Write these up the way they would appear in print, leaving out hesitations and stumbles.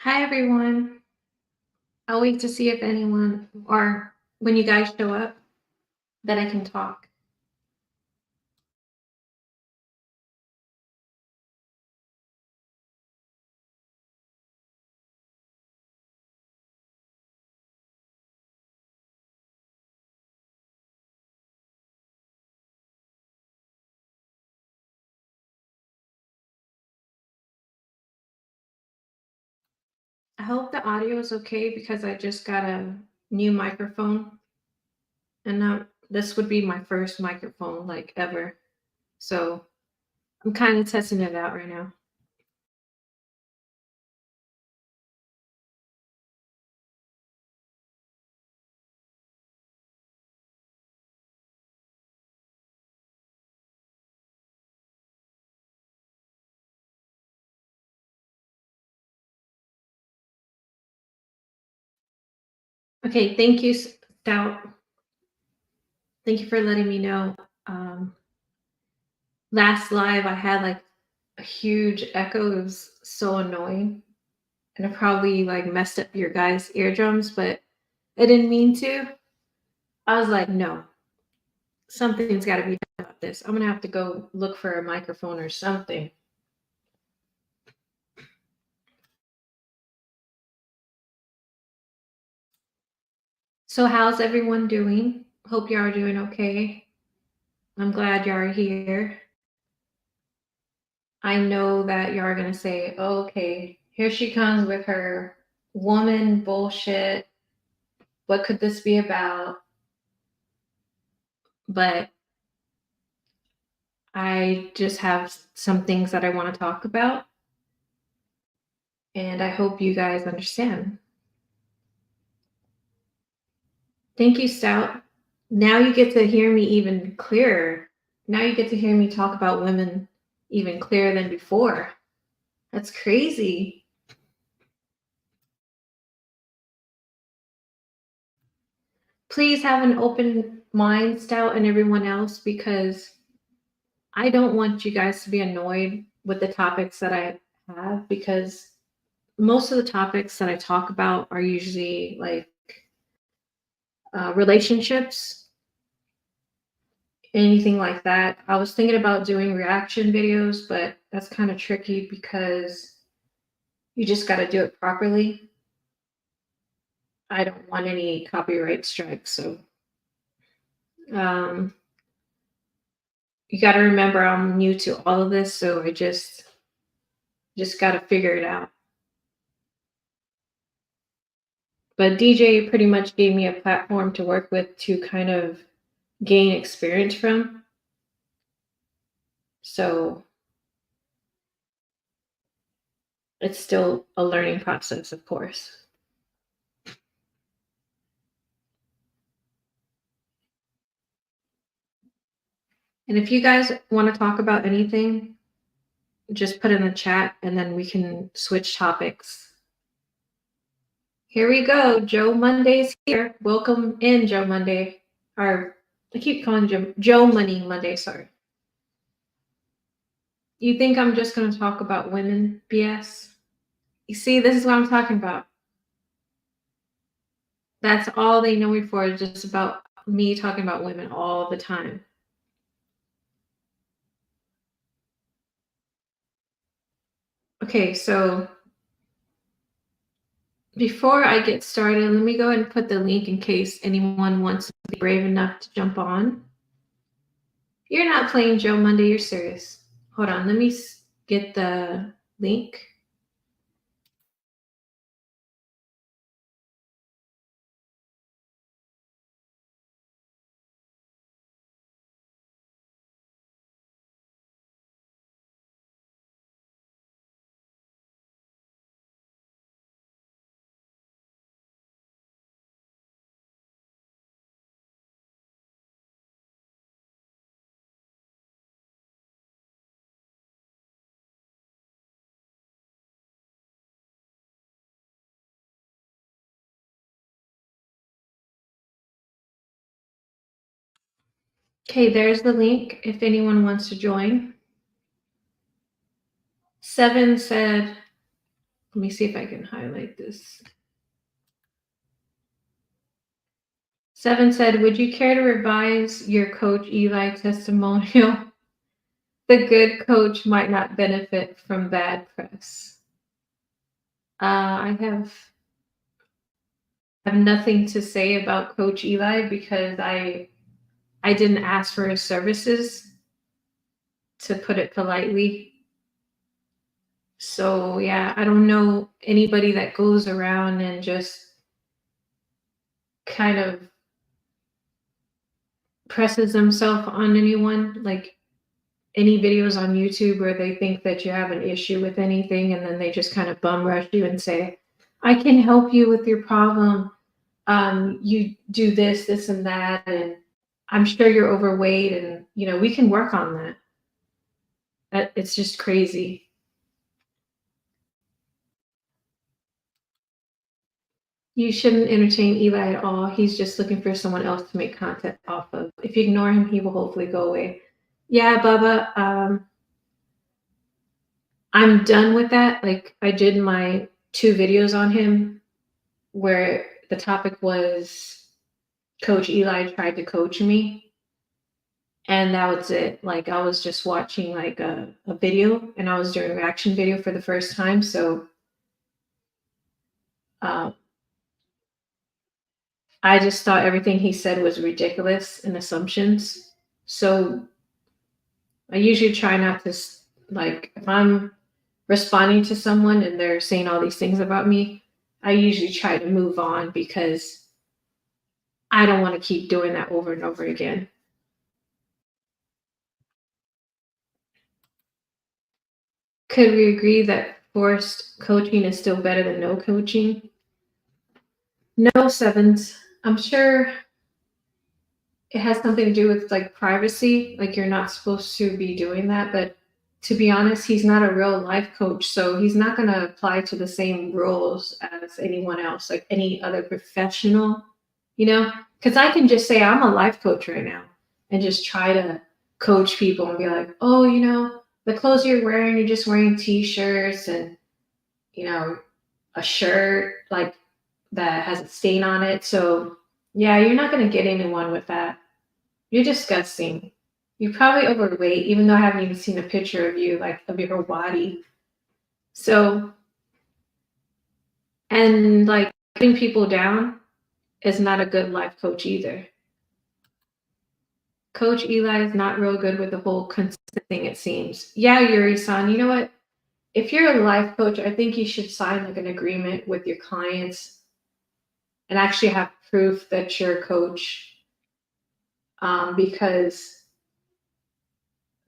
Hi, everyone. I'll wait to see if anyone or when you guys show up that I can talk. I hope the audio is okay because I just got a new microphone and this would be my first microphone like ever. So I'm kind of testing it out right now. Okay, thank you, Stout. Thank you for letting me know. Um, Last live, I had like a huge echo. It was so annoying. And it probably like messed up your guys' eardrums, but I didn't mean to. I was like, no, something's got to be done about this. I'm gonna have to go look for a microphone or something. So, how's everyone doing? Hope you are doing okay. I'm glad you are here. I know that you are gonna say, oh, okay, here she comes with her woman bullshit. What could this be about? But I just have some things that I want to talk about, and I hope you guys understand. Thank you, Stout. Now you get to hear me even clearer. Now you get to hear me talk about women even clearer than before. That's crazy. Please have an open mind, Stout, and everyone else, because I don't want you guys to be annoyed with the topics that I have, because most of the topics that I talk about are usually like relationships, anything like that. I was thinking about doing reaction videos, but that's kind of tricky because you just got to do it properly. I don't want any copyright strikes, so um, you got to remember I'm new to all of this, so I just got to figure it out. But DJ pretty much gave me a platform to work with to kind of gain experience from. So it's still a learning process, of course. And if you guys want to talk about anything, just put in the chat and then we can switch topics. Here we go. Joe Monday's here. Welcome in, Joe Monday. Or I keep calling Joe Money Monday, sorry. You think I'm just going to talk about women BS? You see, this is what I'm talking about. That's all they know me for, is just about me talking about women all the time. Okay, so before I get started, let me go ahead and put the link in case anyone wants to be brave enough to jump on. You're not playing Joe Monday, you're serious. Hold on, let me get the link. Okay, there's the link if anyone wants to join. Seven said, Let me see if I can highlight this. 7 said, would you care to revise your coach Eli testimonial? The good coach might not benefit from bad press. I have nothing to say about Coach Eli because I didn't ask for his services, to put it politely. So yeah, I don't know anybody that goes around and just kind of presses themselves on anyone, like any videos on YouTube where they think that you have an issue with anything and then they just kind of bum rush you and say, I can help you with your problem. You do this, this, and that, and I'm sure you're overweight, and we can work on that. It's just crazy. You shouldn't entertain Eli at all. He's just looking for someone else to make content off of. If you ignore him, he will hopefully go away. Yeah, Bubba, I'm done with that. Like, I did my 2 videos on him where the topic was Coach Eli tried to coach me. And that was it. Like, I was just watching like a video, and I was doing a reaction video for the first time. So uh, I just thought everything he said was ridiculous and assumptions. So I usually try not to, like, if I'm responding to someone and they're saying all these things about me, I usually try to move on because I don't want to keep doing that over and over again. Could we agree that forced coaching is still better than no coaching? No, sevens. I'm sure it has something to do with like privacy. Like, you're not supposed to be doing that. But to be honest, he's not a real life coach. So he's not going to apply to the same rules as anyone else, like any other professional, Because I can just say I'm a life coach right now and just try to coach people and be like, oh, the clothes you're wearing, you're just wearing t shirts and, you know, a shirt like that has a stain on it. So yeah, you're not going to get anyone with that. You're disgusting. You're probably overweight, even though I haven't even seen a picture of you, like of your body. So, and like putting people down is not a good life coach either. Coach Eli is not real good with the whole consistent thing, it seems. Yeah, Yuri-san, you know what? If you're a life coach, I think you should sign like an agreement with your clients and actually have proof that you're a coach, because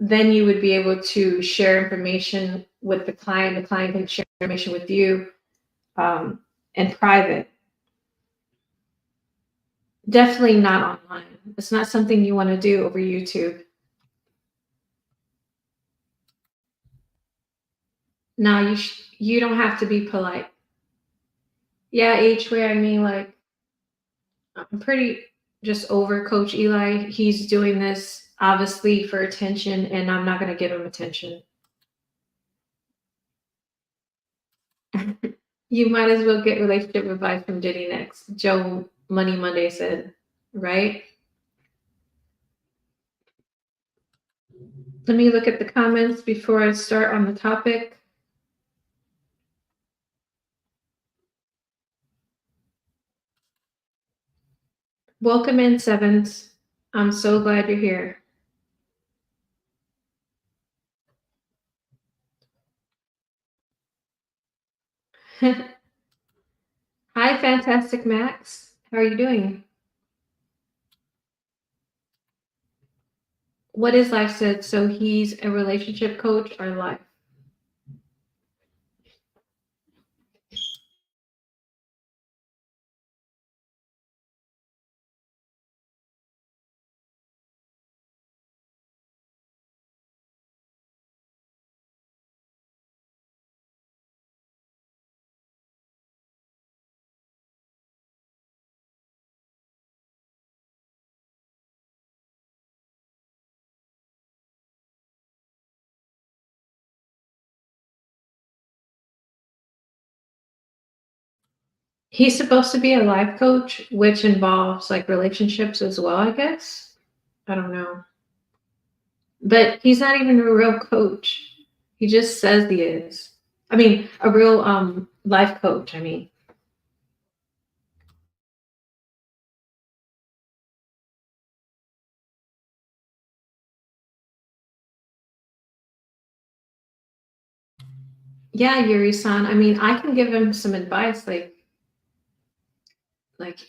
then you would be able to share information with the client. The client can share information with you, in private. Definitely not online. It's not something you want to do over YouTube. Now you don't have to be polite. Yeah, H way. I mean, like, I'm pretty just over Coach Eli. He's doing this obviously for attention, and I'm not going to give him attention. You might as well get relationship advice from Diddy next. Joe Money Monday said, right? Let me look at the comments before I start on the topic. Welcome in, Sevens. I'm so glad you're here. Hi, Fantastic Max. How are you doing? What is Life said? So he's a relationship coach or life? He's supposed to be a life coach, which involves like relationships as well, I guess. I don't know. But he's not even a real coach. He just says he is. I mean, a real life coach, I mean. Yeah, Yuri-san. I mean, I can give him some advice like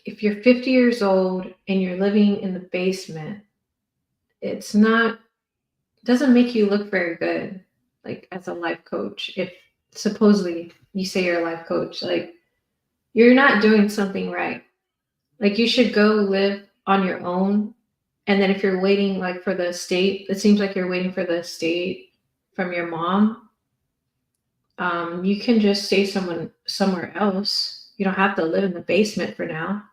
if you're 50 years old and you're living in the basement, it's not doesn't make you look very good like as a life coach if supposedly you say you're a life coach. Like you're not doing something right. Like you should go live on your own. And then if you're waiting like for the estate, it seems like you're waiting for the estate from your mom. You can just stay somewhere else. You don't have to live in the basement for now.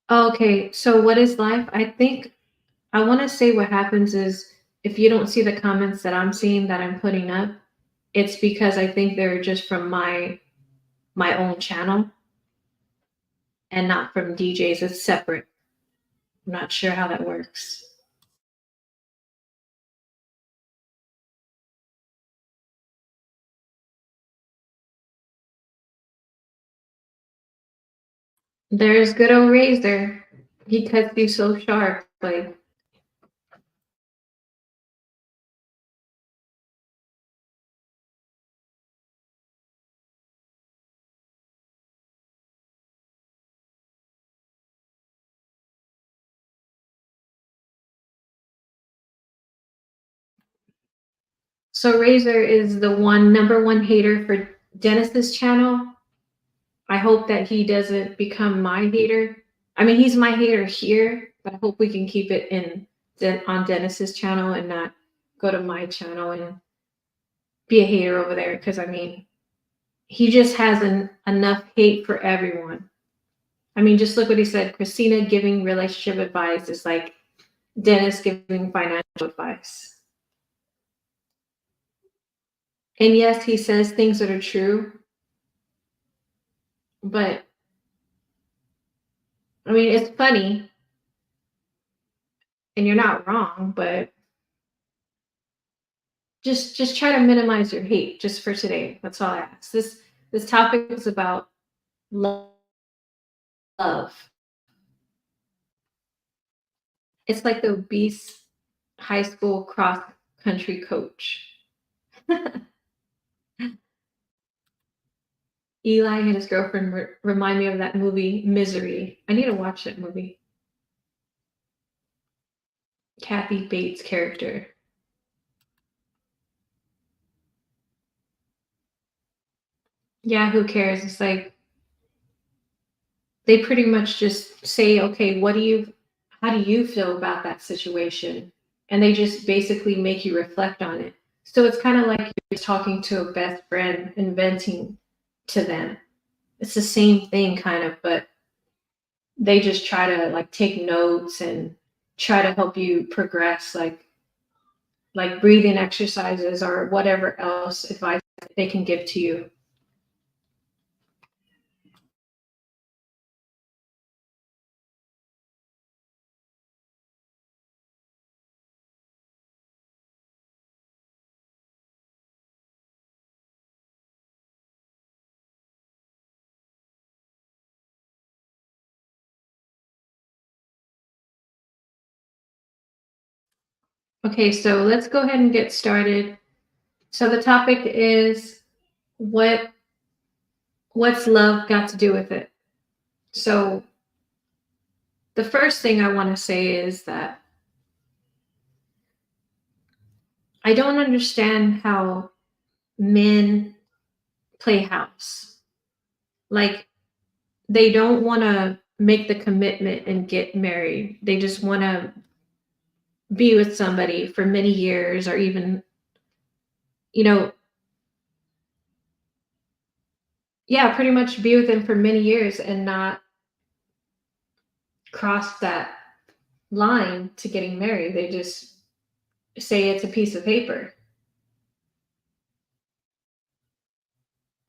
Okay, so what is life? I think I want to say what happens is if you don't see the comments that I'm seeing that I'm putting up, it's because I think they're just from my own channel and not from DJs. It's separate. I'm not sure how that works. There's good old Razor. He cuts you so sharp. Like so Razor is the one number one hater for Dennis's channel. I hope that he doesn't become my hater. I mean, he's my hater here, but I hope we can keep it in on Dennis's channel and not go to my channel and be a hater over there. Because I mean, he just has enough hate for everyone. I mean, just look what he said. Christina giving relationship advice is like Dennis giving financial advice. And yes, he says things that are true, but I mean, it's funny and you're not wrong, but just try to minimize your hate just for today. That's all I ask. This topic is about love. It's like the obese high school cross country coach. Eli and his girlfriend remind me of that movie Misery. I need to watch that movie. Kathy Bates' character. Yeah, who cares? It's like they pretty much just say, okay, how do you feel about that situation? And they just basically make you reflect on it. So it's kind of like you're talking to a best friend and venting to them. It's the same thing kind of, but they just try to like take notes and try to help you progress like breathing exercises or whatever else advice they can give to you. Okay, so let's go ahead and get started. So the topic is what what's love got to do with it? So the first thing I want to say is that I don't understand how men play house. Like they don't want to make the commitment and get married. They just want to be with somebody for many years or even you know yeah, pretty much be with them for many years and not cross that line to getting married. They just say it's a piece of paper.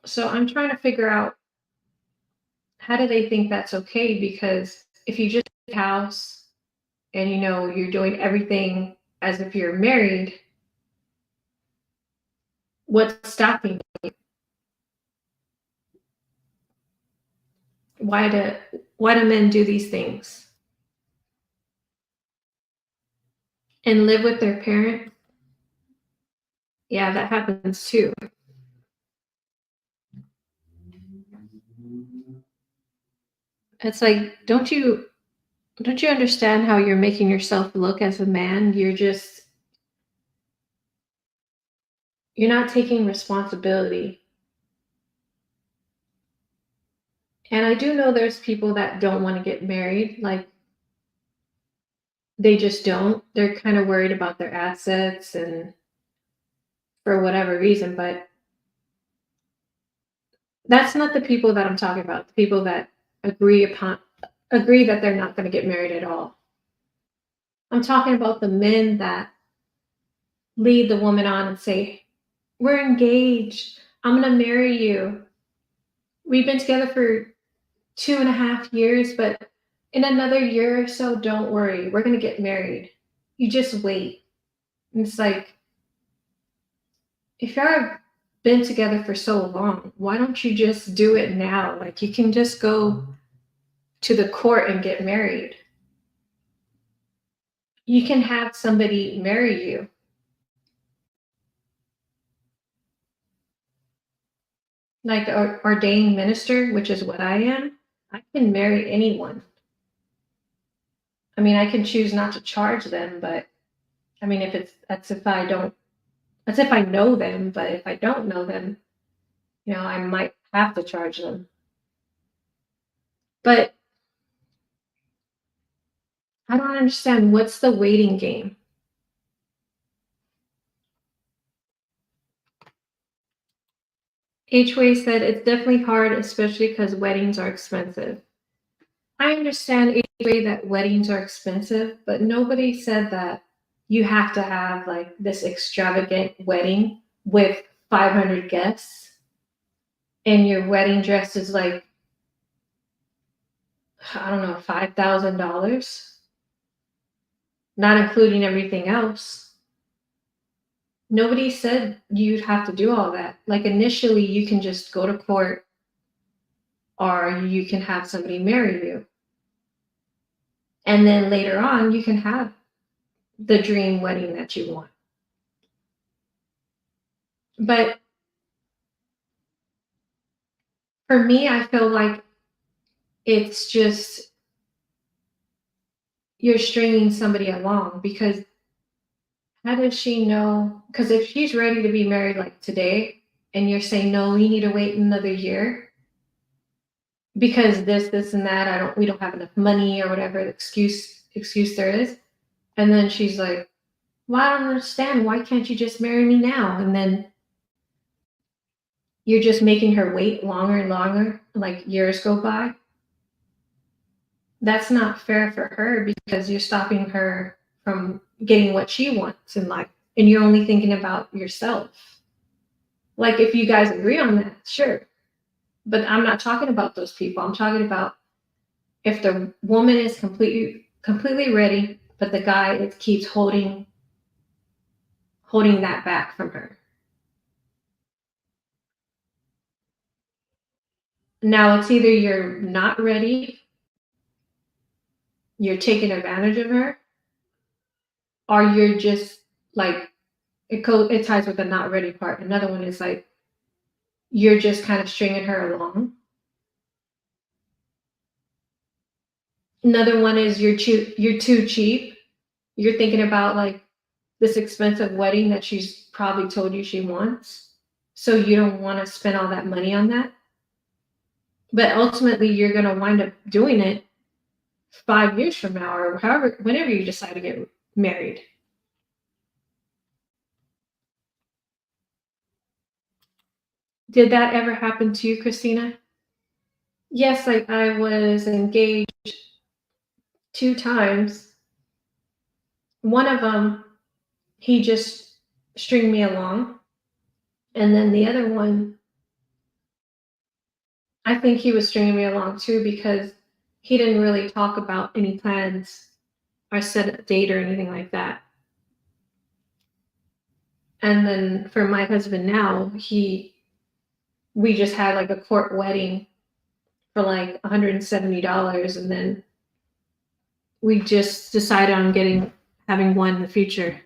So I'm trying to figure out, how do they think that's okay? Because if you just have a house and you're doing everything as if you're married, what's stopping you? Why do why do men do these things and live with their parent? Yeah, that happens too. It's like, don't you understand how you're making yourself look as a man? You're not taking responsibility. And I do know there's people that don't want to get married, like they just don't. They're kind of worried about their assets and for whatever reason, but that's not the people that I'm talking about. The people that agree that they're not going to get married at all. I'm talking about the men that lead the woman on and say, "We're engaged. I'm going to marry you. We've been together for 2.5 years, but in another year or so, don't worry. We're going to get married. You just wait." And it's like, if y'all have been together for so long, why don't you just do it now? Like, you can just go to the court and get married. You can have somebody marry you. Like the ordained minister, which is what I am. I can marry anyone. I mean, I can choose not to charge them, but I mean, if it's that's if I know them, but if I don't know them, I might have to charge them. But I don't understand, what's the waiting game? H-Way said it's definitely hard, especially because weddings are expensive. I understand, H-Way, that weddings are expensive, but nobody said that you have to have like this extravagant wedding with 500 guests and your wedding dress is like, I don't know, $5,000, not including everything else. Nobody said you'd have to do all that. Like, initially, you can just go to court or you can have somebody marry you. And then later on, you can have the dream wedding that you want. But for me, I feel like it's just you're stringing somebody along, because how does she know? Because if she's ready to be married like today and you're saying, no, you need to wait another year because this, and that, we don't have enough money or whatever the excuse there is. And then she's like, well, I don't understand. Why can't you just marry me now? And then you're just making her wait longer and longer, like years go by. That's not fair for her, because you're stopping her from getting what she wants in life, and you're only thinking about yourself. Like, if you guys agree on that, sure. But I'm not talking about those people. I'm talking about if the woman is completely ready, but the guy keeps holding that back from her. Now it's either you're not ready, you're taking advantage of her, or you're just like, it ties with the not ready part. Another one is like, you're just kind of stringing her along. Another one is you're too cheap. You're thinking about like this expensive wedding that she's probably told you she wants. So you don't want to spend all that money on that. But ultimately you're gonna wind up doing it 5 years from now, or however, whenever you decide to get married. Did that ever happen to you, Christina? Yes, like I was engaged 2 times. One of them, he just stringed me along, and then the other one, I think he was stringing me along too because he didn't really talk about any plans or set a date or anything like that. And then for my husband now, he we just had like a court wedding for like $170, and then we just decided on getting having one in the future.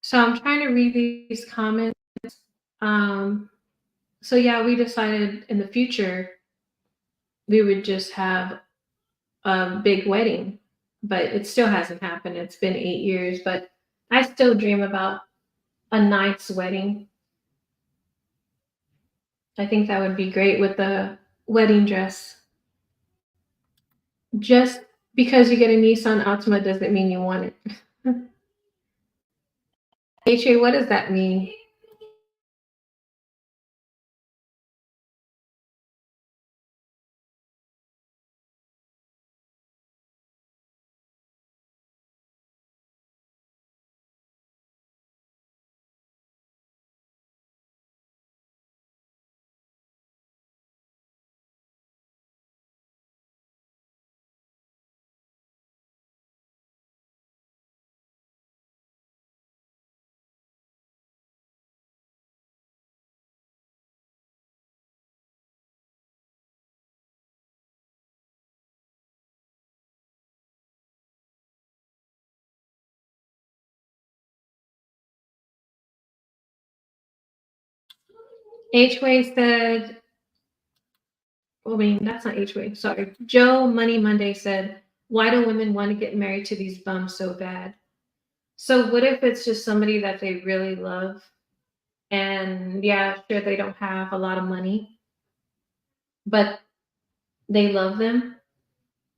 So I'm trying to read these comments. Um, so yeah, we decided in the future we would just have a big wedding, but it still hasn't happened. It's been 8 years, but I still dream about a nice wedding. I think that would be great with the wedding dress. Just because you get a Nissan Altima doesn't mean you want it. HA, what does that mean? H-Way said, I mean, that's not H-Way, sorry. Joe Money Monday said, why do women want to get married to these bums so bad? So what if it's just somebody that they really love and yeah, sure they don't have a lot of money, but they love them?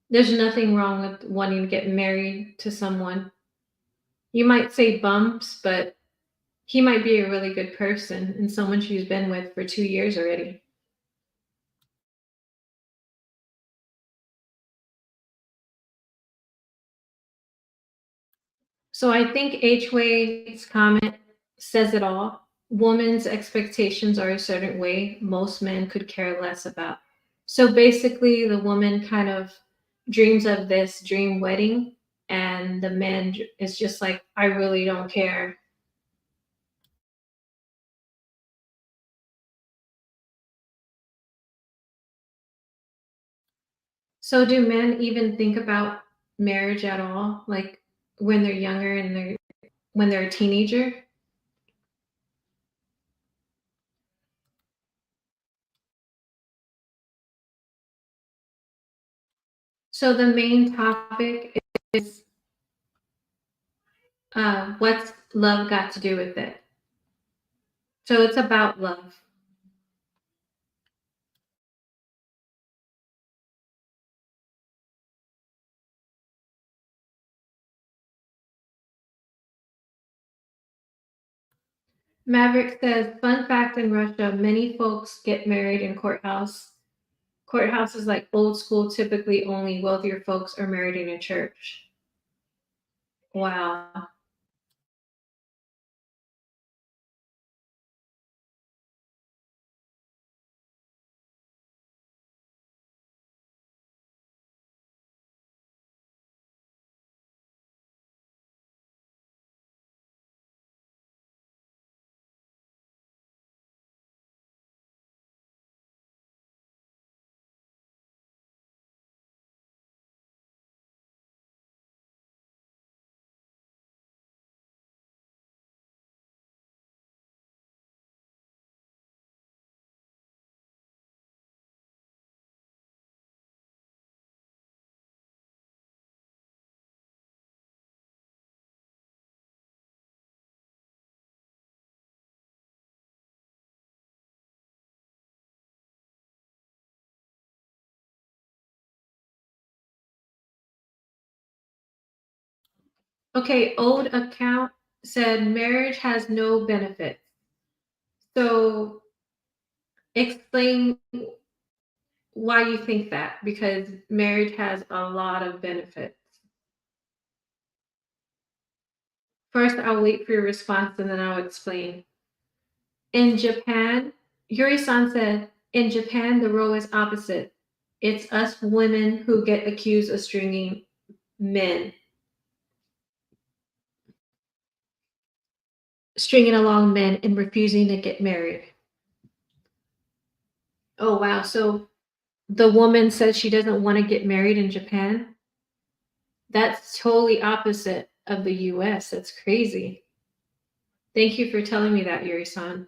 There's nothing wrong with wanting to get married to someone. You might say bumps, but he might be a really good person and someone she's been with for 2 years already. So I think H-Way's comment says it all. Women's expectations are a certain way most men could care less about. So basically, the woman kind of dreams of this dream wedding, and the man is just like, I really don't care. So do men even think about marriage at all? Like when they're younger and when they're a teenager? So the main topic is what's love got to do with it? So it's about love. Maverick says, fun fact in Russia, many folks get married in courthouse. Courthouse is like old school, typically only wealthier folks are married in a church. Wow. Okay, old account said marriage has no benefits. So explain why you think that, because marriage has a lot of benefits. First, I'll wait for your response and then I'll explain. In Japan, Yuri-san said, in Japan, the role is opposite. It's us women who get accused of men, stringing along men and refusing to get married. Oh, wow. So the woman says she doesn't want to get married in Japan. That's totally opposite of the US. That's crazy. Thank you for telling me that, Yuri-san.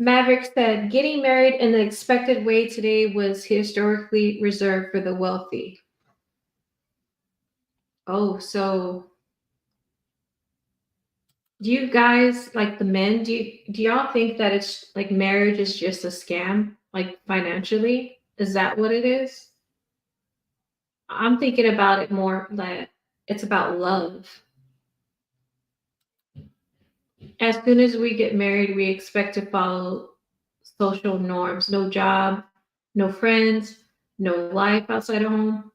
Maverick said, getting married in the expected way today was historically reserved for the wealthy. Oh, so do you guys, like the men, do y'all think that it's like marriage is just a scam, like financially? Is that what it is? I'm thinking about it more that it's about love. As soon as we get married, we expect to follow social norms. No job, no friends, no life outside of home.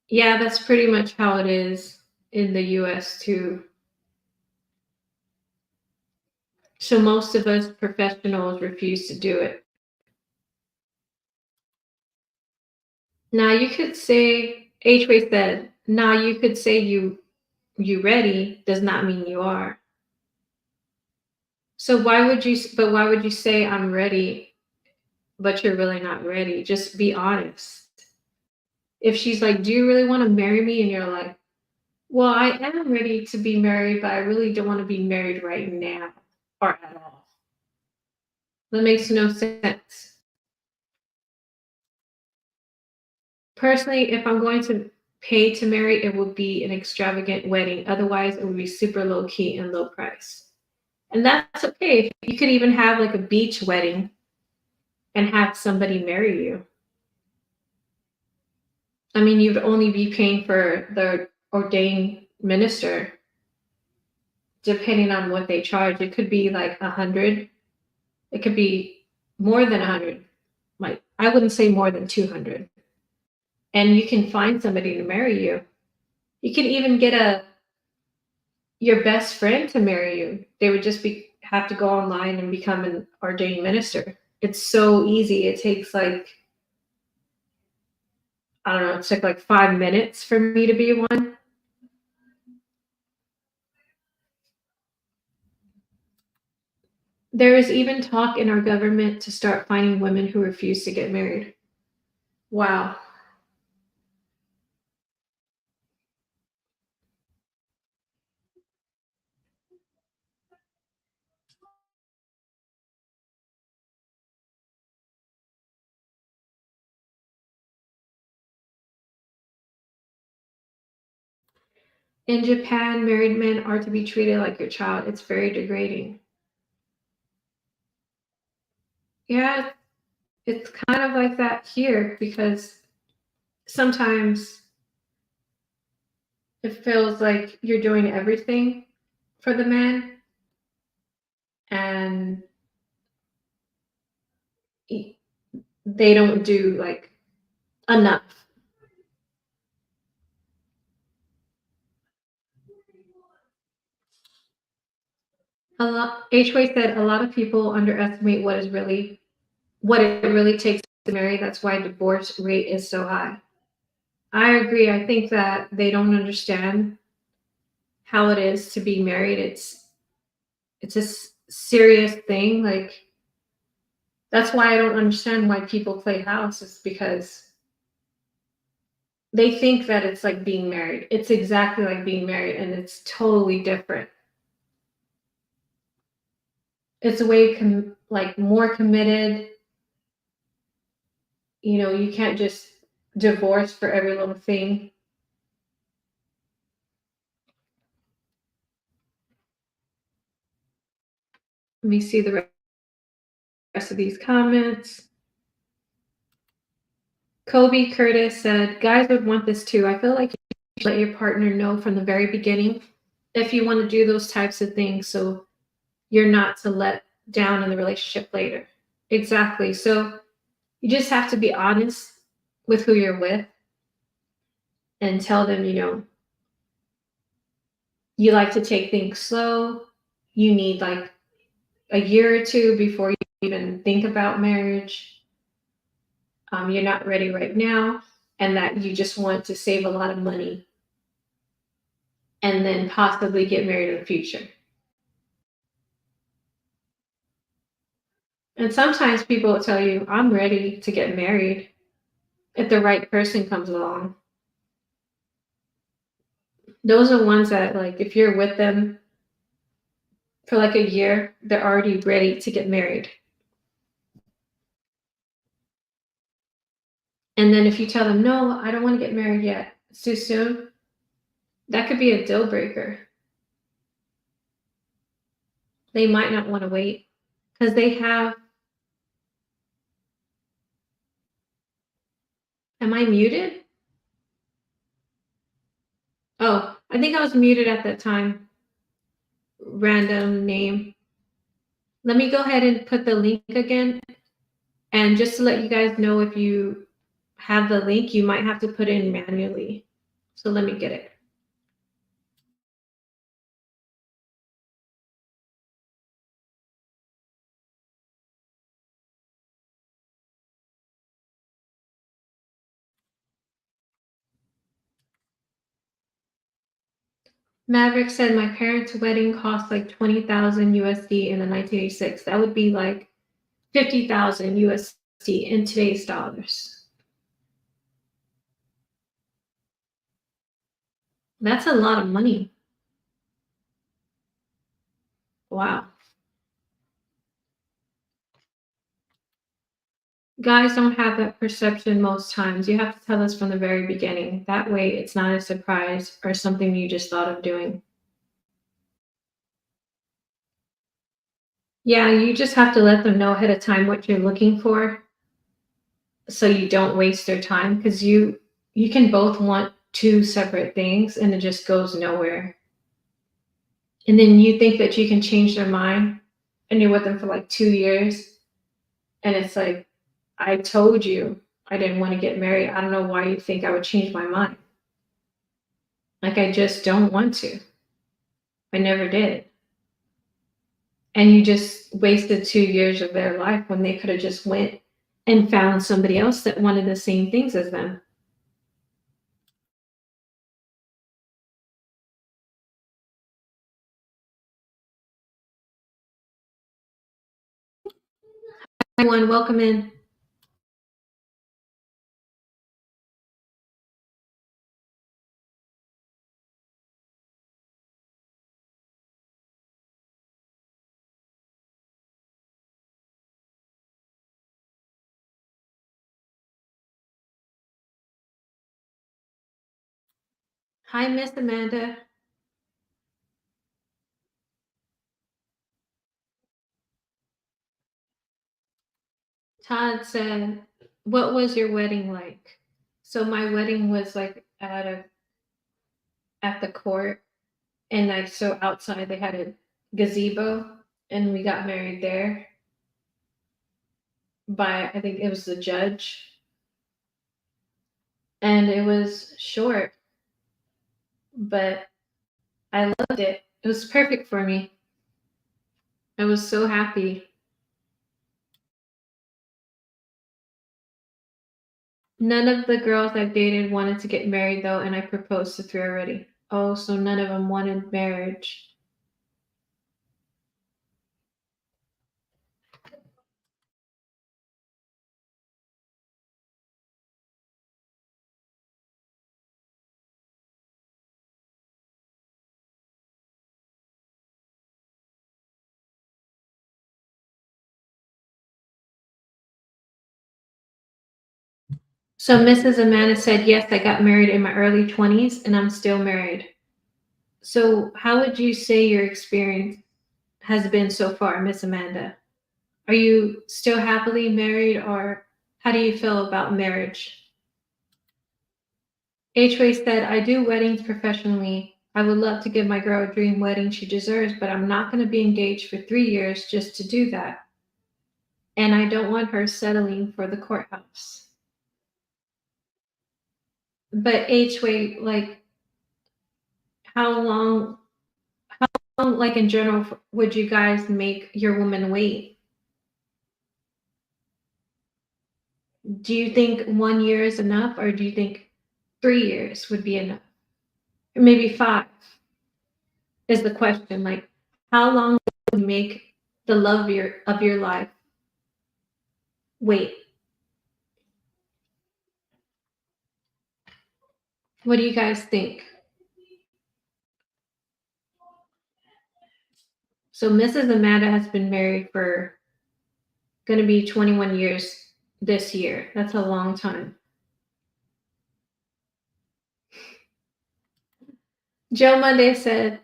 Yeah, that's pretty much how it is in the US too. So most of us professionals refuse to do it. Now you could say, H-Way said, now you could say you ready does not mean you are. So why would you say I'm ready, but you're really not ready? Just be honest. If she's like, do you really want to marry me? And you're like, well, I am ready to be married, but I really don't want to be married right now or at all. That makes no sense. Personally, if I'm going to pay to marry, it would be an extravagant wedding. Otherwise, it would be super low key and low price. And that's okay. You could even have like a beach wedding and have somebody marry you. I mean, you'd only be paying for the ordained minister, depending on what they charge. It could be like 100. It could be more than 100. Like I wouldn't say more than 200. And you can find somebody to marry you. You can even get a your best friend to marry you. They would just be have to go online and become an ordained minister. It's so easy. It takes like I don't know, it took like 5 minutes for me to be one. There is even talk in our government to start finding women who refuse to get married. Wow. In Japan, married men are to be treated like your child. It's very degrading. Yeah, it's kind of like that here because sometimes it feels like you're doing everything for the man and they don't do like enough. A lot, HWay said a lot of people underestimate what it really takes to marry. That's why divorce rate is so high. I agree. I think that they don't understand how it is to be married. It's a serious thing. Like that's why I don't understand why people play house. Is because they think that it's like being married. It's exactly like being married, and it's totally different. It's a way like more committed. You know, you can't just divorce for every little thing. Let me see the rest of these comments. Kobe Curtis said, guys would want this too. I feel like you should let your partner know from the very beginning if you want to do those types of things so you're not to let down in the relationship later. Exactly. So you just have to be honest with who you're with and tell them, you know, you like to take things slow. You need like a year or two before you even think about marriage. You're not ready right now, and that you just want to save a lot of money and then possibly get married in the future. And sometimes people will tell you, I'm ready to get married if the right person comes along. Those are ones that, like, if you're with them for like a year, they're already ready to get married. And then if you tell them, no, I don't want to get married yet, it's too soon, that could be a deal breaker. They might not want to wait because they have. Am I muted? Oh, I think I was muted at that time. Random name. Let me go ahead and put the link again. And just to let you guys know, if you have the link, you might have to put it in manually. So let me get it. Maverick said my parents' wedding cost like 20,000 USD in the 1986. That would be like 50,000 USD in today's dollars. That's a lot of money. Wow. Guys don't have that perception most times. You have to tell us from the very beginning. That way it's not a surprise or something you just thought of doing. Yeah, you just have to let them know ahead of time what you're looking for so you don't waste their time because you can both want two separate things and it just goes nowhere. And then you think that you can change their mind and you're with them for like 2 years and it's like, I told you I didn't want to get married. I don't know why you think I would change my mind. Like I just don't want to. I never did. And you just wasted 2 years of their life when they could have just went and found somebody else that wanted the same things as them. Everyone, welcome in. Hi, Miss Amanda. Todd said, "What was your wedding like?" So my wedding was like at the court, and like so outside they had a gazebo, and we got married there by I think it was the judge, and it was short, but I loved it. It was perfect for me. I was so happy. None of the girls I've dated wanted to get married though, and I proposed to three already. Oh, so none of them wanted marriage. So Mrs. Amanda said, "Yes, I got married in my early 20s and I'm still married." So, how would you say your experience has been so far, Miss Amanda? Are you still happily married or how do you feel about marriage? H-Way said, "I do weddings professionally. I would love to give my girl a dream wedding she deserves, but I'm not going to be engaged for 3 years just to do that. And I don't want her settling for the courthouse." But H-Way, like, how long like in general, would you guys make your woman wait? Do you think 1 year is enough, or do you think 3 years would be enough? Or maybe five is the question. Like, how long would you make the love of your life wait? What do you guys think? So Mrs. Amanda has been married for going to be 21 years this year. That's a long time. Joe Monday said,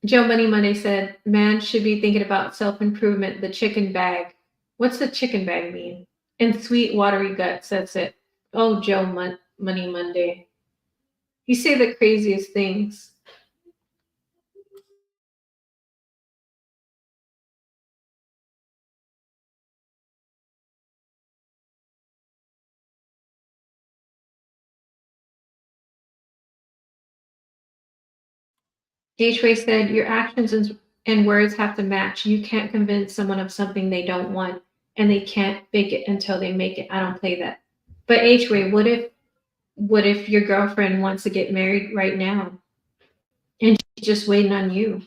Joe Money Monday said, "Man should be thinking about self improvement, the chicken bag." What's the chicken bag mean? And sweet watery guts, that's it. Oh, Money Monday. You say the craziest things. H-Way said, "Your actions and words have to match. You can't convince someone of something they don't want, and they can't fake it until they make it. I don't play that." But H-Way, what if your girlfriend wants to get married right now and she's just waiting on you?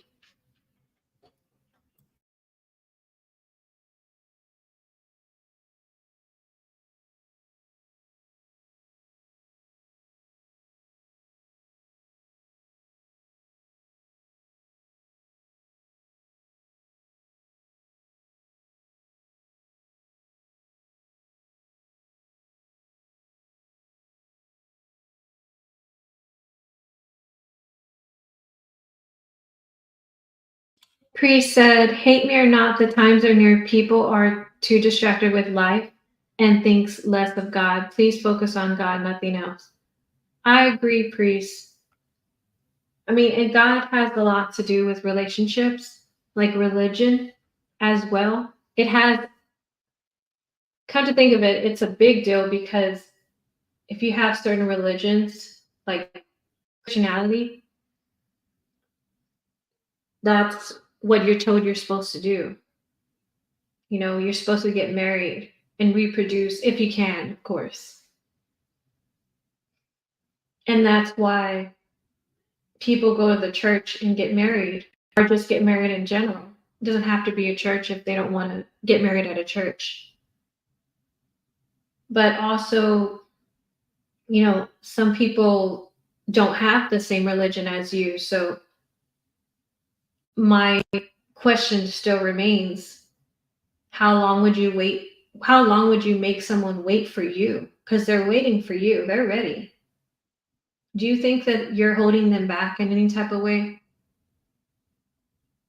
Priest said, "Hate me or not, the times are near. People are too distracted with life and thinks less of God. Please focus on God, nothing else." I agree, Priest. I mean, and God has a lot to do with relationships, like religion as well. It has, come to think of it, it's a big deal because if you have certain religions, like Christianity, that's what you're told you're supposed to do. You know, you're supposed to get married and reproduce if you can, of course. And that's why people go to the church and get married or just get married in general. It doesn't have to be a church if they don't want to get married at a church. But also, you know, some people don't have the same religion as you. So my question still remains, how long would you wait? How long would you make someone wait for you? Because they're waiting for you, they're ready. Do you think that you're holding them back in any type of way?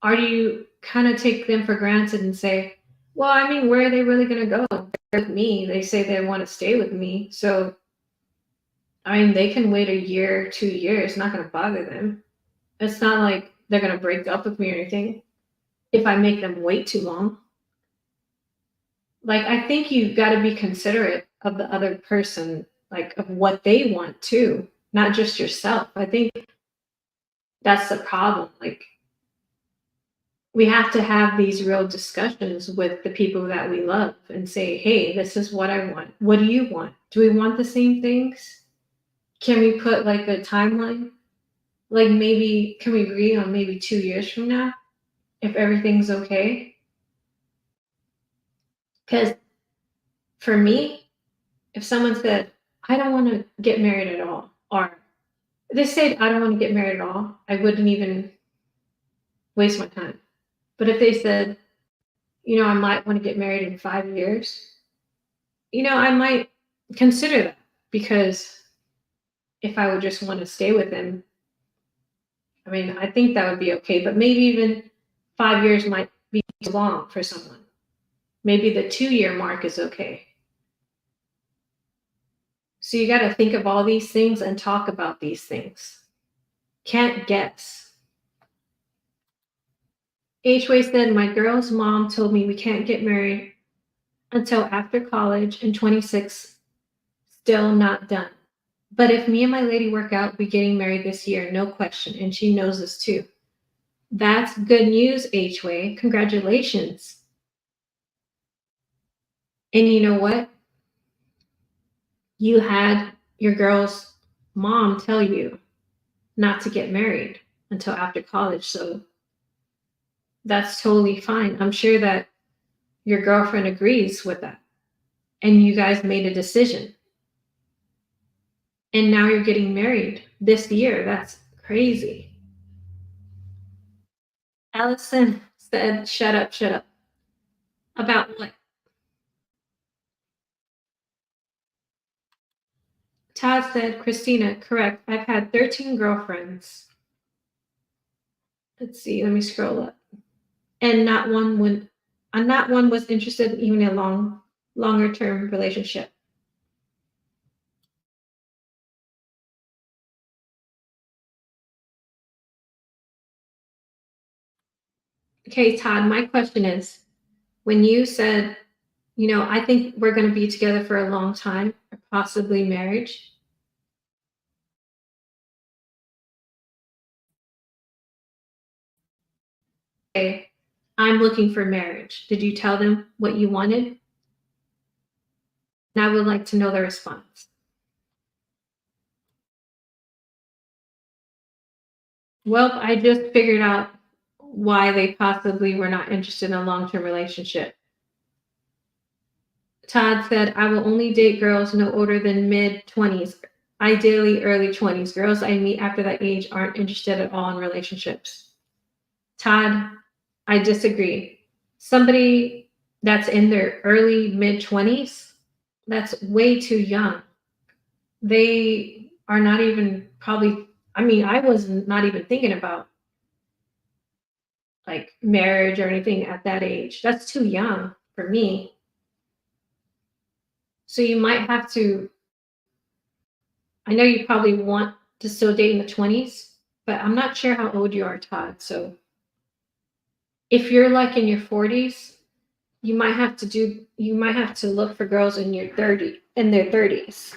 Or do you kind of take them for granted and say, Well, I mean, where are they really going to go? They're with me. They say they want to stay with me. So, I mean, they can wait a year, 2 years. Not going to bother them. It's not like they're going to break up with me or anything if I make them wait too long. Like, I think you got to be considerate of the other person, like, of what they want too, not just yourself. I think that's the problem. Like, we have to have these real discussions with the people that we love and say, hey, this is what I want. What do you want? Do we want the same things? Can we put like a timeline? Like, maybe, can we agree on maybe 2 years from now if everything's okay? Because for me, if someone said, I don't want to get married at all, or they said, I don't want to get married at all, I wouldn't even waste my time. But if they said, I might want to get married in 5 years, I might consider that, because if I would just want to stay with him, I mean, I think that would be okay. But maybe even 5 years might be too long for someone. Maybe the 2 year mark is okay. So you got to think of all these things and talk about these things. Can't guess. H-Way said, my girl's mom told me we can't get married until after college and 26, still not done. But if me and my lady work out, we're getting married this year, no question. And she knows this too. That's good news, H-Way. Congratulations. And you know what? You had your girl's mom tell you not to get married until after college. So that's totally fine. I'm sure that your girlfriend agrees with that. And you guys made a decision. And now you're getting married this year. That's crazy. Allison said, shut up, shut up. About what? Todd said, Christina, correct. I've had 13 girlfriends. Let's see, let me scroll up. And not one was interested in even a longer term relationship. Okay, Todd, my question is, when you said, I think we're going to be together for a long time, or possibly marriage. Okay, I'm looking for marriage. Did you tell them what you wanted? And I would like to know the response. Well, I just figured out why they possibly were not interested in a long term relationship. Todd said, I will only date girls no older than mid 20s, ideally early 20s. Girls I meet after that age aren't interested at all in relationships. Todd, I disagree. Somebody that's in their early mid 20s, that's way too young. They are not even probably, I mean, I was not even thinking about like marriage or anything at that age. That's too young for me. So you might have to, I know you probably want to still date in the 20s, but I'm not sure how old you are, Todd. So if you're like in your 40s, you might have to look for girls in their 30s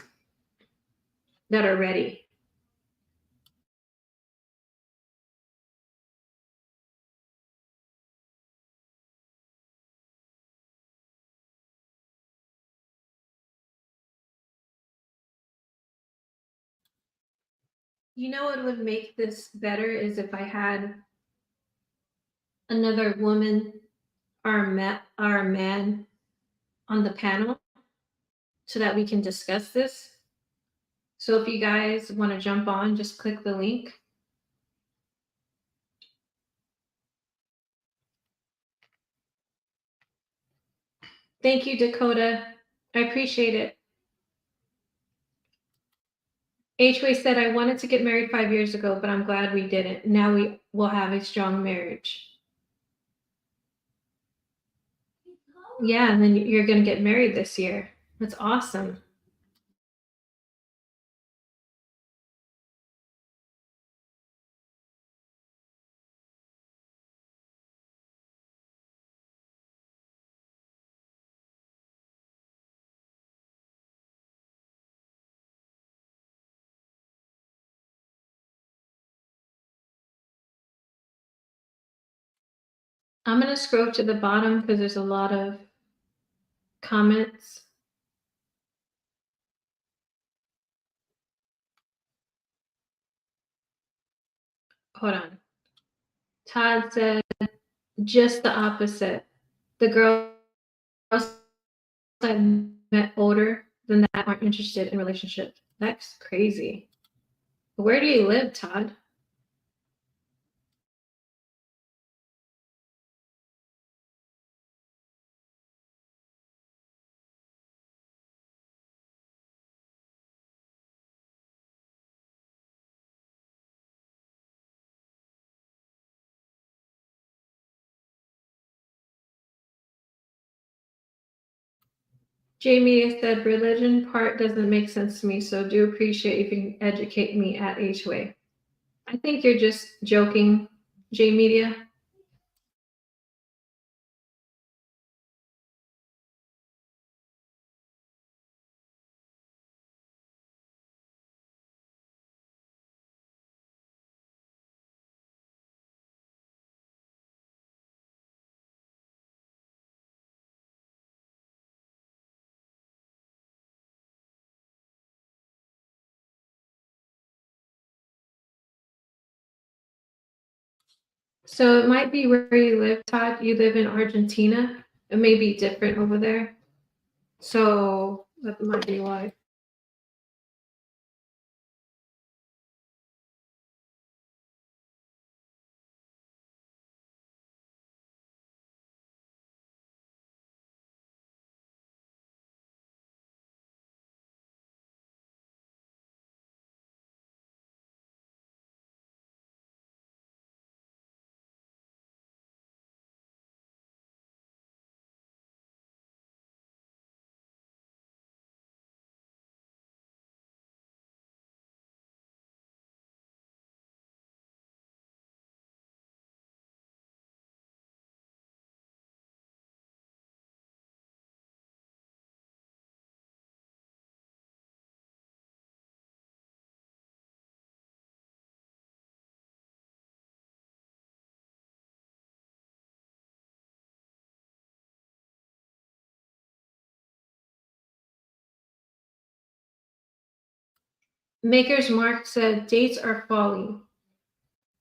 that are ready. You know what would make this better is if I had another woman or a man on the panel so that we can discuss this. So if you guys want to jump on, just click the link. Thank you, Dakota. I appreciate it. H-Way said, I wanted to get married 5 years ago, but I'm glad we didn't. Now we will have a strong marriage. Yeah, and then you're gonna get married this year. That's awesome. I'm gonna scroll to the bottom because there's a lot of comments. Hold on. Todd said just the opposite. The girls I've met older than that aren't interested in relationships. That's crazy. Where do you live, Todd? Jamie said religion part doesn't make sense to me, so do appreciate if you can educate me at HOA. I think you're just joking, J Media. So it might be where you live, Todd. You live in Argentina. It may be different over there. So that might be why. Maker's Mark said dates are folly.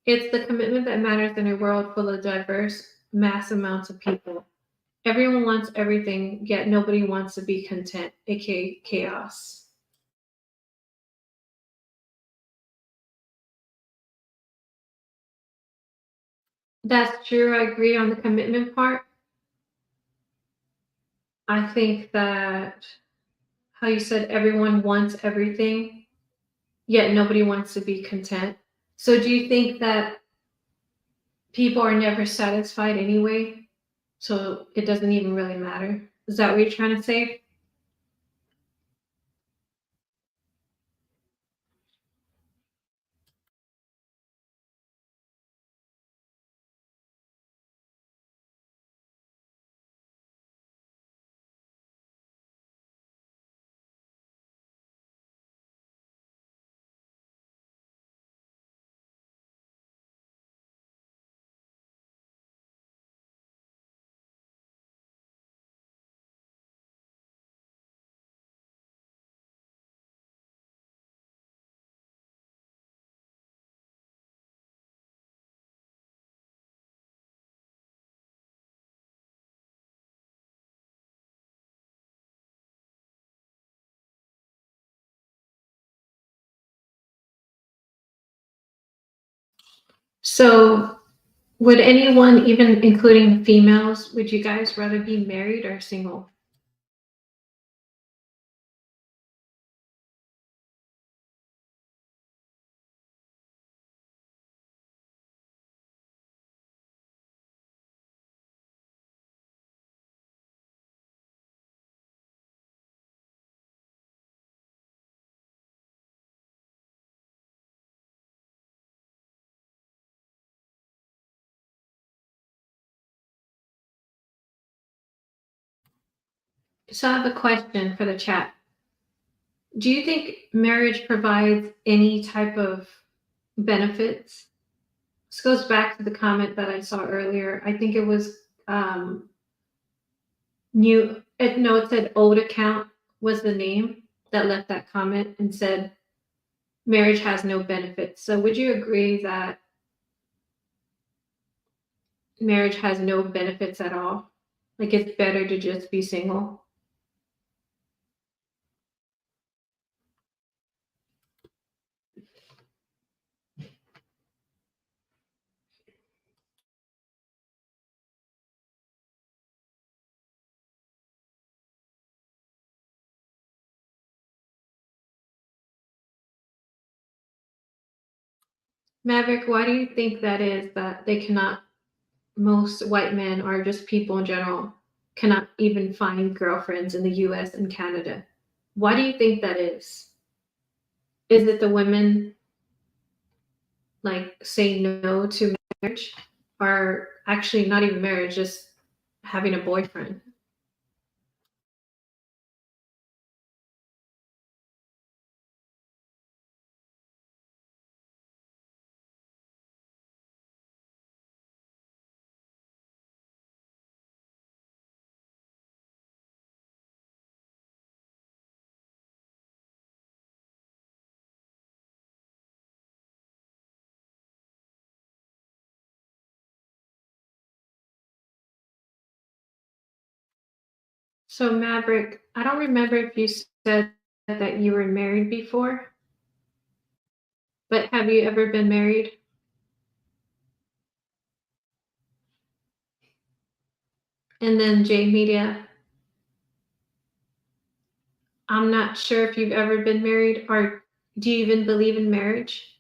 It's the commitment that matters in a world full of diverse, mass amounts of people. Everyone wants everything, yet nobody wants to be content, aka chaos. That's true. I agree on the commitment part. I think that how you said everyone wants everything, yet nobody wants to be content. So do you think that people are never satisfied anyway? So it doesn't even really matter? Is that what you're trying to say? So would anyone, even including females, would you guys rather be married or single? So I have a question for the chat. Do you think marriage provides any type of benefits? This goes back to the comment that I saw earlier. I think it was no, it said old account was the name that left that comment and said marriage has no benefits. So would you agree that marriage has no benefits at all? Like it's better to just be single? Maverick, why do you think that is that they cannot, most white men or just people in general, cannot even find girlfriends in the US and Canada? Why do you think that is? Is it the women like say no to marriage or actually not even marriage, just having a boyfriend? So Maverick, I don't remember if you said that you were married before, but have you ever been married? And then J Media, I'm not sure if you've ever been married or do you even believe in marriage?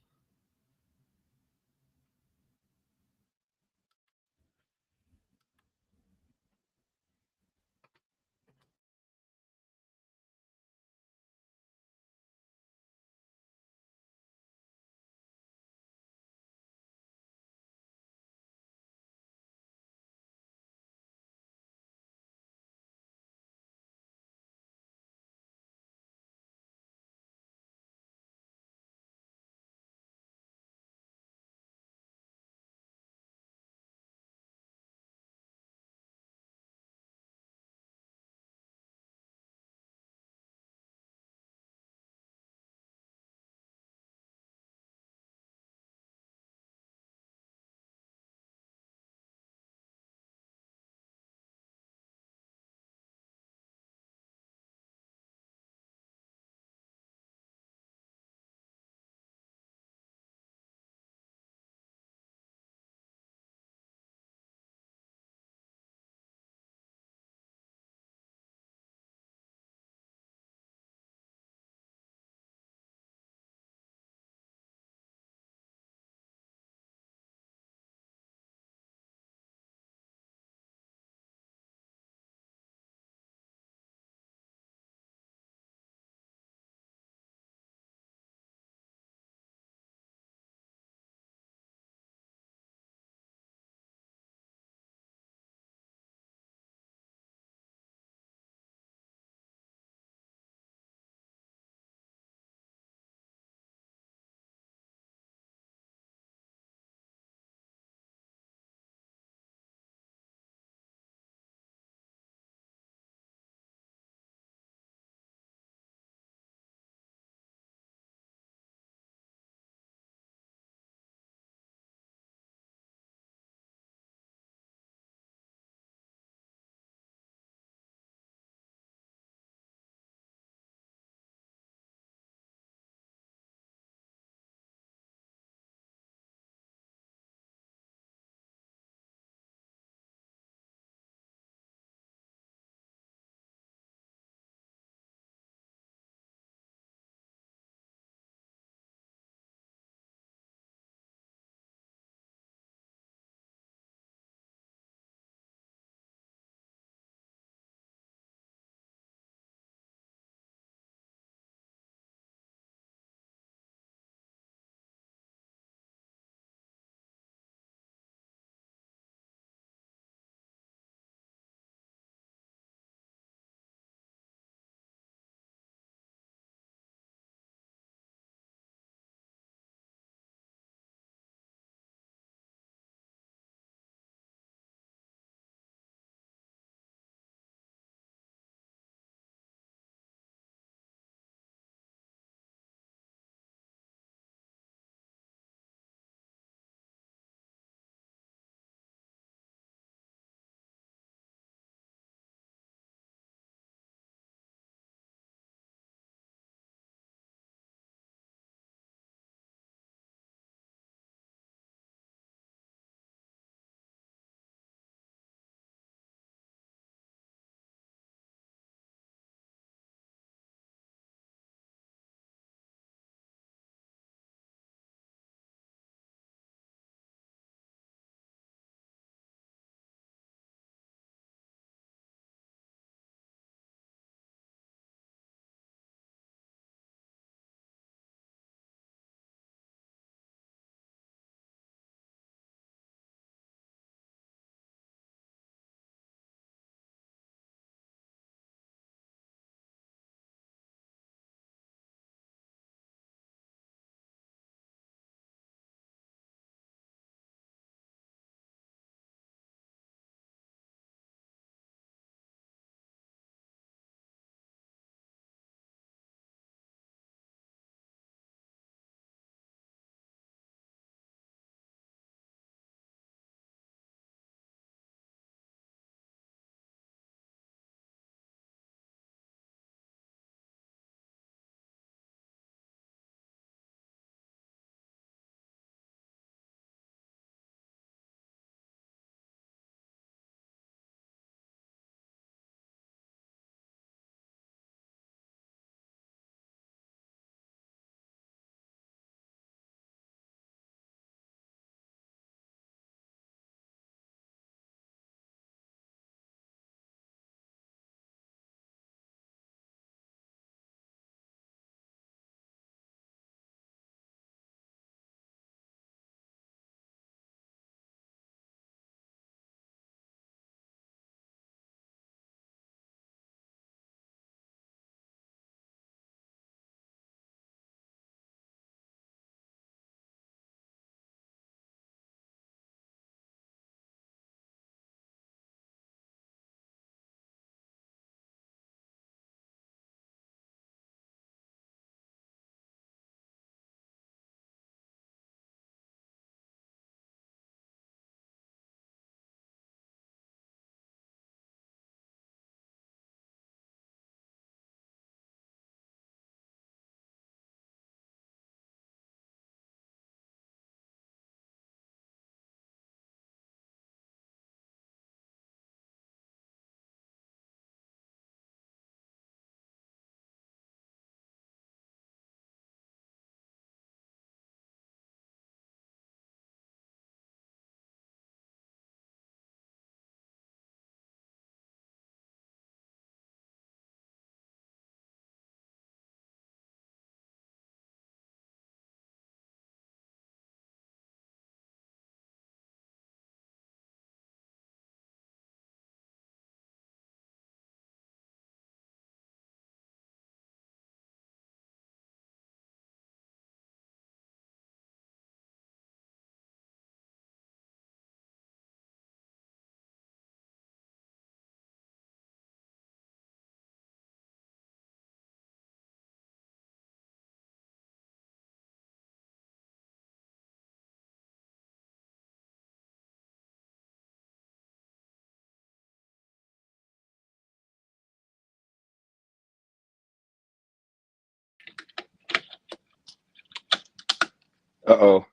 Uh-oh,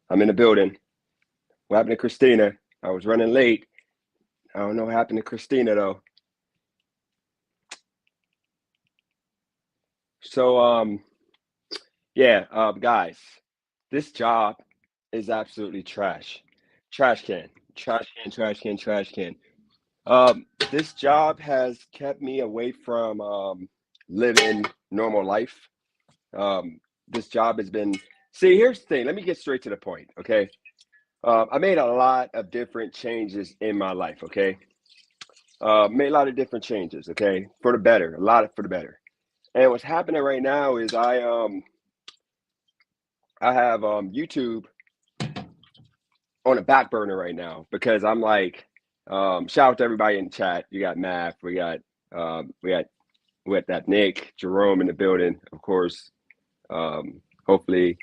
I'm in the building. What happened to Christina? I was running late. I don't know what happened to Christina though. So yeah, guys, this job is absolutely trash. Trash can. Trash can, trash can, trash can. This job has kept me away from living normal life. This job has been. See, here's the thing. Let me get straight to the point, okay? I made a lot of different changes in my life, okay? Made a lot of different changes, okay, for the better, a lot of for the better. And what's happening right now is I have YouTube on a back burner right now because I'm like, shout out to everybody in the chat. You got Math, we got that Nick, Jerome in the building, of course. Hopefully,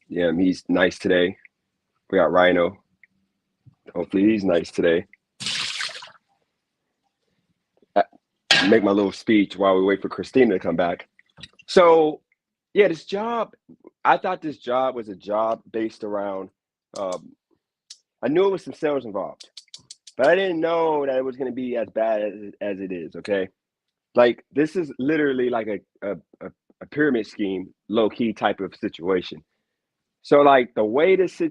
yeah, he's nice today. We got Rhino. Hopefully, he's nice today. Uh, Make my little speech while we wait for Christina to come back. So, yeah, this job, I thought this job was a job based around, um, I knew it was some sales involved, but I didn't know that it was going to be as bad as it is, okay? Like, this is literally like a pyramid scheme, low key type of situation. So, like, um, the way this is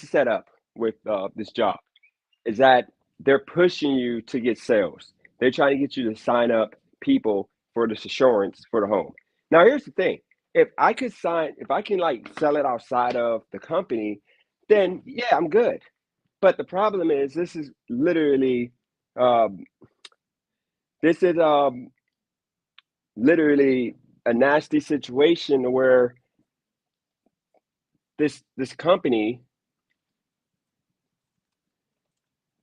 set up with this job is that they're pushing you to get sales. They're trying to get you to sign up people for this assurance for the home. Now, here's the thing: if I can like sell it outside of the company, then yeah, I'm good. But the problem is, um, this is literally a nasty situation where this company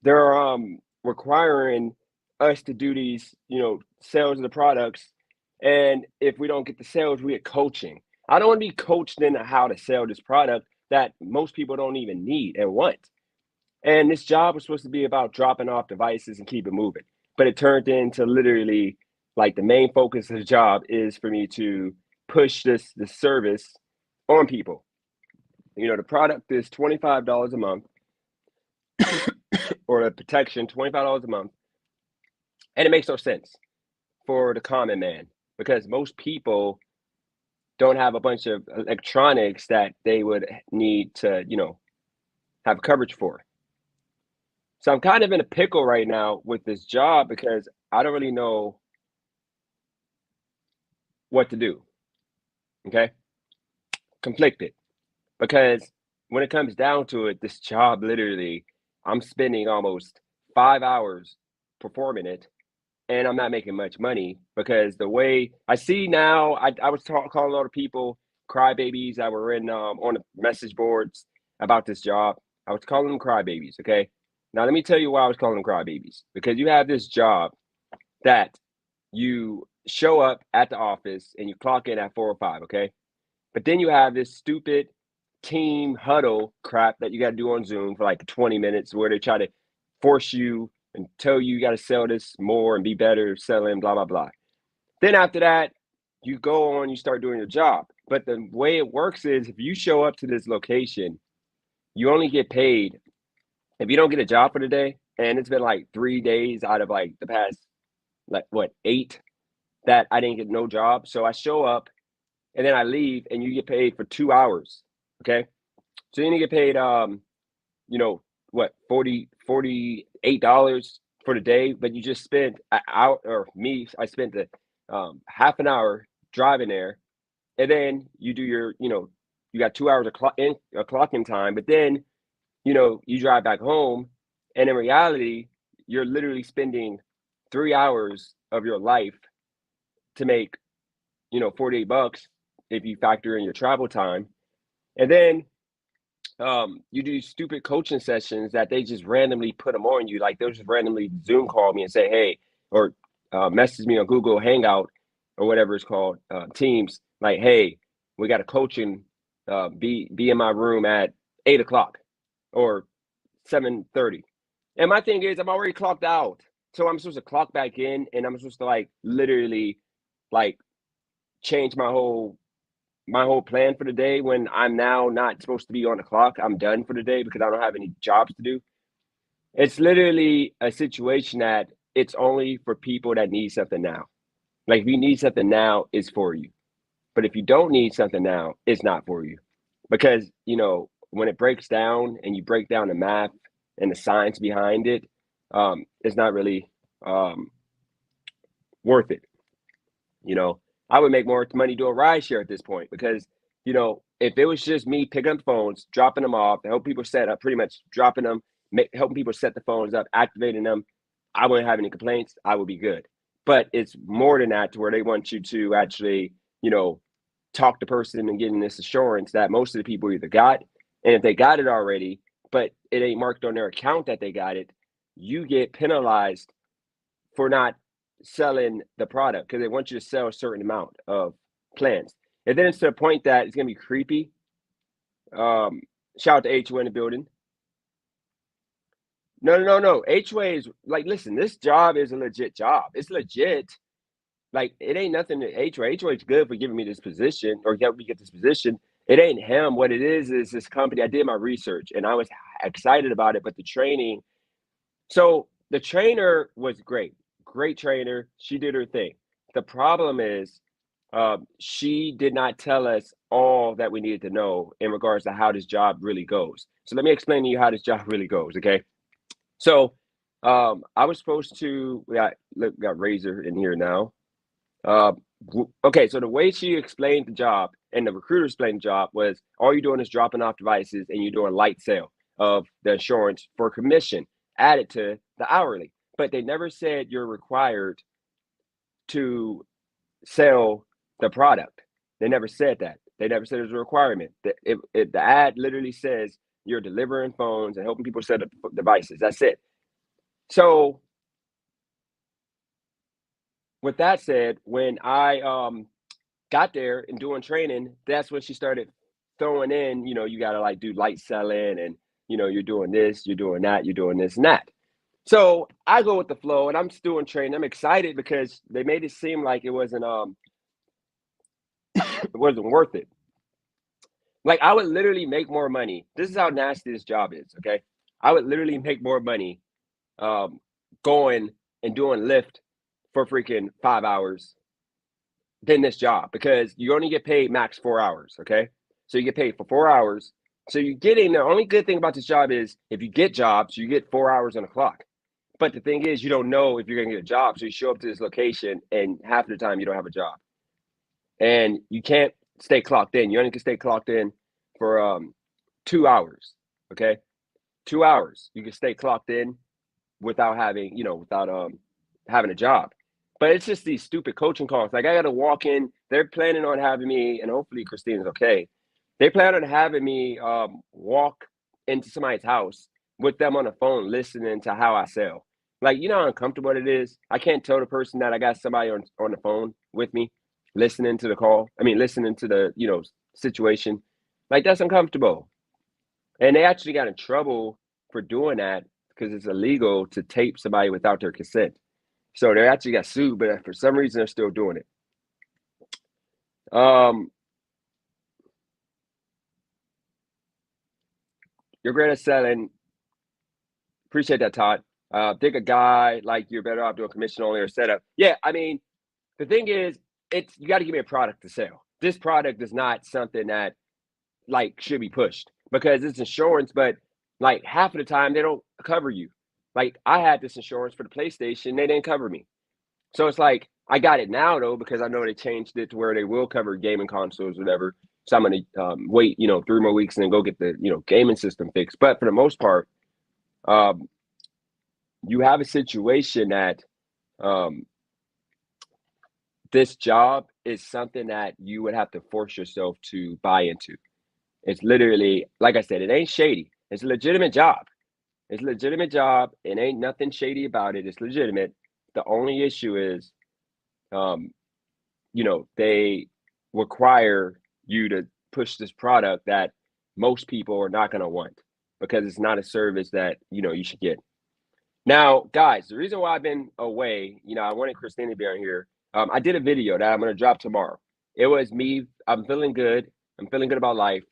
they're requiring us to do these, sales of the products. And if we don't get the sales, we get coaching. I don't want to be coached into how to sell this product that most people don't even need and want. And this job was supposed to be about dropping off devices and keep it moving. But it turned into literally like the main focus of the job is for me to push this service on people. The product is $25 a month, or the protection, $25 a month. And it makes no sense for the common man because most people don't have a bunch of electronics that they would need to, have coverage for. So I'm kind of in a pickle right now with this job because I don't really know what to do. Okay. Conflicted because when it comes down to it, this job literally, I'm spending almost 5 hours performing it and I'm not making much money because the way I see now, I was calling a lot of people crybabies that were in on the message boards about this job. I was calling them crybabies. Okay, now let me tell you why I was calling them crybabies because you have this job that you show up at the office and you clock in at 4 or 5. Okay, but then you have this stupid team huddle crap that you got to do on Zoom for like 20 minutes where they try to force you and tell you got to sell this more and be better selling, blah, blah, blah. Then after that, you go on, you start doing your job. But the way it works is if you show up to this location, you only get paid if you don't get a job for the day. And it's been like 3 days out of like the past, like what, 8 that I didn't get no job. So I show up and then I leave and you get paid for 2 hours. Okay. So then you get paid, you know, what, $48 for the day, but you just spent an hour, or me, I spent the half an hour driving there. And then you do your, you got 2 hours of clocking time, but then, you drive back home. And in reality, you're literally spending 3 hours of your life to make, 48 bucks if you factor in your travel time. And then you do stupid coaching sessions that they just randomly put them on you. Like they'll just randomly Zoom call me and say, hey, or message me on Google Hangout or whatever it's called, Teams, like, hey, we got a coaching, be in my room at 8 o'clock or 7:30. And my thing is I'm already clocked out. So I'm supposed to clock back in and I'm supposed to like literally like change my whole plan for the day when I'm now not supposed to be on the clock. I'm done for the day because I don't have any jobs to do. It's literally a situation that it's only for people that need something now. Like if you need something now, it's for you. But if you don't need something now, it's not for you. Because, when it breaks down and you break down the math and the science behind it, it's not really worth it. I would make more money doing rideshare at this point because, if it was just me picking up phones, dropping them off, help people set up, pretty much dropping them, helping people set the phones up, activating them, I wouldn't have any complaints. I would be good. But it's more than that to where they want you to actually, talk to person and getting this assurance that most of the people either got, and if they got it already, but it ain't marked on their account that they got it, you get penalized for not selling the product because they want you to sell a certain amount of plans. And then it's to the point that it's gonna be creepy. Shout out to HOA in the building. No. HOA is like, listen, this job is a legit job. It's legit. Like, it ain't nothing to HOA. HOA is good for giving me this position or helping me get this position. It ain't him. What it is this company. I did my research and I was excited about it, but the training. So the trainer was great trainer. She did her thing. The problem is, she did not tell us all that we needed to know in regards to how this job really goes. So let me explain to you how this job really goes. Okay. So, I was supposed to. We got Razor in here now. Uh, okay, so the way she explained the job and the recruiter explained the job was all you're doing is dropping off devices and you're doing light sale of the insurance for commission added to the hourly. But they never said you're required to sell the product. They never said that. They never said it was a requirement. The ad literally says you're delivering phones and helping people set up devices. That's it. So with that said, when I got there and doing training, that's when she started throwing in, you got to like do light selling and, you're doing this, you're doing that, you're doing this and that. So I go with the flow and I'm still doing training. I'm excited because they made it seem like it wasn't it wasn't worth it. Like I would literally make more money. This is how nasty this job is. Okay. I would literally make more money going and doing Lyft for freaking 5 hours than this job because you only get paid max 4 hours. Okay. So you get paid for 4 hours. So you're getting the only good thing about this job is if you get jobs, you get 4 hours on the clock. But the thing is, you don't know if you're going to get a job. So you show up to this location and half the time you don't have a job. And you can't stay clocked in. You only can stay clocked in for 2 hours. Okay. 2 hours. You can stay clocked in without having, without having a job. But it's just these stupid coaching calls. Like I got to walk in. They're planning on having me, and hopefully Christina's okay. They plan on having me walk into somebody's house with them on the phone, listening to how I sell. Like, you know how uncomfortable it is? I can't tell the person that I got somebody on the phone with me, listening to the call. I mean, listening to the, situation. Like, that's uncomfortable. And they actually got in trouble for doing that because it's illegal to tape somebody without their consent. So they actually got sued, but for some reason they're still doing it. You're great at selling. Appreciate that, Todd. Think a guy like you're better off doing commission only or setup. Yeah, I mean, the thing is, you got to give me a product to sell. This product is not something that like should be pushed because it's insurance, but like half of the time they don't cover you. Like I had this insurance for the PlayStation, they didn't cover me. So it's like I got it now though because I know they changed it to where they will cover gaming consoles, whatever. So I'm gonna wait, 3 more weeks and then go get the gaming system fixed. But for the most part, you have a situation that this job is something that you would have to force yourself to buy into. It's literally, like I said, it ain't shady. It's a legitimate job. It's a legitimate job. It ain't nothing shady about it. It's legitimate. The only issue is, they require you to push this product that most people are not going to want because it's not a service that, you should get. Now, guys, the reason why I've been away, I wanted Christina to be on here. I did a video that I'm going to drop tomorrow. It was me. I'm feeling good. I'm feeling good about life.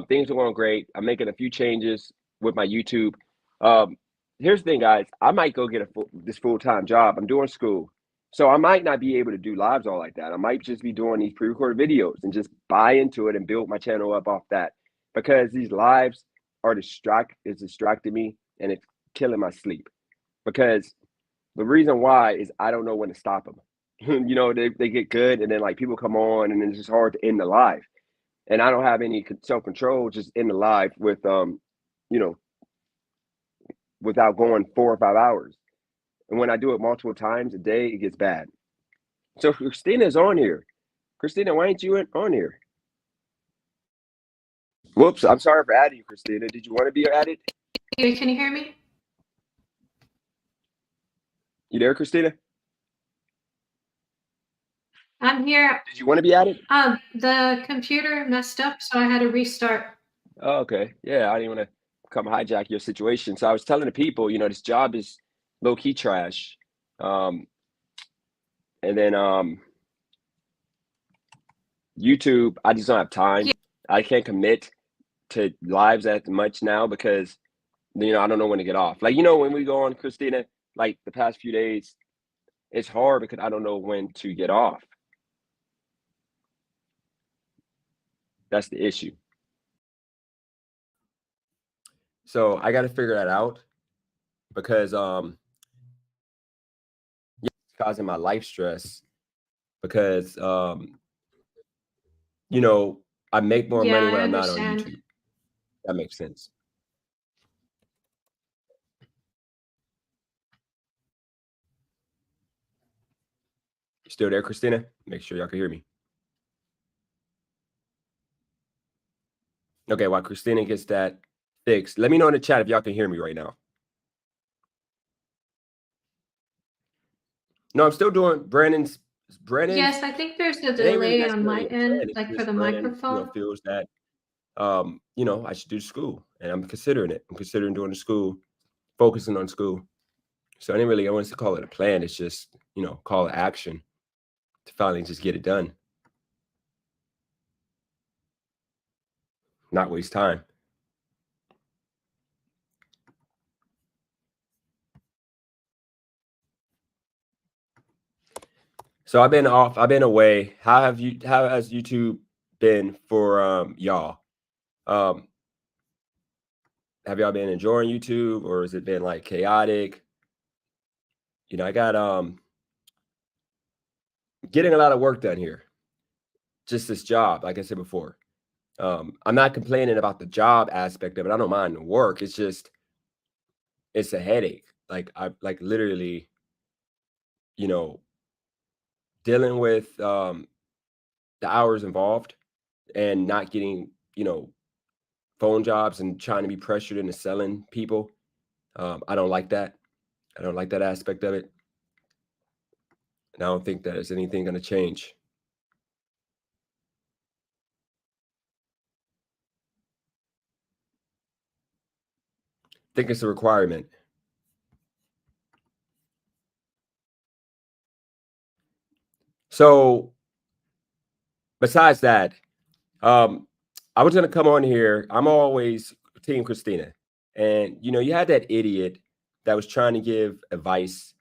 Things are going great. I'm making a few changes with my YouTube. Um, Here's the thing, guys. I might go get this full-time job. I'm doing school, so I might not be able to do lives all like that. I might just be doing these pre-recorded videos and just buy into it and build my channel up off that, because these lives are distracting me, and it's killing my sleep. Because the reason why is I don't know when to stop them. They get good, and then like people come on, and then it's just hard to end the live. And I don't have any self control just in the live with you know, without going 4 or 5 hours. And when I do it multiple times a day, it gets bad. So Christina's on here. Christina, why ain't you on here? Whoops, I'm sorry for adding you, Christina. Did you want to be added? Can you hear me? You there, Christina? I'm here. Did you want to be added? The computer messed up, so I had to restart. Oh, okay. Yeah, I didn't want to come hijack your situation. So I was telling the people, this job is low key trash. Um, and then YouTube, I just don't have time. Yeah. I can't commit to lives as much now because I don't know when to get off. Like, when we go on, Christina, like the past few days, it's hard because I don't know when to get off. That's the issue. So I got to figure that out because it's causing my life stress because I make more money when I'm not on YouTube. That makes sense. You still there, Christina? Make sure y'all can hear me. Okay, while Christina gets that fixed, let me know in the chat if y'all can hear me right now. No, I'm still doing Brandon's. Yes, I think there's a delay on my end, like for the microphone. Feels that I should do school, and I'm considering it. I'm considering doing the school, focusing on school. So I want to call it a plan. It's just, call it action to finally just get it done. Not waste time. So I've been away. How has YouTube been for y'all? Have y'all been enjoying YouTube, or has it been like chaotic? I got getting a lot of work done here. Just this job, like I said before. I'm not complaining about the job aspect of it. I don't mind the work. It's just, it's a headache. Like I literally, dealing with the hours involved and not getting, phone jobs and trying to be pressured into selling people. I don't like that. I don't like that aspect of it. And I don't think that there's anything going to change. I think it's a requirement. So besides that, I was going to come on here. I'm always Team Christina. And, you had that idiot that was trying to give advice,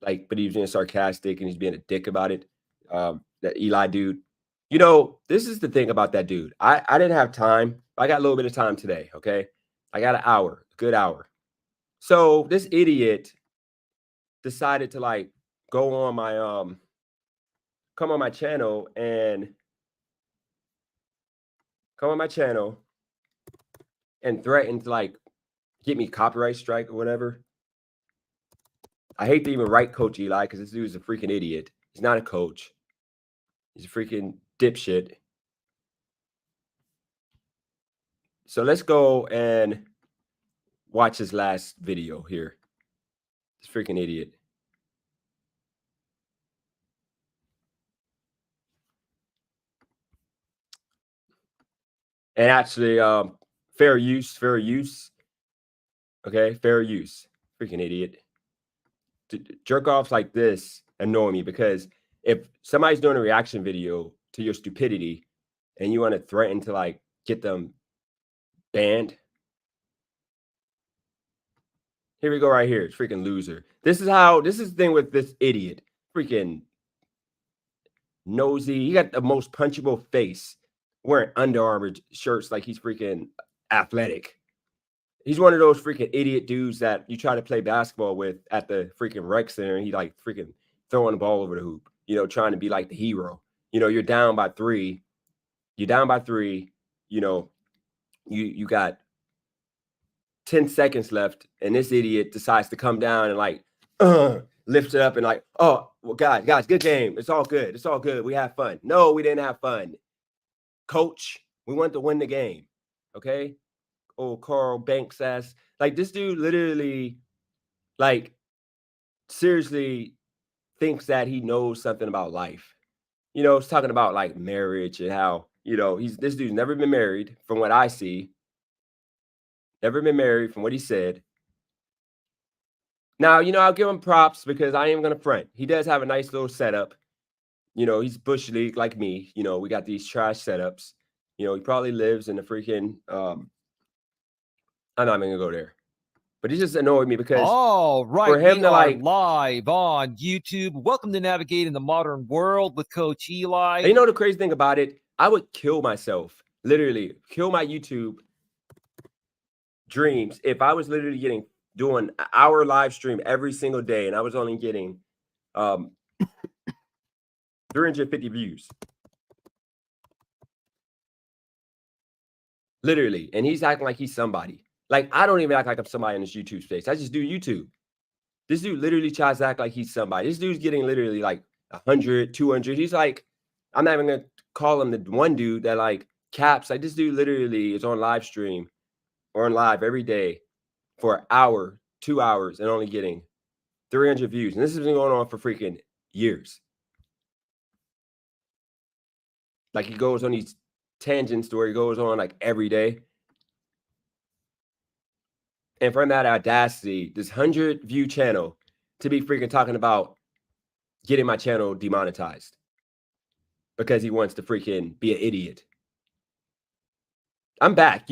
but he was being sarcastic and he's being a dick about it. That Eli dude. This is the thing about that dude. I didn't have time. I got a little bit of time today, okay? I got an hour, a good hour. So this idiot decided to go on my come on my channel and threaten to get me copyright strike or whatever. I hate to even write Coach Eli because this dude's a freaking idiot. He's not a coach. He's a freaking dipshit. So let's go and watch his last video here. This freaking idiot. And actually, fair use. Okay, fair use. Freaking idiot. Jerk offs like this annoy me because if somebody's doing a reaction video, to your stupidity and you want to threaten to like get them banned. Here we go right here. Freaking loser. This is the thing with this idiot. Freaking nosy. He got the most punchable face wearing Under Armour shirts like he's freaking athletic. He's one of those freaking idiot dudes that you try to play basketball with at the freaking rec center and he like freaking throwing the ball over the hoop, trying to be like the hero. You're down by 3. You're down by 3, you got 10 seconds left and this idiot decides to come down and like lift it up and like, oh, well, guys, good game. It's all good. It's all good. We have fun. No, we didn't have fun. Coach, we want to win the game. Okay. Oh, Carl Banks ass. Like this dude literally, like, seriously thinks that he knows something about life. It's talking about like marriage and how, this dude's never been married from what I see. Never been married from what he said. Now, I'll give him props because I am going to front. He does have a nice little setup. He's Bush League like me. We got these trash setups. He probably lives in the freaking, I'm not even going to go there. But he just annoyed me because all right, for him we to are like live on YouTube. Welcome to Navigating the Modern World with Coach Eli. And the crazy thing about it, I would kill myself, literally kill my YouTube dreams if I was literally doing an hour live stream every single day and I was only getting 350 views. Literally. And he's acting like he's somebody. Like, I don't even act like I'm somebody in this YouTube space. I just do YouTube. This dude literally tries to act like he's somebody. This dude's getting literally like 100, 200. He's like, I'm not even going to call him the one dude that like caps. Like, this dude literally is on live stream or on live every day for an hour, 2 hours, and only getting 300 views. And this has been going on for freaking years. Like, he goes on these tangents where he goes on like every day. And from that audacity, this 100-view channel to be freaking talking about getting my channel demonetized because he wants to freaking be an idiot. I'm back.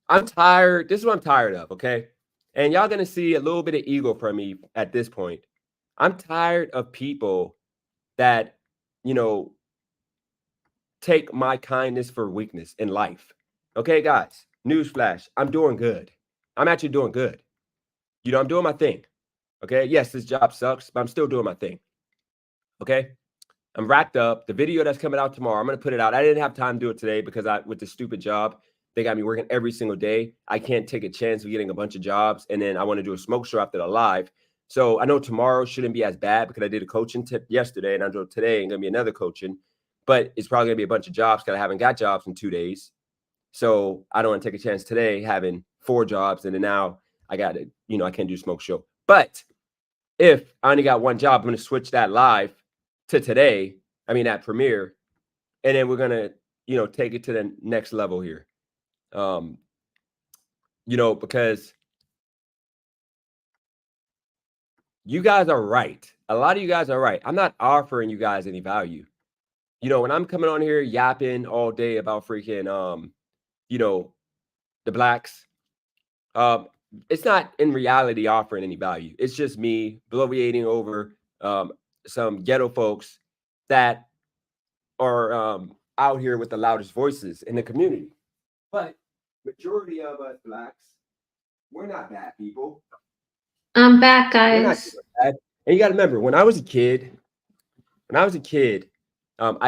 I'm tired. This is what I'm tired of, okay? And y'all going to see a little bit of ego from me at this point. I'm tired of people that, take my kindness for weakness in life. Okay, guys, newsflash, I'm doing good. I'm actually doing good. I'm doing my thing. Okay, yes, this job sucks, but I'm still doing my thing. Okay, I'm racked up. The video that's coming out tomorrow, I'm going to put it out. I didn't have time to do it today because with the stupid job, they got me working every single day. I can't take a chance of getting a bunch of jobs. And then I want to do a smoke show after the live. So I know tomorrow shouldn't be as bad because I did a coaching tip yesterday and I know today ain't going to be another coaching. But it's probably going to be a bunch of jobs because I haven't got jobs in 2 days. So I don't want to take a chance today having 4 jobs. And then now I got to, I can't do smoke show. But if I only got 1 job, I'm going to switch that live to today. I mean, that premiere. And then we're going to, take it to the next level here. Because you guys are right. A lot of you guys are right. I'm not offering you guys any value. When I'm coming on here yapping all day about freaking, the blacks, it's not in reality offering any value. It's just me bloviating over some ghetto folks that are out here with the loudest voices in the community. But majority of us blacks, we're not bad people. I'm back, We're not guys. bad. And you got to remember, when I was a kid, I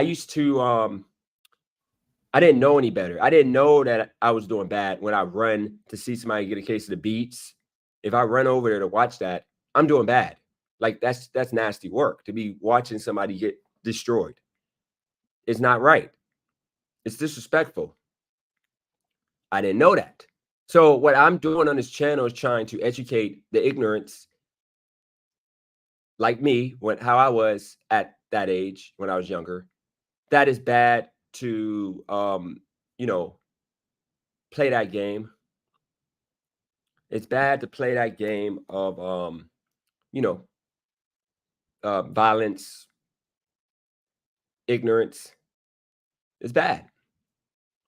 used to, I didn't know any better. I didn't know that I was doing bad when I run to see somebody get a case of the beats. If I run over there to watch that, I'm doing bad. Like that's nasty work to be watching somebody get destroyed. It's not right. It's disrespectful. I didn't know that. So what I'm doing on this channel is trying to educate the ignorance like me, how I was at that age when I was younger. That is bad to play that game. It's bad to play that game of violence, ignorance, It's bad.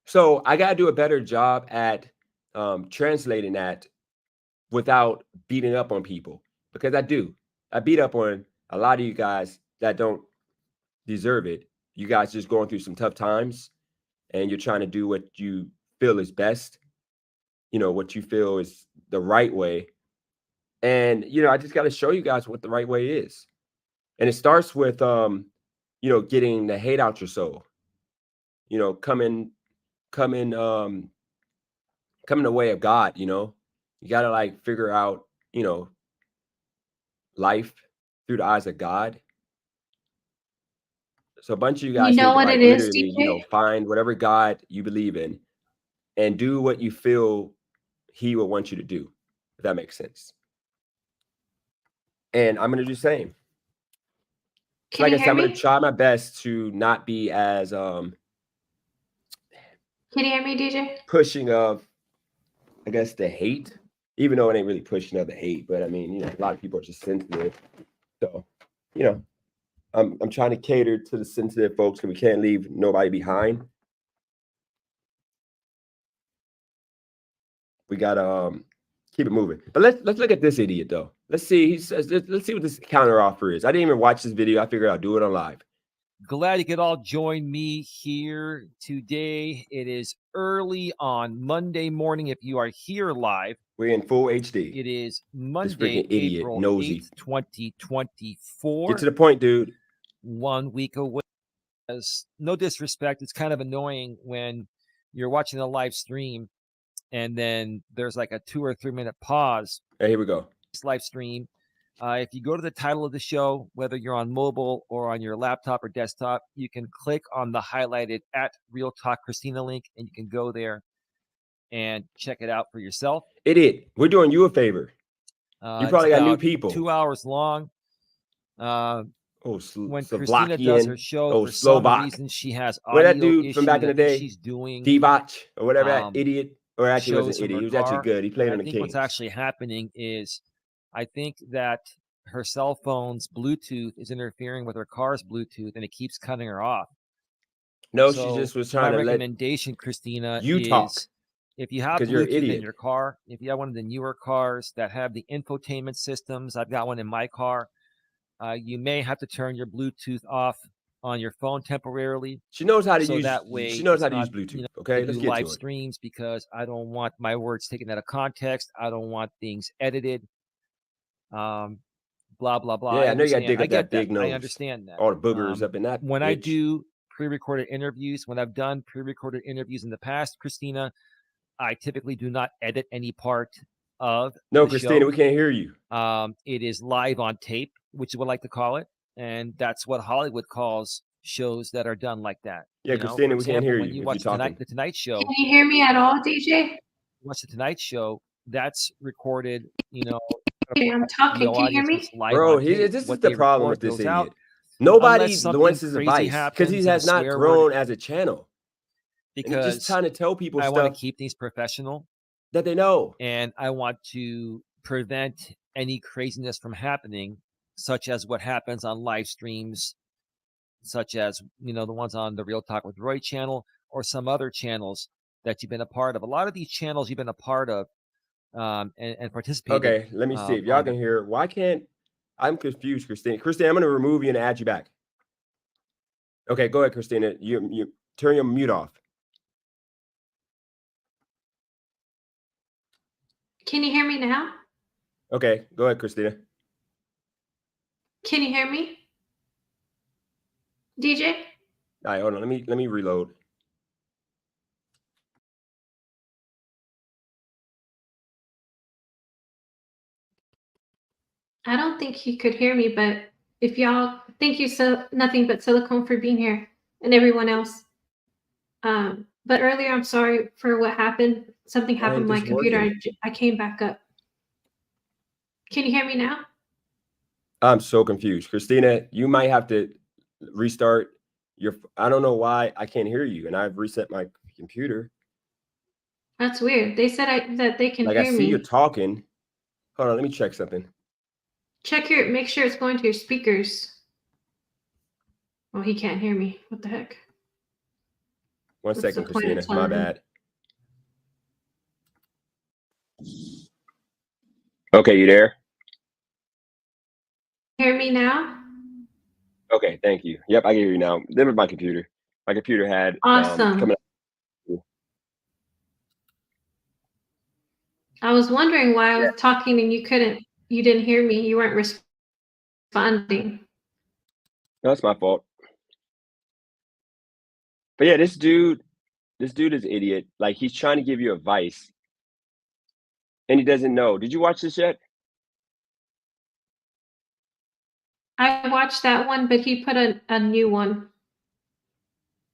So I got to do a better job at translating that without beating up on people, because I do. I beat up on a lot of you guys that don't deserve it. You guys just going through some tough times and you're trying to do what you feel is best, what you feel is the right way. And, I just got to show you guys what the right way is. And it starts with, getting the hate out your soul, coming the way of God. You got to like figure out, life through the eyes of God. So a bunch of you You guys need know to what like it is, literally, DJ? find whatever God you believe in and do what you feel he will want you to do, if that makes sense. And I'm going to do the same. Can Like you I said, hear I'm going to me? try my best to not be as Can you hear me, DJ? pushing of, I guess, the hate, even though it ain't really pushing of the hate. But I mean, a lot of people are just sensitive. So, I'm trying to cater to the sensitive folks, because we can't leave nobody behind. We gotta keep it moving. But let's look at this idiot though. Let's see. He says, let's see what this counter offer is. I didn't even watch this video. I figured I'll do it on live. Glad you could all join me here today. It is early on Monday morning. If you are here live, We're in full HD. it is This Monday, freaking idiot, April nosy. 8th, 2024. Get to the point, dude. 1 week away. As no disrespect, it's kind of annoying when you're watching a live stream and then there's like a 2 or 3 minute pause. Hey, here we go. This live stream. If you go to the title of the show, whether you're on mobile or on your laptop or desktop, you can click on the highlighted @RealTalkChristina link, and you can go there and check it out for yourself. Idiot. We're doing you a favor. You probably got new people. 2 hours long. When Christina does her show, for some reason she has audio that dude issues. from back in the day, she's doing Divac or whatever, that idiot, or actually shows wasn't an from idiot. her He was actually car. good. He played And on I the think what's Kings. actually happening is, I think that her cell phone's Bluetooth is interfering with her car's Bluetooth, and it keeps cutting her off. No, So she just was my trying to let recommendation, Christina, you talk, is if you have because you're an Bluetooth in idiot. your car, if you have one of the newer cars that have the infotainment systems, I've got one in my car. You may have to turn your Bluetooth off on your phone temporarily. She knows how to so use. that way She knows it's how to not, use Bluetooth. you know, Okay, to let's do get live to it. streams, because I don't want my words taken out of context. I don't want things edited. Blah blah blah. Yeah, I know you got to dig I up get that big nose. I understand that. All the boogers up in that. When bitch. I do pre-recorded interviews, when I've done pre-recorded interviews in the past, Christina, I typically do not edit any part of No, the Christina, show. we can't hear you. It is live on tape, which we like to call it, and that's what Hollywood calls shows that are done like that. Yeah, Christina, we can't hear you if you're talking. The Tonight Show. Can you hear me at all, DJ? Watch the Tonight Show. That's recorded. Okay, I'm talking. Can you hear me? Bro, this is the problem with this idiot. Nobody wants his advice because he has not grown as a channel. Because and he's just trying to tell people I stuff. want to keep things professional that they know, and I want to prevent any craziness from happening, such as what happens on live streams, such as the ones on the Real Talk with Roy channel or some other channels that you've been a part of. A lot of these channels you've been a part of and participated. Okay, let me see if y'all can hear. Why can't I'm confused, Christina? Christina, I'm going to remove you and add you back. Okay, go ahead, Christina. You turn your mute off. Can you hear me now? Okay, go ahead, Christina. Can you hear me? DJ? All right, hold on. Let me reload. I don't think he could hear me, but if y'all, thank you so nothing but silicone for being here and everyone else. But earlier, I'm sorry for what happened. Something happened with my computer. I came back up. Can you hear me now? I'm so confused. Christina, you might have to restart your, I don't know why I can't hear you, and I've reset my computer. That's weird. They said that they can hear me. Like I see you're talking. Hold on, let me check something. Make sure it's going to your speakers. Oh, he can't hear me. What the heck? One What's the second, point of Christina. My telling him? bad. Okay, you there? Hear me now? Okay, thank you. Yep, I can hear you now. That was my computer. My computer had Awesome. coming up. I was wondering why I Yeah, was talking and you didn't hear me. You weren't responding. no, it's my fault. But yeah, this dude is an idiot. Like he's trying to give you advice and he doesn't know. Did you watch this yet? I watched that one, but he put a new one.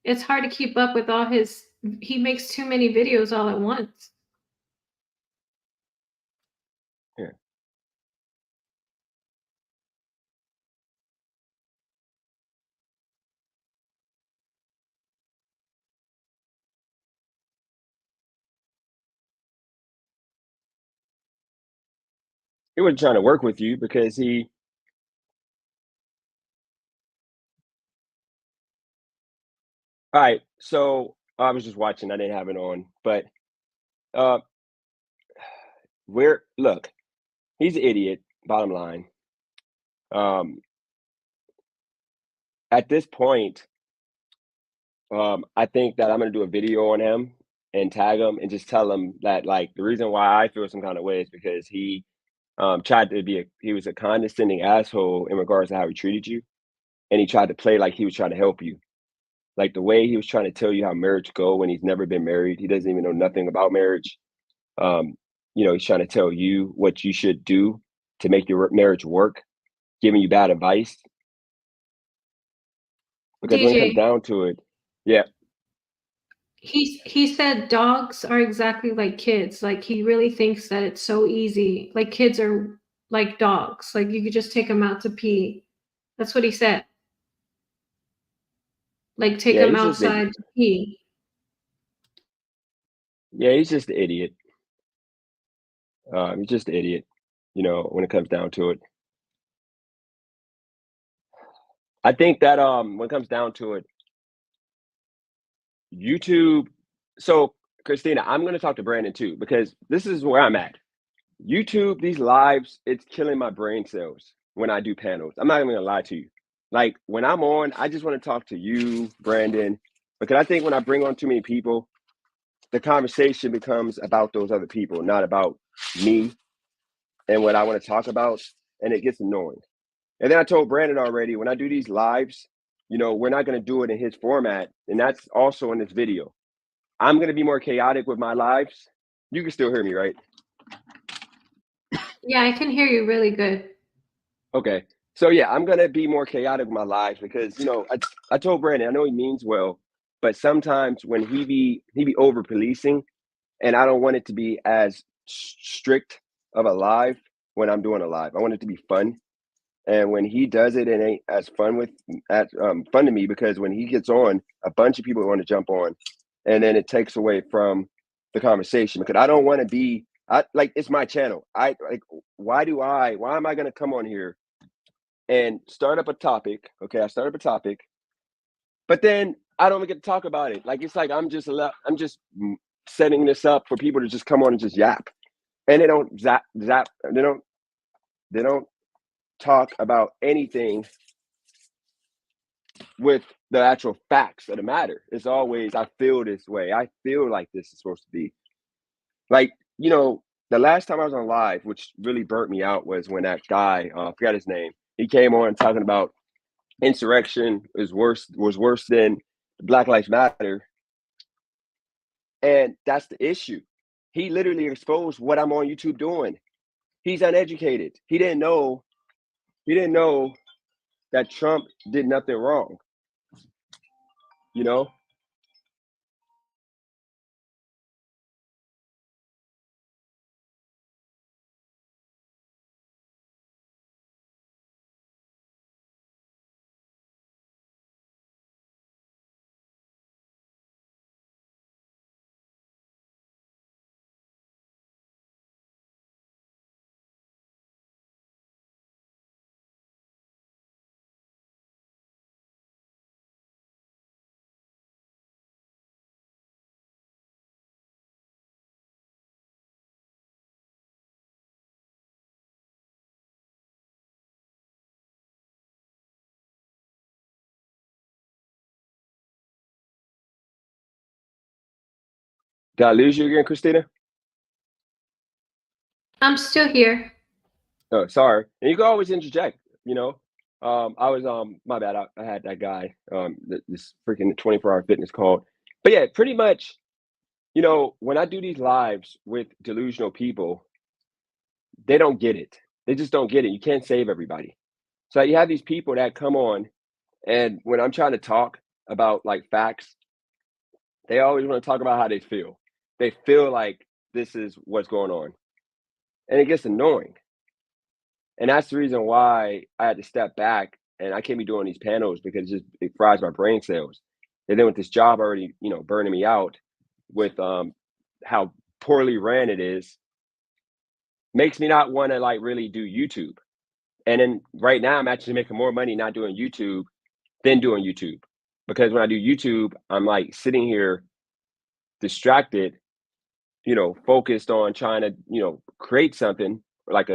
It's hard to keep up with all he makes too many videos all at once. Yeah. He wasn't trying to work with you because he all right, so I was just watching, I didn't have it on, but uh we're look, he's an idiot, bottom line. Um at this point, I think that I'm gonna do a video on him and tag him and just tell him that like the reason why I feel some kind of way is because he was a condescending asshole in regards to how he treated you, and he tried to play like he was trying to help you. Like the way he was trying to tell you how marriage go when he's never been married, he doesn't even know nothing about marriage. Um, he's trying to tell you what you should do to make your marriage work, giving you bad advice. Because when it comes DJ, down to it, yeah, he said dogs are exactly like kids. Like he really thinks that it's so easy. Like kids are like dogs. Like you could just take them out to pee. That's what he said. Like take yeah, them outside to pee. he's just an idiot. He's just an idiot. When it comes down to it, I think that when it comes down to it, YouTube. So Christina, I'm going to talk to Brandon too because this is where I'm at. YouTube, these lives, it's killing my brain cells when I do panels. I'm not even gonna lie to you. Like when I'm on, I just want to talk to you, Brandon, because I think when I bring on too many people, the conversation becomes about those other people, not about me and what I want to talk about, and it gets annoying. And then I told Brandon already when I do these lives, we're not gonna do it in his format, and that's also in this video. I'm gonna be more chaotic with my lives. You can still hear me, right? Yeah, I can hear you really good. Okay. So yeah, I'm gonna be more chaotic with my lives because I told Brandon I know he means well, but sometimes when he be over policing, and I don't want it to be as strict of a live when I'm doing a live. I want it to be fun, and when he does it, it ain't as fun to me because when he gets on, a bunch of people want to jump on, and then it takes away from the conversation because I don't want to be. I like it's my channel. I like why am I gonna come on here and start up a topic. Okay, I start up a topic, but then I don't even get to talk about it. Like it's like I'm just setting this up for people to just come on and just yap, and they don't zap. They don't talk about anything with the actual facts of the matter. It's always I feel this way. I feel like this is supposed to be like the last time I was on live, which really burnt me out, was when that guy, I forgot his name, he came on talking about insurrection was worse than Black Lives Matter, and that's the issue. He literally exposed what I'm on YouTube doing. He's uneducated. He didn't know that Trump did nothing wrong. You know, Did I lose you again, Christina? I'm still here. Oh, sorry. And you can always interject, you know. I was my bad. I had that guy, this freaking 24-hour fitness call. But yeah, pretty much, you know, when I do these lives with delusional people, they don't get it. They just don't get it. You can't save everybody. So you have these people that come on, and when I'm trying to talk about like facts, they always want to talk about how they feel. They feel like this is what's going on. And it gets annoying. And that's the reason why I had to step back and I can't be doing these panels because it fries my brain cells. And then with this job already, you know, burning me out with how poorly ran it is, makes me not want to like really do YouTube. And then right now I'm actually making more money not doing YouTube than doing YouTube. Because when I do YouTube, I'm like sitting here distracted, you know, focused on trying to, you know, create something like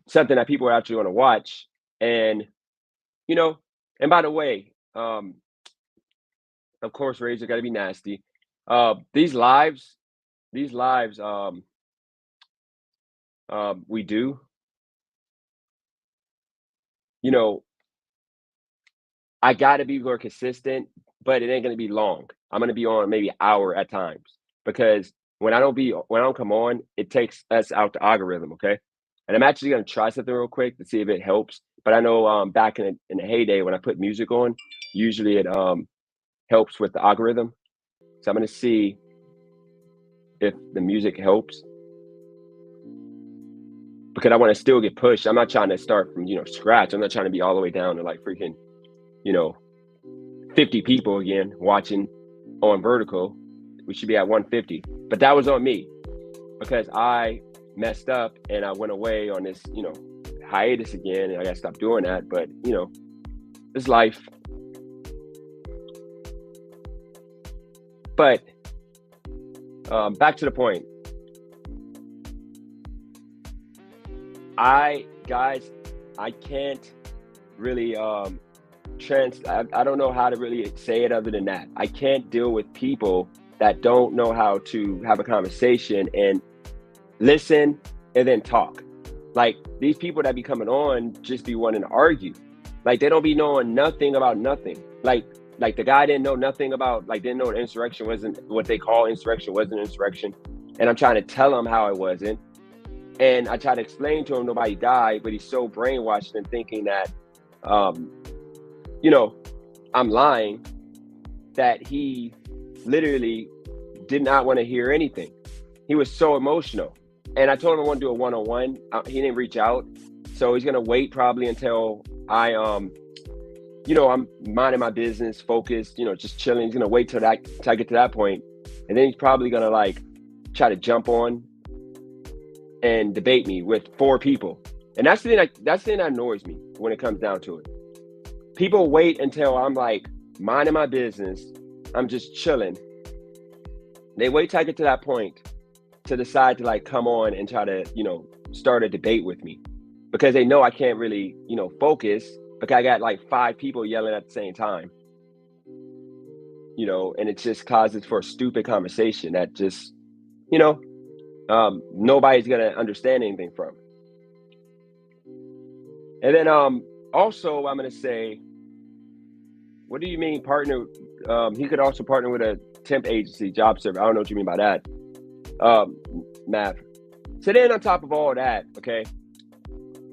something that people are actually going to watch. And, you know, and by the way, of course, Razor got to be nasty. These lives, these lives, we do, you know, I got to be more consistent, but it ain't going to be long. I'm going to be on maybe an hour at times because when I don't come on, it takes us out the algorithm. Okay. And I'm actually going to try something real quick to see if it helps. But I know back in the heyday when I put music on, usually it helps with the algorithm. So I'm going to see if the music helps because I want to still get pushed. I'm not trying to start from, you know, scratch. I'm not trying to be all the way down to like freaking, you know, 50 people again watching on vertical. We should be at 150. But that was on me because I messed up and I went away on this, you know, hiatus again, and I got to stop doing that. But, you know, it's life. But back to the point. I can't really I don't know how to really say it other than that. I can't deal with people that don't know how to have a conversation and listen and then talk. Like these people that be coming on just be wanting to argue. Like they don't be knowing nothing about nothing. Like the guy didn't know nothing about, like didn't know the insurrection wasn't what they call insurrection, wasn't insurrection. And I'm trying to tell him how it wasn't. And I try to explain to him nobody died, but he's so brainwashed and thinking that, you know, I'm lying, that he literally did not want to hear anything. He was so emotional. And I told him I want to do a one-on-one. He didn't reach out. So he's going to wait probably until I, you know, I'm minding my business, focused, you know, just chilling. He's going to wait till I get to that point. And then he's probably going to like try to jump on and debate me with 4 people. And that's the thing that annoys me when it comes down to it. People wait until I'm like minding my business. I'm just chilling. They wait till I get to that point to decide to like come on and try to, you know, start a debate with me because they know I can't really, you know, focus because I got like 5 people yelling at the same time, you know, and it just causes for a stupid conversation that just, you know, nobody's going to understand anything from. And then also I'm going to say, what do you mean partner? He could also partner with a temp agency, job server. I don't know what you mean by that. Math. So then on top of all that, okay,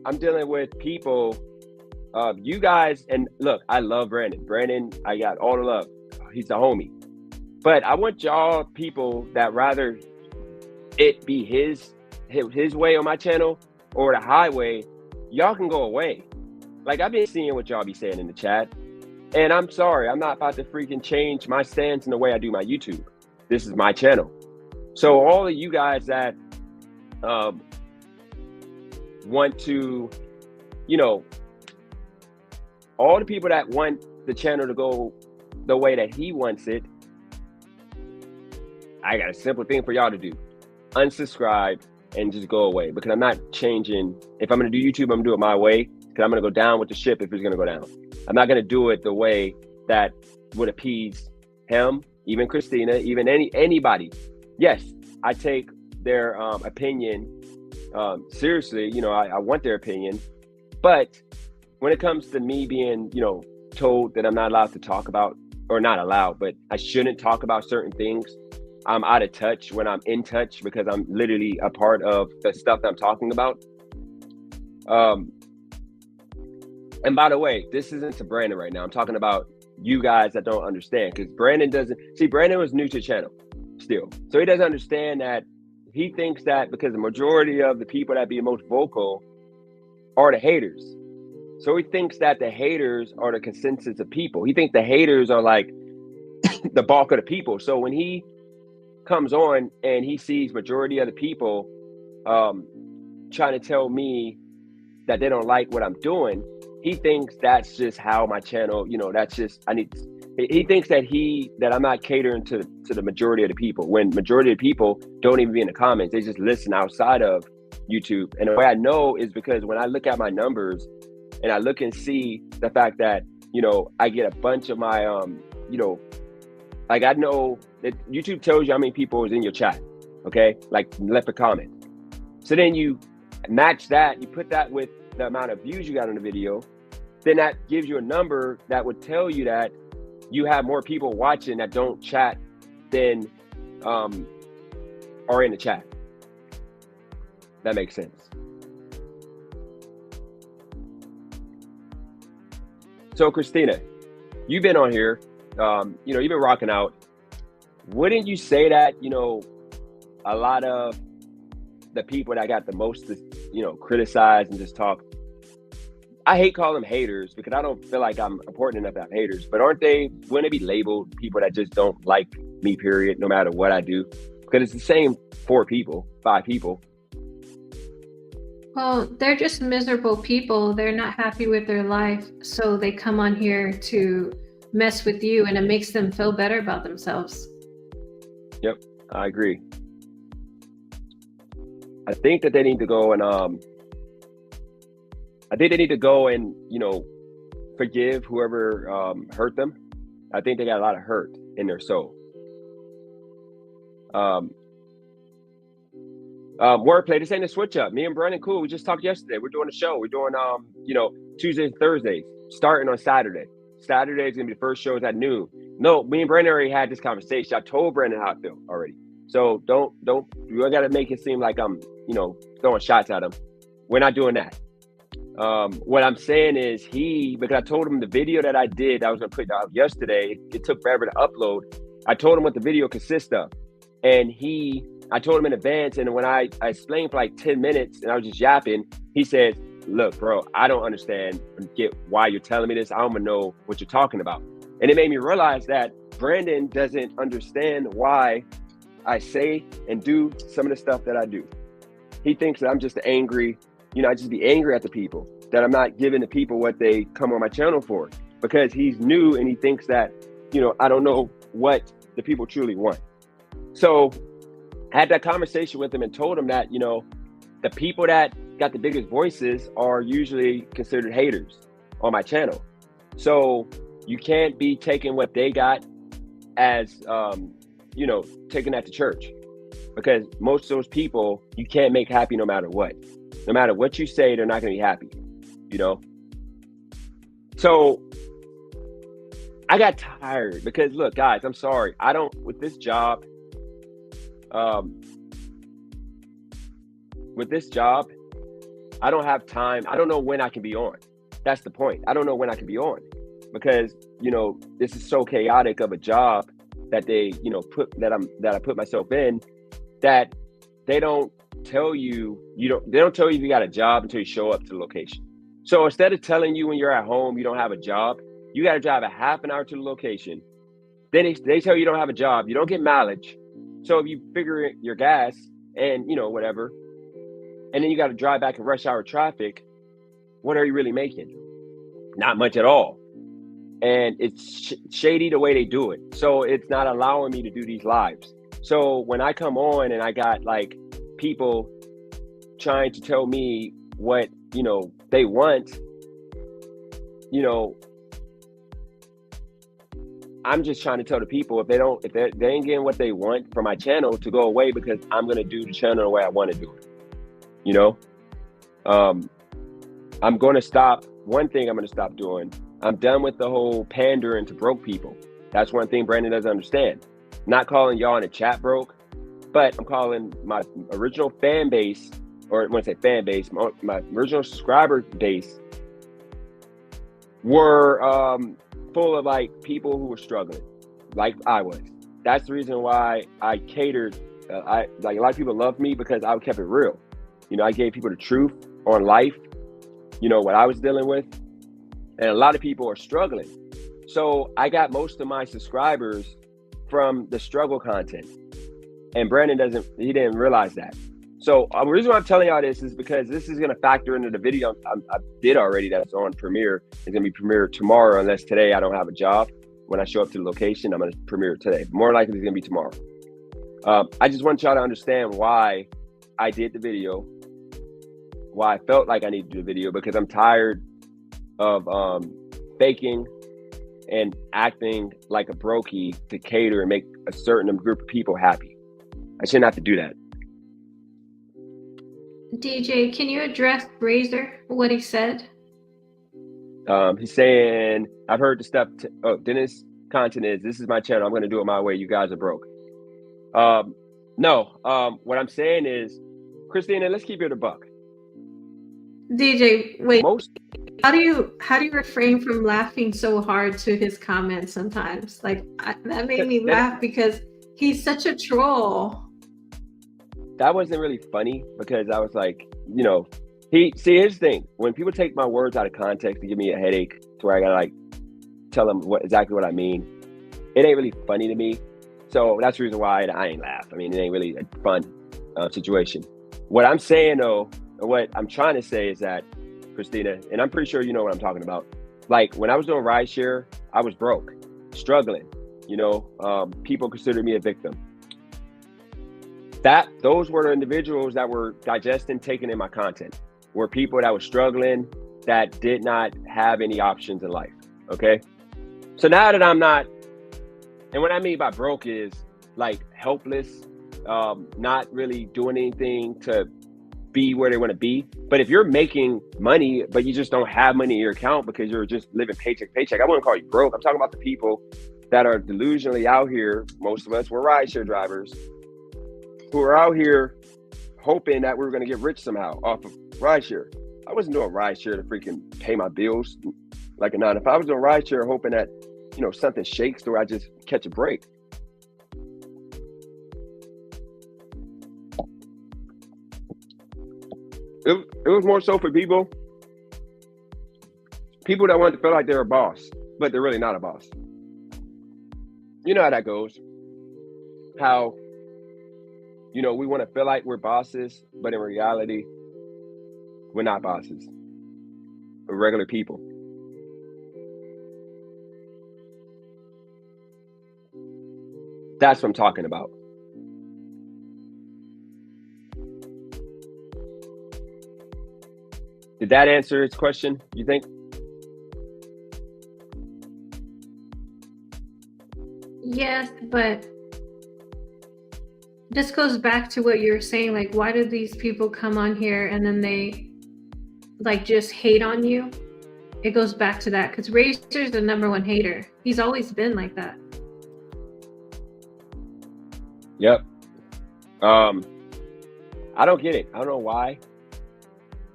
I'm dealing with people, you guys, and look, I love Brandon. Brandon, I got all the love. He's the homie. But I want y'all people that rather it be his way on my channel or the highway, y'all can go away. Like I've been seeing what y'all be saying in the chat. And I'm sorry, I'm not about to freaking change my stance in the way I do my YouTube. This is my channel. So all of you guys that want to, you know, all the people that want the channel to go the way that he wants it, I got a simple thing for y'all to do. Unsubscribe and just go away because I'm not changing. If I'm going to do YouTube, I'm going to do it my way because I'm going to go down with the ship if it's going to go down. I'm not going to do it the way that would appease him even Christina, even anybody. Yes, I take their opinion seriously. You know, I want their opinion, but when it comes to me being, you know, told that I'm not allowed to talk about, or not allowed, but I shouldn't talk about certain things, I'm out of touch when I'm in touch, because I'm literally a part of the stuff that I'm talking about. And by the way, this isn't to Brandon right now. I'm talking about you guys that don't understand, because Brandon was new to the channel still. So he doesn't understand that. He thinks that because the majority of the people that be most vocal are the haters. So he thinks that the haters are the consensus of people. He thinks the haters are like the bulk of the people. So when he comes on and he sees majority of the people trying to tell me that they don't like what I'm doing, he thinks that's just how my channel, you know, that's just, he thinks that I'm not catering to the majority of the people, when majority of the people don't even be in the comments. They just listen outside of YouTube. And the way I know is because when I look at my numbers and I look and see the fact that, you know, I get a bunch of my, you know, like I know that YouTube tells you how many people is in your chat, okay? Like left a comment. So then you match that, you put that with the amount of views you got on the video, then that gives you a number that would tell you that you have more people watching that don't chat than are in the chat. That makes sense. So Christina, you've been on here, you know, you've been rocking out. Wouldn't you say that, you know, a lot of the people that got the most, you know, criticize and just talk, I hate calling them haters because I don't feel like I'm important enough to have haters, but wouldn't they be labeled people that just don't like me, period, no matter what I do? Because it's the same 4 people, 5 people. Well, they're just miserable people. They're not happy with their life. So they come on here to mess with you, and it makes them feel better about themselves. Yep, I agree. I think that they need to go and you know, forgive whoever hurt them. I think they got a lot of hurt in their soul. Wordplay, this ain't a switch up. Me and Brandon, cool. We just talked yesterday. We're doing a show. We're doing you know, Tuesdays and Thursdays, starting on Saturday. Saturday is gonna be the first shows at noon. No, me and Brandon already had this conversation. I told Brandon how I feel already. So don't you gotta make it seem like I'm, you know, throwing shots at him. We're not doing that. What I'm saying is because I told him the video that I did, I was gonna put out yesterday, it took forever to upload. I told him what the video consists of, and I told him in advance, and when I explained for like 10 minutes and I was just yapping, he said, look, bro, I don't understand why you're telling me this. I don't even know what you're talking about. And it made me realize that Brandon doesn't understand why I say and do some of the stuff that I do. He thinks that I'm just angry, you know, I just be angry at the people, that I'm not giving the people what they come on my channel for, because he's new and he thinks that, you know, I don't know what the people truly want. So I had that conversation with him and told him that, you know, the people that got the biggest voices are usually considered haters on my channel. So you can't be taking what they got as, you know, taking that to church, because most of those people you can't make happy no matter what. No matter what you say, they're not going to be happy, you know? So I got tired because, look, guys, I'm sorry. With this job, I don't have time. I don't know when I can be on. That's the point. I don't know when I can be on because, you know, this is so chaotic of a job that they, you know, I put myself in, that they don't tell you, they don't tell you if you got a job until you show up to the location. So instead of telling you when you're at home you don't have a job, you got to drive a half an hour to the location. Then they tell you don't have a job, you don't get mileage. So if you figure your gas and, you know, whatever, and then you got to drive back in rush hour traffic, what are you really making? Not much at all. And it's shady the way they do it. So it's not allowing me to do these lives. So when I come on and I got like people trying to tell me what, you know, they want, you know, I'm just trying to tell the people, if they ain't getting what they want from my channel, to go away, because I'm gonna do the channel the way I want to do it. You know, I'm going to stop. One thing I'm going to stop doing. I'm done with the whole pandering to broke people. That's one thing Brandon doesn't understand. Not calling y'all in the chat broke, but I'm calling my original fan base, or when I say fan base, my original subscriber base were full of like people who were struggling, like I was. That's the reason why I catered. Like a lot of people loved me because I kept it real. You know, I gave people the truth on life, you know, what I was dealing with. And a lot of people are struggling. So I got most of my subscribers from the struggle content. And Brandon didn't realize that. So the reason why I'm telling y'all this is because this is going to factor into the video I did already that's on Premiere. It's going to be premiered tomorrow, unless today I don't have a job. When I show up to the location, I'm going to premiere it today. More likely it's going to be tomorrow. I just want y'all to understand why I did the video, why I felt like I needed to do the video, because I'm tired of faking and acting like a brokey to cater and make a certain group of people happy. I shouldn't have to do that. DJ, can you address Razor, what he said? He's saying, I've heard the stuff. Dennis' content is, this is my channel, I'm going to do it my way, you guys are broke. No, what I'm saying is, Christina, let's keep it a buck. DJ, wait. How do you refrain from laughing so hard to his comments sometimes? Like that made me laugh because he's such a troll. That wasn't really funny, because I was like, you know, here's the thing. When people take my words out of context to give me a headache to where I gotta like tell them exactly what I mean, it ain't really funny to me. So that's the reason why I ain't laugh. I mean, it ain't really a fun situation. What I'm saying though, or what I'm trying to say is that, Christina, and I'm pretty sure you know what I'm talking about. Like when I was doing rideshare, I was broke, struggling. You know, people considered me a victim. Those were the individuals that were digesting, taking in my content, were people that were struggling, that did not have any options in life. Okay, so now that I'm not, and what I mean by broke is like helpless, not really doing anything to be where they want to be. But if you're making money, but you just don't have money in your account because you're just living paycheck to paycheck, I wouldn't call you broke. I'm talking about the people that are delusionally out here. Most of us were rideshare drivers who are out here hoping that we were going to get rich somehow off of rideshare. I wasn't doing rideshare to freaking pay my bills like a 9 to 5. I was doing rideshare hoping that, you know, something shakes to where I just catch a break. It was more so for people that wanted to feel like they're a boss, but they're really not a boss. You know how that goes. How, you know, we want to feel like we're bosses, but in reality, we're not bosses. We're regular people. That's what I'm talking about. Did that answer his question, you think? Yes, but this goes back to what you were saying. Like, why do these people come on here and then they like just hate on you? It goes back to that, because Razor's the #1 hater. He's always been like that. Yep. I don't get it. I don't know why.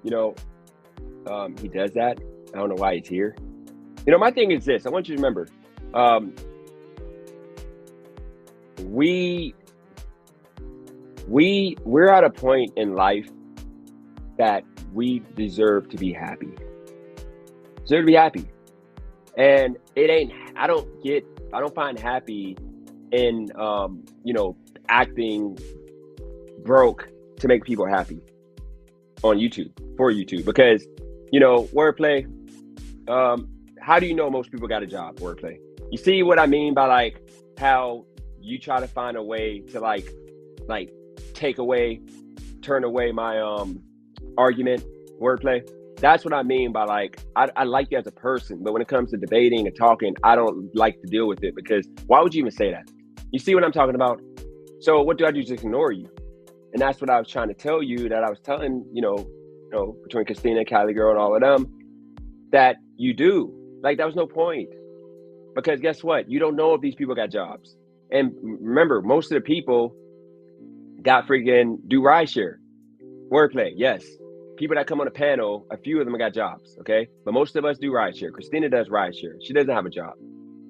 You know, he does that. I don't know why he's here. You know, my thing is this. I want you to remember, we're at a point in life that we deserve to be happy. Deserve to be happy. And it ain't, I don't find happy in, you know, acting broke to make people happy on YouTube, for YouTube, because, you know, wordplay, how do you know most people got a job? Wordplay. You see what I mean by like how you try to find a way to like turn away my argument, wordplay. That's what I mean by like, I like you as a person, but when it comes to debating and talking, I don't like to deal with it, because why would you even say that? You see what I'm talking about? So what do I do? Just ignore you? And that's what I was trying to tell you, that I was telling, between Christina, Cali Girl, and all of them, that you do. Like, that was no point. Because guess what? You don't know if these people got jobs. And remember, most of the people got freaking do rideshare. Wordplay, yes. People that come on the panel, a few of them got jobs, okay? But most of us do rideshare. Christina does rideshare. She doesn't have a job,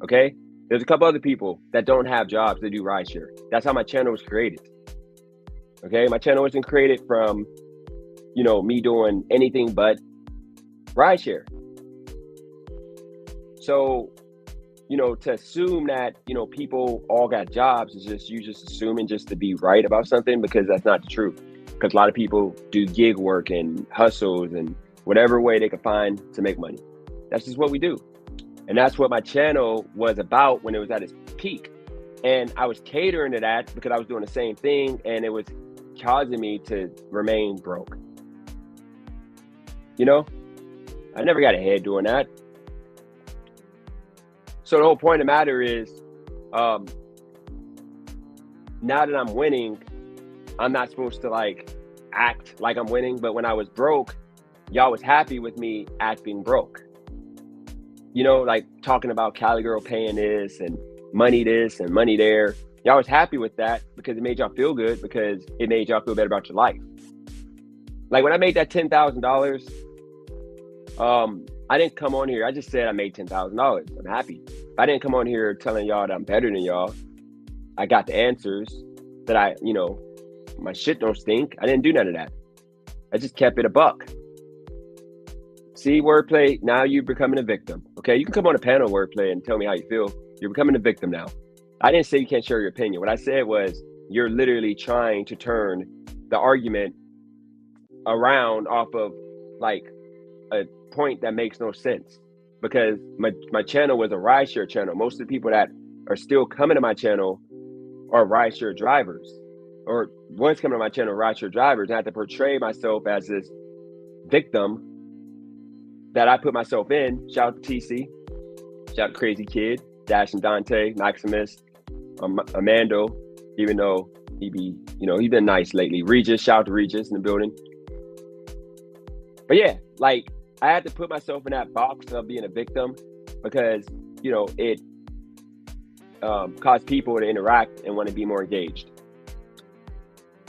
okay? There's a couple other people that don't have jobs that do rideshare. That's how my channel was created, okay? My channel wasn't created from, me doing anything but rideshare. So, to assume that, people all got jobs is just, you just assuming just to be right about something, because that's not the truth. Because a lot of people do gig work and hustles and whatever way they can find to make money. That's just what we do. And that's what my channel was about when it was at its peak. And I was catering to that because I was doing the same thing, and it was causing me to remain broke. I never got ahead doing that. So the whole point of the matter is, now that I'm winning, I'm not supposed to like act like I'm winning. But when I was broke, y'all was happy with me acting broke. Like talking about Cali Girl paying this and money there. Y'all was happy with that because it made y'all feel good, because it made y'all feel better about your life. Like when I made that $10,000, I didn't come on here. I just said I made $10,000. I'm happy. I didn't come on here telling y'all that I'm better than y'all. I got the answers that my shit don't stink. I didn't do none of that. I just kept it a buck. See, wordplay, now you're becoming a victim. Okay, you can come on a panel, wordplay, and tell me how you feel. You're becoming a victim now. I didn't say you can't share your opinion. What I said was, you're literally trying to turn the argument around off of like a point that makes no sense. Because my channel was a rideshare channel. Most of the people that are still coming to my channel are rideshare drivers, or once coming to my channel, rideshare drivers. And I have to portray myself as this victim that I put myself in. Shout out to TC, shout out to Crazy Kid, Dash and Dante, Maximus, Amando, even though he been nice lately. Regis, shout out to Regis in the building. But yeah, like, I had to put myself in that box of being a victim, because, it caused people to interact and want to be more engaged.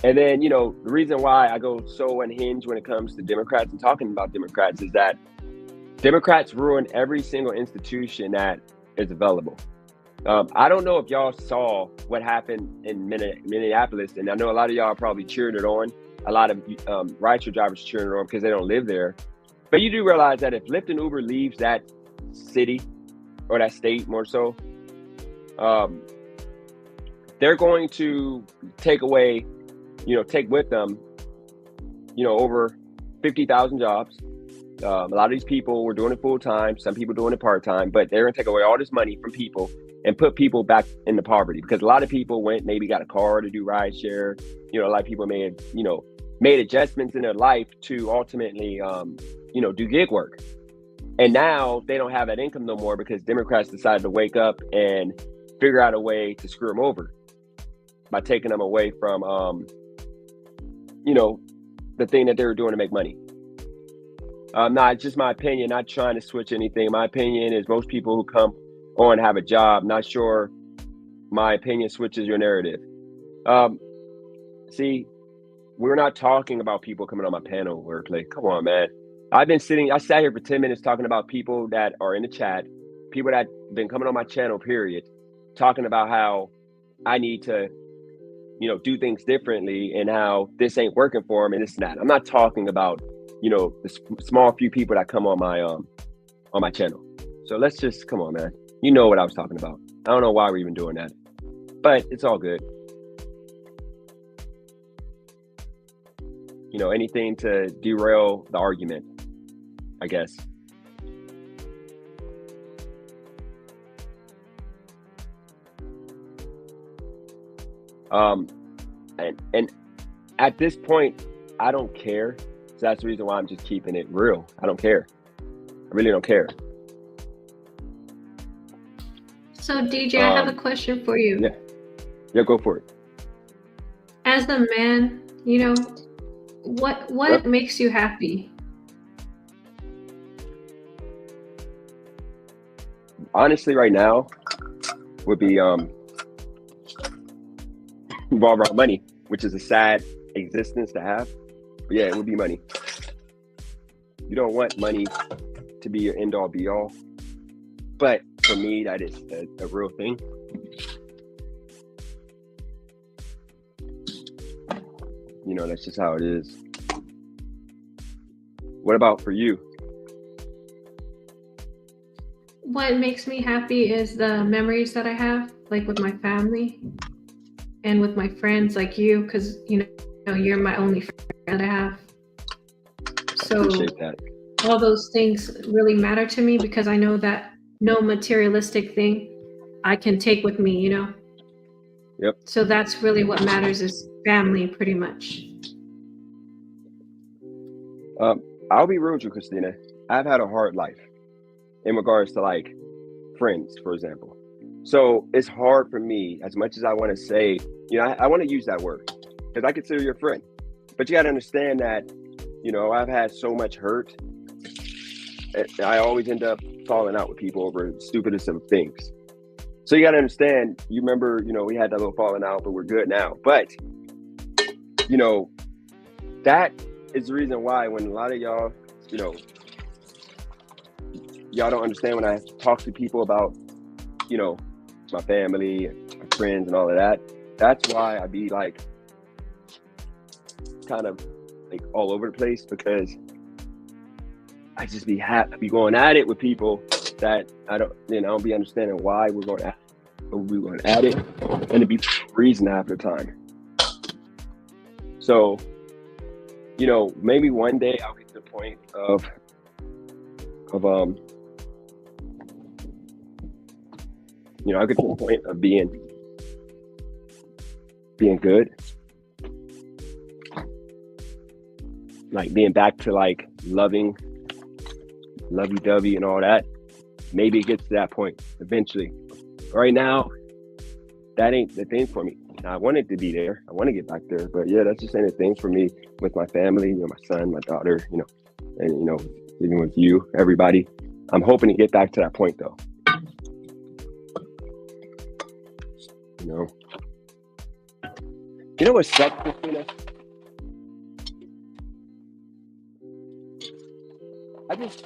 And then, the reason why I go so unhinged when it comes to Democrats and talking about Democrats is that Democrats ruin every single institution that is available. I don't know if y'all saw what happened in Minneapolis, and I know a lot of y'all probably cheered it on. A lot of rideshare drivers cheering it on because they don't live there. But you do realize that if Lyft and Uber leaves that city, or that state more so, they're going to take with them, over 50,000 jobs. A lot of these people were doing it full time, some people doing it part time, but they're going to take away all this money from people and put people back into poverty, because a lot of people maybe got a car to do rideshare. A lot of people may have, made adjustments in their life to ultimately, do gig work. And now they don't have that income no more, because Democrats decided to wake up and figure out a way to screw them over by taking them away from, the thing that they were doing to make money. Not just my opinion, not trying to switch anything. My opinion is most people who come on have a job. Not sure my opinion switches your narrative. See, we're not talking about people coming on my panel, wordplay. Come on, man. I sat here for 10 minutes talking about people that are in the chat, people that been coming on my channel, period, talking about how I need to, do things differently and how this ain't working for them and this and that. I'm not talking about, the small few people that come on my channel. So let's just, come on, man. You know what I was talking about. I don't know why we're even doing that, but it's all good. Anything to derail the argument, I guess. And at this point, I don't care. So that's the reason why I'm just keeping it real. I don't care. I really don't care. So DJ, I have a question for you. Yeah, go for it. As a man, you know, what makes you happy? Honestly, right now would be revolve around money, which is a sad existence to have. But yeah, it would be money. You don't want money to be your end all be all. But for me, that is a real thing. You know, that's just how it is. What about for you? What makes me happy is the memories that I have, like with my family and with my friends like you, because, you know, you're my only friend that I have. So Appreciate that. all those things really matter to me because I know that no materialistic thing I can take with me, you know? Yep. So that's really what matters, is family, pretty much. I'll be real with you, Christina. I've had a hard life in regards to like friends, for example. So it's hard for me, as much as I want to say, you know, I want to use that word because I consider you a friend. But you got to understand that, you know, I've had so much hurt. I always end up falling out with people over the stupidest of things. So you got to understand, you remember, you know, we had that little falling out, but we're good now. But, you know, that is the reason why when a lot of y'all, you know, y'all don't understand when I talk to people about, you know, my family and my friends and all of that. That's why I be like kind of like all over the place, because I just be going at it with people that I don't be understanding why we're going at it, and it be reason half the time. So, you know, maybe one day I'll get to the point of you know, I'll get to the point of being good, like being back to like lovey-dovey and all that. Maybe it gets to that point eventually. Right now, that ain't the thing for me. I want it to be there. I want to get back there, but yeah, that's just ain't the thing for me with my family, you know, my son, my daughter, you know, and, you know, even with you, everybody. I'm hoping to get back to that point though. You know what sucks, Christina?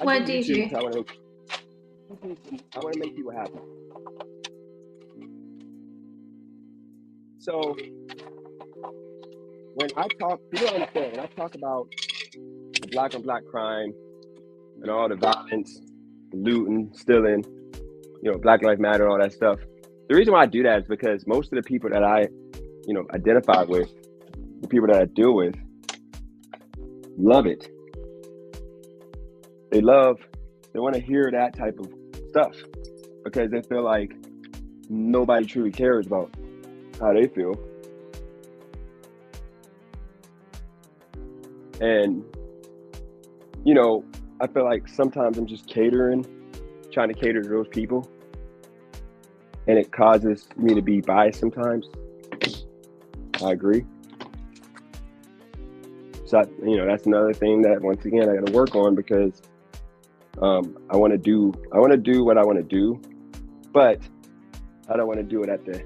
What, DJ? I want to make people happy. So when I talk, people don't understand, when I talk about the black on black crime and all the violence, looting, stealing, you know, Black Lives Matter, all that stuff. The reason why I do that is because most of the people that I, you know, identify with, the people that I deal with, love it. They want to hear that type of stuff because they feel like nobody truly cares about how they feel. And, you know, I feel like sometimes I'm just trying to cater to those people. And it causes me to be biased sometimes. I agree. So, you know, that's another thing that once again I got to work on, because I want to do what I want to do, but I don't want to do it at the,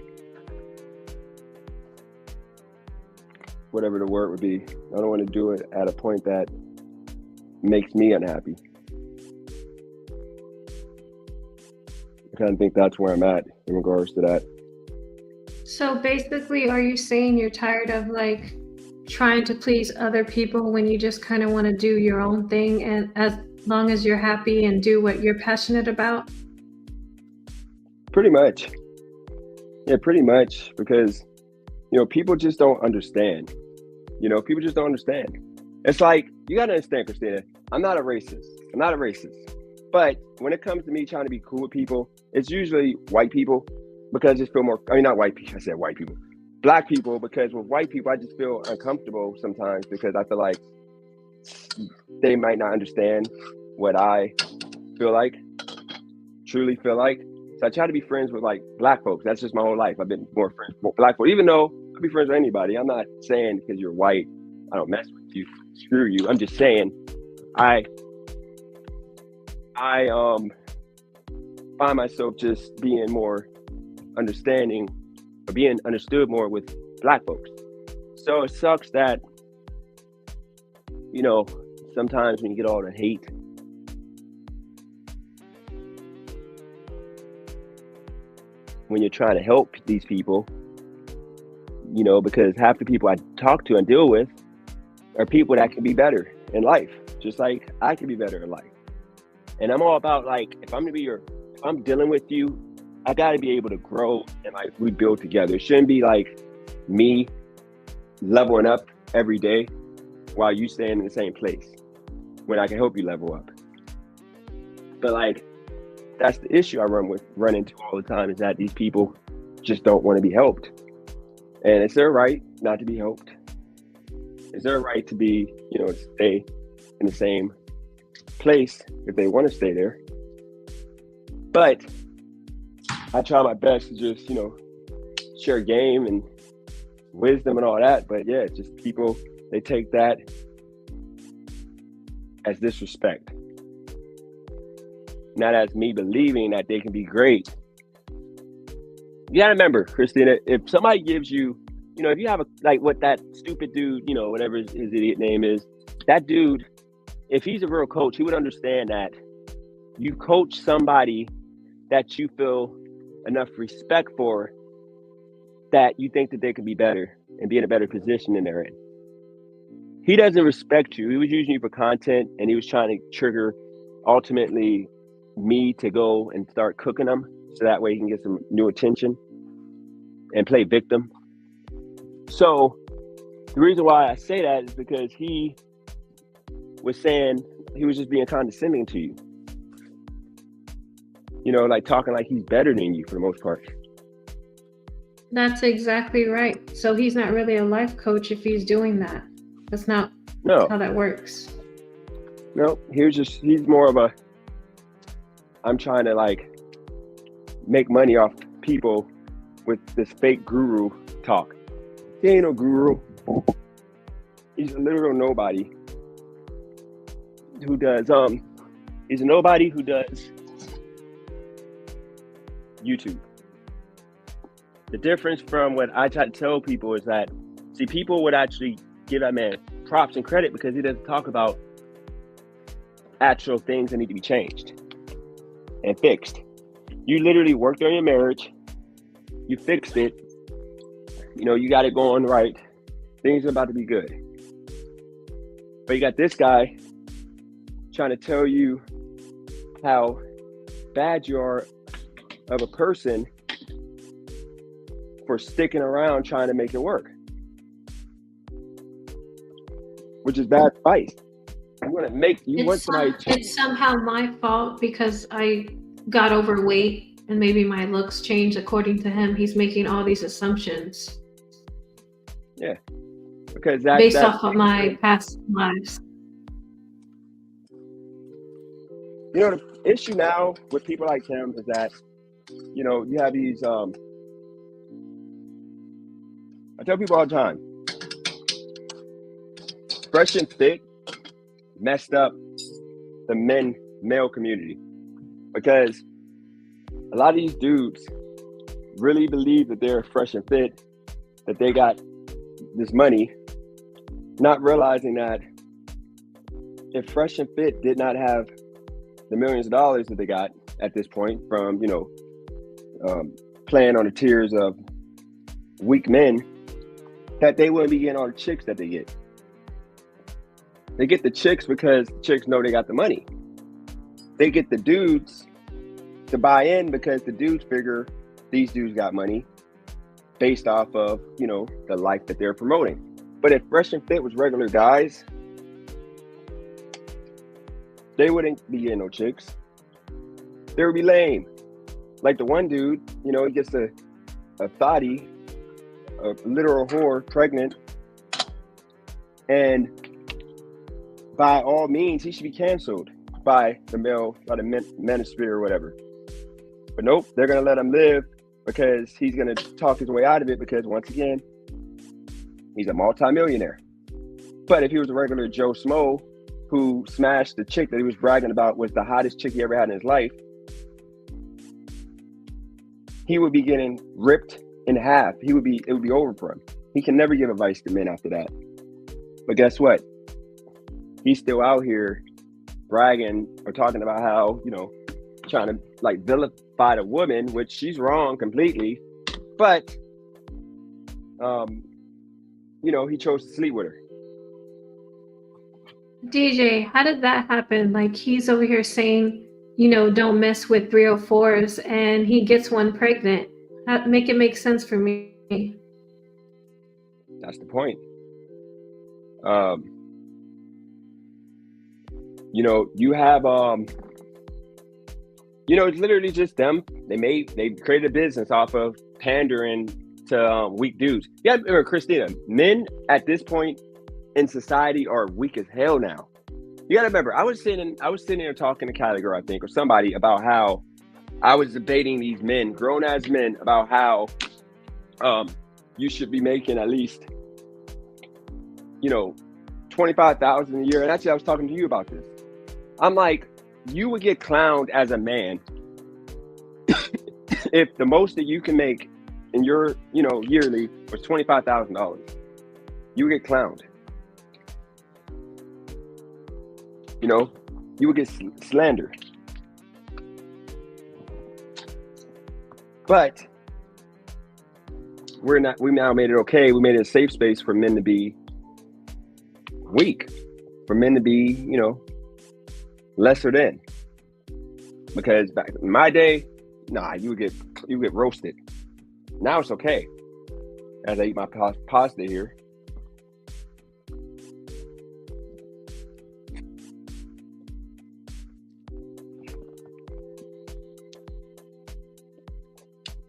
whatever the word would be. I don't want to do it at a point that makes me unhappy. I kind of think that's where I'm at in regards to that. So basically, are you saying you're tired of like trying to please other people when you just kind of want to do your own thing, and as long as you're happy and do what you're passionate about? Pretty much. Yeah, pretty much, because, you know, people just don't understand. You know, people just don't understand. It's like, you got to understand, Christina, I'm not a racist. But when it comes to me trying to be cool with people, it's usually white people, because I just feel more, I mean, not white people, I said white people. Black people, because with white people, I just feel uncomfortable sometimes, because I feel like they might not understand what I feel like, truly feel like. So I try to be friends with like black folks. That's just my whole life. I've been more friends with black folks, even though I'll be friends with anybody. I'm not saying because you're white, I don't mess with you, screw you. I'm just saying I find myself just being more understanding or being understood more with black folks. So it sucks that, you know, sometimes when you get all the hate, when you're trying to help these people, you know, because half the people I talk to and deal with are people that can be better in life, just like I can be better in life. And I'm all about like, if I'm dealing with you, I gotta be able to grow and like we build together. It shouldn't be like me leveling up every day while you staying in the same place when I can help you level up. But like, that's the issue I run into all the time, is that these people just don't want to be helped. And it's their right not to be helped. It's their right to be, you know, stay in the same place if they want to stay there. But I try my best to just, you know, share game and wisdom and all that. But yeah, just people, they take that as disrespect, not as me believing that they can be great. You gotta remember, Christina, if somebody gives you, you know, if you have like what that stupid dude, you know, whatever his idiot name is, that dude, if he's a real coach, he would understand that you coach somebody that you feel enough respect for, that you think that they can be better and be in a better position than they're in. He doesn't respect you. He was using you for content, and he was trying to trigger ultimately me to go and start cooking him so that way he can get some new attention and play victim. So the reason why I say that is because he was saying, he was just being condescending to you. You know, like talking like he's better than you for the most part. That's exactly right. So he's not really a life coach if he's doing that. That's not how that works. No, he's more of a, I'm trying to like make money off people with this fake guru talk. He ain't no guru. He's a literal nobody who does, he's a nobody who does YouTube. The difference from what I try to tell people is that, see, people would actually give that man props and credit because he doesn't talk about actual things that need to be changed and fixed. You literally worked on your marriage, you fixed it, you know, you got it going right, things are about to be good. But you got this guy trying to tell you how bad you are of a person for sticking around trying to make it work, which is bad advice. It's somehow my fault because I got overweight and maybe my looks changed. According to him, he's making all these assumptions. Yeah, because based off of my past lives. You know, the issue now with people like him is that, you know, you have these, I tell people all the time, Fresh and Fit messed up the male community, because a lot of these dudes really believe that they're fresh and fit, that they got this money, not realizing that if Fresh and Fit did not have the millions of dollars that they got at this point from, you know, playing on the tears of weak men, that they wouldn't be getting all the chicks that they get. They get the chicks because the chicks know they got the money. They get the dudes to buy in because the dudes figure these dudes got money based off of, you know, the life that they're promoting. But if Fresh and Fit was regular guys, they wouldn't be getting no chicks. They would be lame. Like the one dude, you know, he gets a thottie, a literal whore, pregnant, and by all means, he should be canceled by the ministry or whatever. But nope, they're going to let him live because he's going to talk his way out of it because, once again, he's a multimillionaire. But if he was a regular Joe Smo who smashed the chick that he was bragging about was the hottest chick he ever had in his life, he would be getting ripped in half. It would be over for him. He can never give advice to men after that. But guess what? He's still out here bragging or talking about how, trying to like vilify the woman, which she's wrong completely. But, he chose to sleep with her. DJ, how did that happen? Like, he's over here saying, don't mess with 304s, and he gets one pregnant. Make it make sense for me. That's the point. You have, it's literally just them. They created a business off of pandering to weak dudes. Yeah, remember, Christina, men at this point in society are weak as hell now. You gotta remember, I was sitting there talking to Cali Girl, I think, or somebody, about how I was debating these men, grown ass men, about how you should be making at least $25,000 a year. And actually, I was talking to you about this. I'm like, you would get clowned as a man if the most that you can make in your yearly was $25,000. You would get clowned. You would get slandered. But we now made it okay. We made it a safe space for men to be weak, for men to be, lesser than. Because back in my day, you would get roasted. Now it's okay. As I eat my pasta here.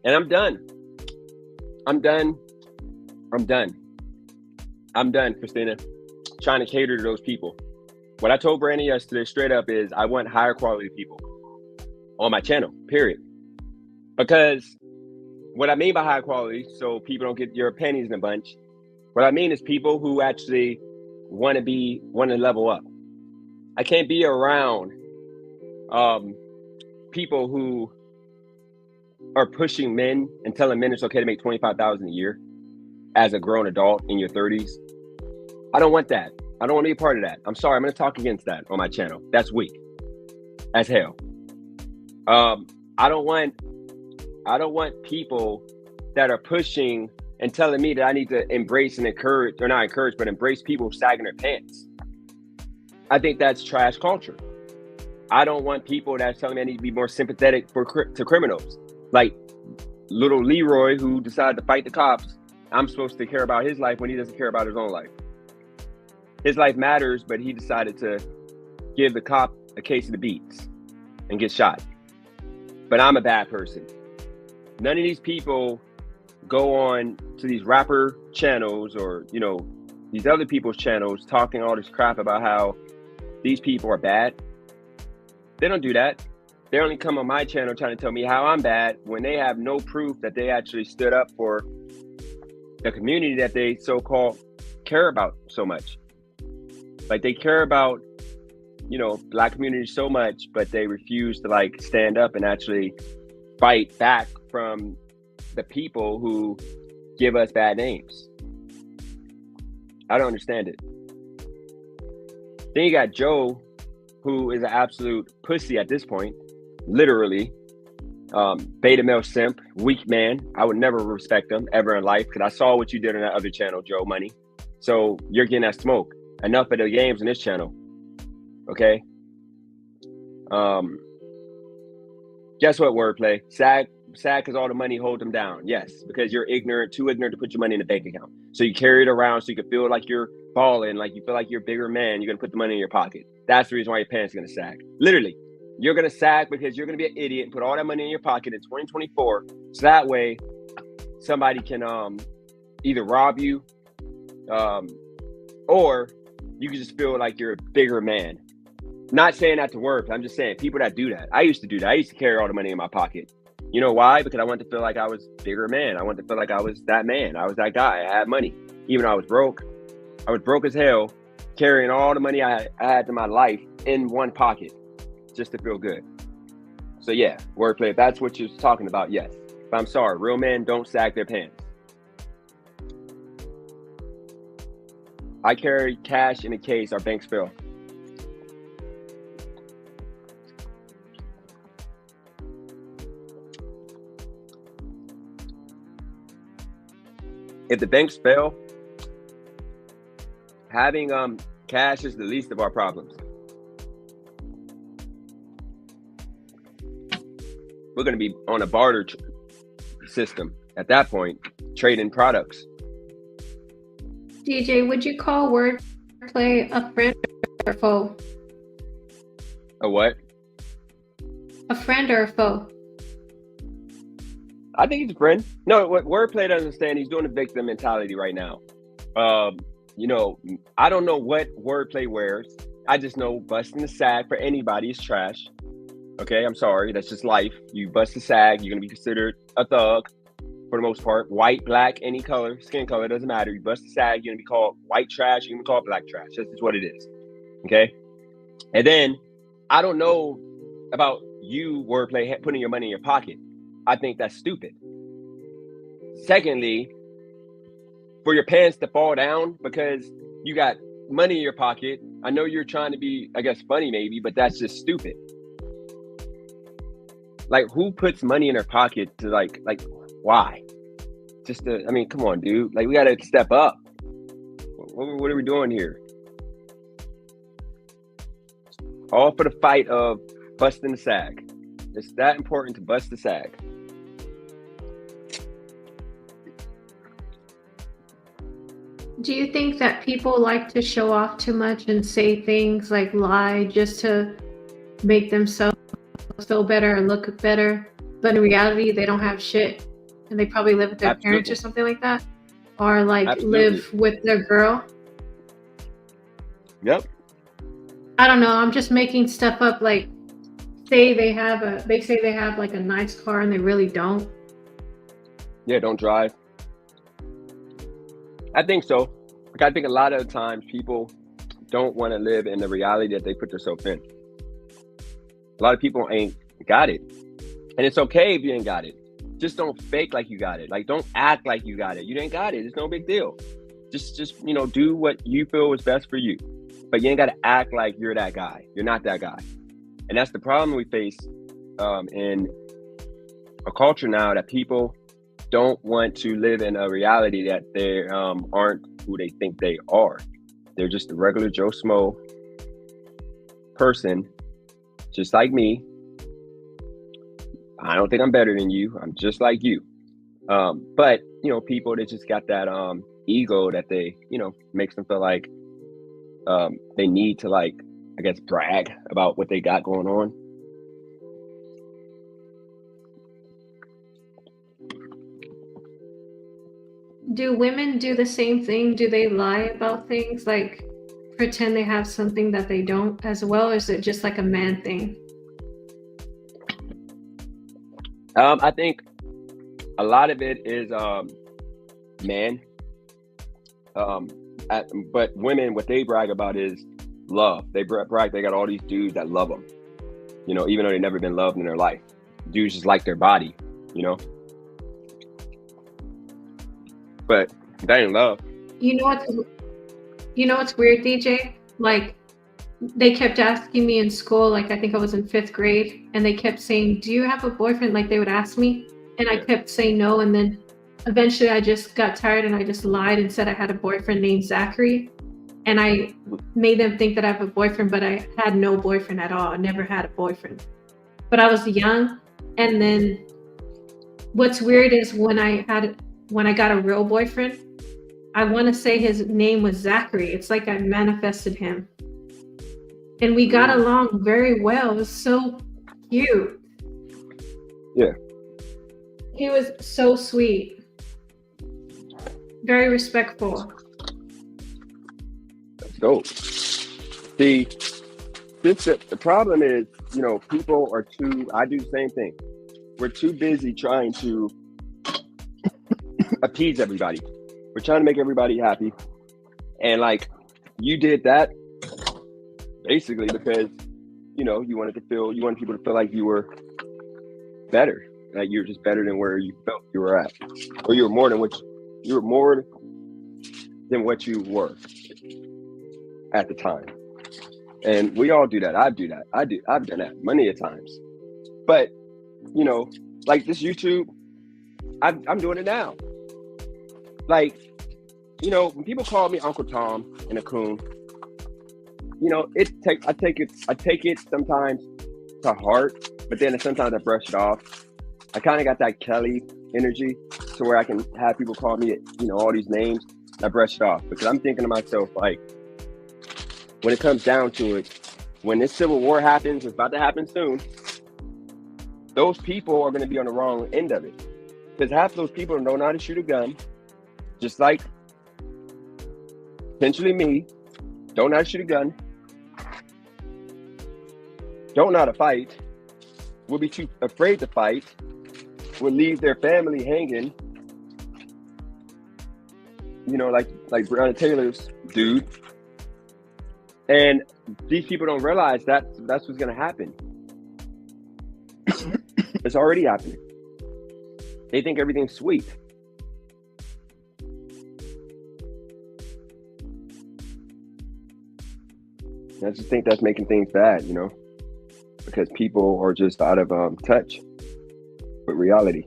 And I'm done. I'm done, Christina, trying to cater to those people. What I told Brandon yesterday straight up is I want higher quality people on my channel, period. Because what I mean by high quality, so people don't get your panties in a bunch, what I mean is people who actually want to level up. I can't be around people who are pushing men and telling men it's okay to make $25,000 a year as a grown adult in your 30s. I don't want that. I don't want to be a part of that. I'm sorry. I'm going to talk against that on my channel. That's weak as hell. I don't want people that are pushing and telling me that I need to embrace and encourage, or not encourage, but embrace people sagging their pants. I think that's trash culture. I don't want people that's telling me I need to be more sympathetic to criminals. Like little Leroy, who decided to fight the cops. I'm supposed to care about his life when he doesn't care about his own life. His life matters, but he decided to give the cop a case of the beats and get shot. But I'm a bad person. None of these people go on to these rapper channels or, these other people's channels talking all this crap about how these people are bad. They don't do that. They only come on my channel trying to tell me how I'm bad when they have no proof that they actually stood up for the community that they so-called care about so much. Like, they care about, Black community so much, but they refuse to stand up and actually fight back from the people who give us bad names. I don't understand it. Then you got Joe, who is an absolute pussy at this point. Literally, beta male simp, weak man. I would never respect him ever in life because I saw what you did on that other channel, Joe Money. So you're getting that smoke. Enough of the games on this channel. Okay. Guess what, wordplay? Sad because all the money holds them down. Yes, because you're too ignorant to put your money in a bank account. So you carry it around so you can feel like you're balling, like you feel like you're a bigger man. You're gonna put the money in your pocket. That's the reason why your pants are gonna sag. Literally. You're going to sag because you're going to be an idiot and put all that money in your pocket in 2024. So that way somebody can either rob you or, you can just feel like you're a bigger man. Not saying that to work. I'm just saying people that do that. I used to do that. I used to carry all the money in my pocket. You know why? Because I wanted to feel like I was a bigger man. I wanted to feel like I was that man. I was that guy. I had money. Even though I was broke. I was broke as hell, carrying all the money I had in my life in one pocket just to feel good. So yeah, wordplay, if that's what you're talking about, yes. But I'm sorry, real men don't sag their pants. I carry cash in a case our banks fail. If the banks fail, having cash is the least of our problems. We're going to be on a barter system at that point, trading products. DJ, would you call wordplay a friend or a foe? A what? A friend or a foe? I think he's a friend. No, what wordplay doesn't understand, he's doing a victim mentality right now. You know, I don't know what wordplay wears. I just know busting the sag for anybody is trash. Okay, I'm sorry. That's just life. You bust a sag, you're going to be considered a thug for the most part. White, black, any color, skin color, doesn't matter. You bust a sag, you're going to be called white trash, you're going to be called black trash. That's just what it is. Okay? And then, I don't know about you, wordplay, putting your money in your pocket. I think that's stupid. Secondly, for your pants to fall down because you got money in your pocket, I know you're trying to be, I guess, funny maybe, but that's just stupid. Like, who puts money in their pocket to like why? Just to, I mean, come on, dude. Like, we got to step up. What are we doing here? All for the fight of busting the sag. It's that important to bust the sag. Do you think that people like to show off too much and say things like lie just to make themselves feel better or look better, but in reality they don't have shit and they probably live with their parents or something like that, or like live with their girl? Yep. I don't know, I'm just making stuff up. Like, say they say they have like a nice car and they really don't. Yeah, don't drive. I think so. Like, I think a lot of the times people don't want to live in the reality that they put themselves in. A lot of people ain't got it. And it's okay if you ain't got it. Just don't fake like you got it. Like, don't act like you got it. You ain't got it. It's no big deal. Just you know, do what you feel is best for you. But you ain't got to act like you're that guy. You're not that guy. And that's the problem we face in a culture now, that people don't want to live in a reality that they aren't who they think they are. They're just a regular Joe Smo person, just like me. I don't think I'm better than you. I'm just like you. But, you know, people that just got that ego that they, you know, makes them feel like they need to, like, I guess, brag about what they got going on. Do women do the same thing? Do they lie about things, like pretend they have something that they don't as well? Or is it just like a man thing? I think a lot of it is men. But women, what they brag about is love. They brag they got all these dudes that love them. You know, even though they've never been loved in their life. Dudes just like their body, you know? But that ain't love. You know what's weird, DJ? Like, they kept asking me in school, like I think I was in 5th grade, and they kept saying, do you have a boyfriend? Like, they would ask me, and I kept saying no, and then eventually I just got tired and I just lied and said I had a boyfriend named Zachary, and I made them think that I have a boyfriend, but I had no boyfriend at all. I never had a boyfriend. But I was young, and then what's weird is when I got a real boyfriend, I want to say his name was Zachary. It's like I manifested him. And we got along very well. It was so cute. Yeah. He was so sweet. Very respectful. dope. See, the problem is, people are I do the same thing. We're too busy trying to appease everybody. We're trying to make everybody happy. And like, you did that basically because, you wanted people to feel like you were better, that you're just better than where you felt you were at, or you were more than what you were at the time. And we all do that. I do that. I've done that many a times. But, like this YouTube, I'm doing it now. Like, when people call me Uncle Tom and a coon, I take it sometimes to heart, but then sometimes I brush it off. I kind of got that Kelly energy to where I can have people call me, all these names. And I brush it off because I'm thinking to myself, like, when it comes down to it, when this civil war happens, it's about to happen soon, those people are going to be on the wrong end of it. Because half of those people don't know how to shoot a gun, just like potentially me, don't know how to shoot a gun, don't know how to fight, will be too afraid to fight, will leave their family hanging, like Breonna Taylor's dude. And these people don't realize that's what's going to happen. It's already happening. They think everything's sweet. I just think that's making things bad, because people are just out of touch with reality.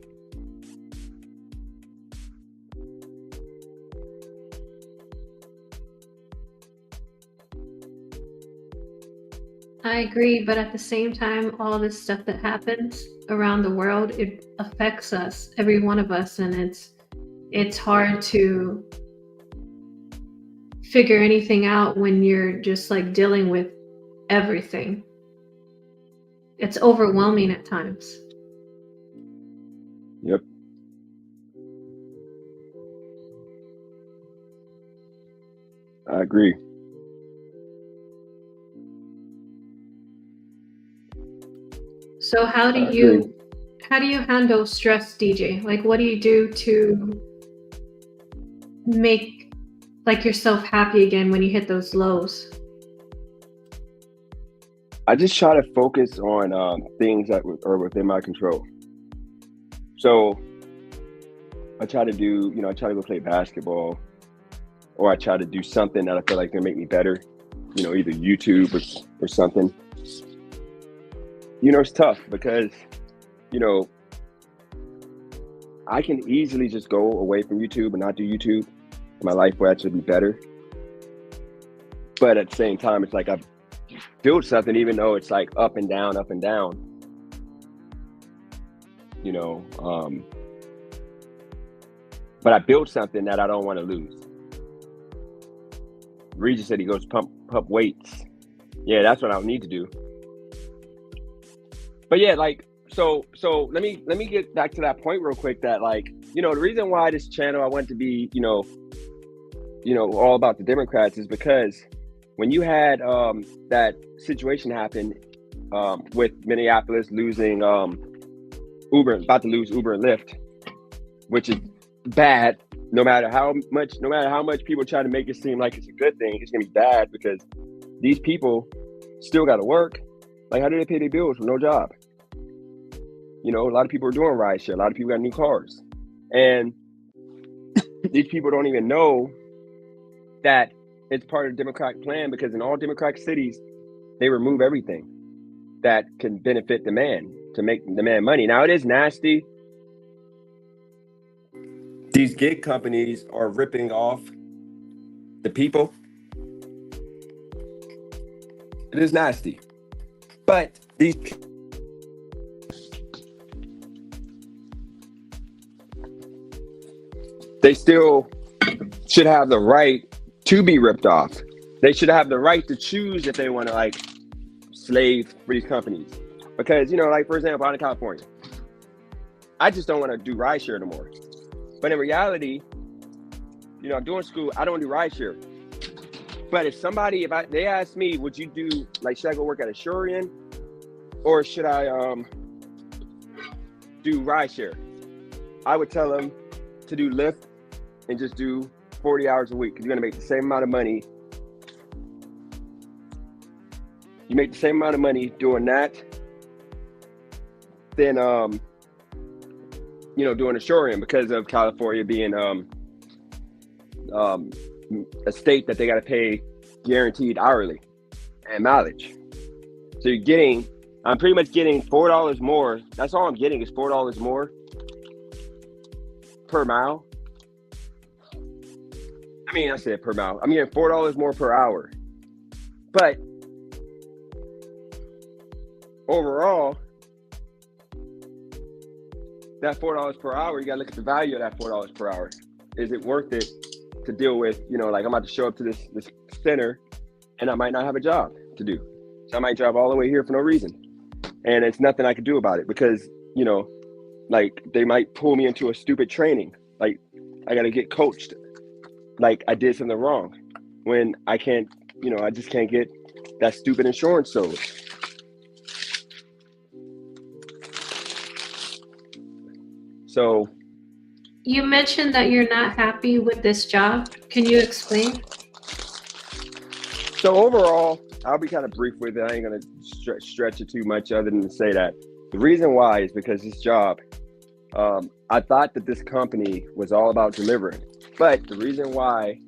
I agree, but at the same time, all this stuff that happens around the world, it affects us, every one of us, and it's hard to figure anything out when you're just like dealing with everything. It's overwhelming at times. Yep. I agree. So how do you handle stress, DJ? Like, what do you do to make like yourself happy again when you hit those lows? I just try to focus on things that are within my control. So I try to go play basketball, or I try to do something that I feel like can make me better, either YouTube or something. It's tough because, I can easily just go away from YouTube and not do YouTube. My life will actually be better. But at the same time, it's like I've built something, even though it's like up and down. But I built something that I don't want to lose. Regis said he goes pump weights. Yeah, that's what I need to do. But yeah, like, so let me get back to that point real quick, that like, the reason why this channel I want to be, all about the Democrats is because when you had that situation happen with Minneapolis losing about to lose Uber and Lyft, which is bad. No matter how much people try to make it seem like it's a good thing, it's gonna be bad because these people still got to work. Like, how do they pay their bills with no job? A lot of people are doing rideshare. A lot of people got new cars, and these people don't even know that it's part of the Democratic plan, because in all Democratic cities, they remove everything that can benefit the man to make the man money. Now, it is nasty. These gig companies are ripping off the people. It is nasty. But they still should have the right to be ripped off. They should have the right to choose if they want to like slave for these companies. Because, like, for example, out in California, I just don't want to do rideshare anymore. But in reality, I'm doing school, I don't do rideshare. But if they ask me, would you do, like, should I go work at a Shurian or should I do rideshare? I would tell them to do Lyft and just do 40 hours a week, because you're gonna make the same amount of money. You make the same amount of money doing that than doing a Shurian, because of California being a state that they got to pay guaranteed hourly and mileage. So I'm pretty much getting $4 more. That's all I'm getting is $4 more per mile. I said per mile. I'm getting $4 more per hour. But overall, that $4 per hour, you gotta look at the value of that $4 per hour. Is it worth it to deal with, like I'm about to show up to this center and I might not have a job to do. So I might drive all the way here for no reason. And it's nothing I can do about it, because, like they might pull me into a stupid training. Like I gotta get coached. Like I did something wrong when I can't, I just can't get that stupid insurance sold. So you mentioned that you're not happy with this job. Can you explain? So overall, I'll be kind of brief with it. I ain't gonna stretch it too much, other than to say that the reason why is because this job, I thought that this company was all about delivering, but the reason why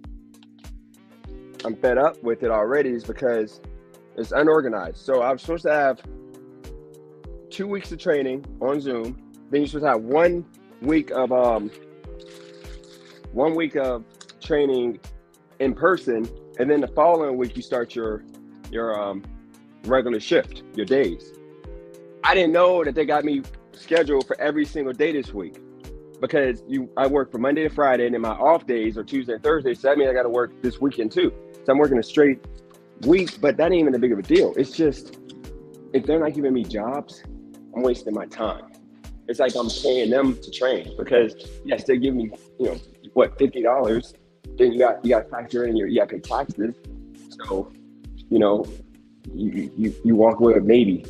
I'm fed up with it already is because it's unorganized. So I was supposed to have 2 weeks of training on Zoom. Then you're supposed to have 1 week of training in person, and then the following week you start your regular shift, your days. I didn't know that they got me scheduled for every single day this week, because I work from Monday to Friday, and then my off days are Tuesday and Thursday. So that means I got to work this weekend too. So I'm working a straight week, but that ain't even a big of a deal. It's just, if they're not giving me jobs, I'm wasting my time. It's like I'm paying them to train, because yes, they give me, $50. Then you got to factor in you got to pay taxes. So, you walk away with maybe,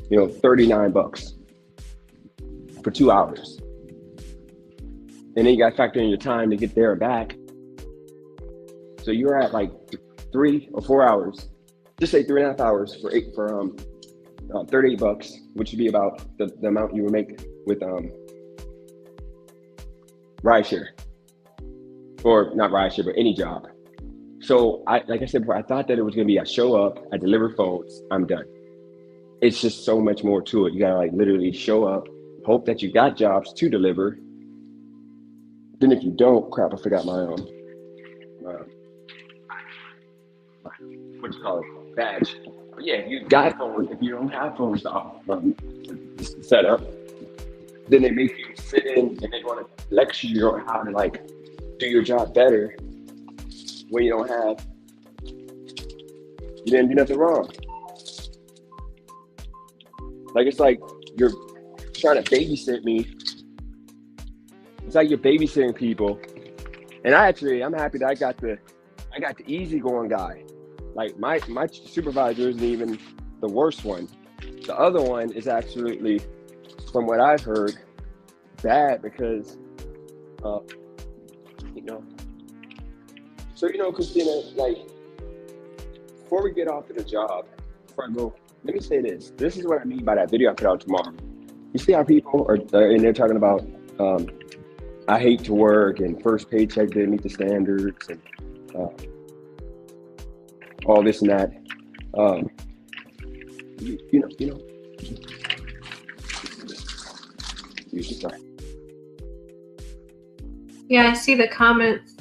$39 for 2 hours. And then you got to factor in your time to get there and back. So you're at like 3 or 4 hours. Just say 3.5 hours for $38, which would be about the amount you would make with rideshare, or not rideshare, but any job. So like I said before, I thought that it was gonna be I show up, I deliver phones, I'm done. It's just so much more to it. You gotta like literally show up, hope that you got jobs to deliver. Then if you don't, crap, I forgot my what you call it, badge. But yeah, you got phones. If you don't have phones to set up, then they make you sit in and they want to lecture you on how to like do your job better when you didn't do nothing wrong. Like it's like you're trying to babysit me. It's like you're babysitting people. And I'm happy that I got the easygoing guy. Like my supervisor isn't even the worst one. The other one is absolutely, from what I've heard, bad, because So Christina, like, before we get off of the job, before I go, let me say this. This is what I mean by that video I put out tomorrow. You see how people are and they're talking about I hate to work, and first paycheck didn't meet the standards, and all this and that. Sorry. Yeah, I see the comments.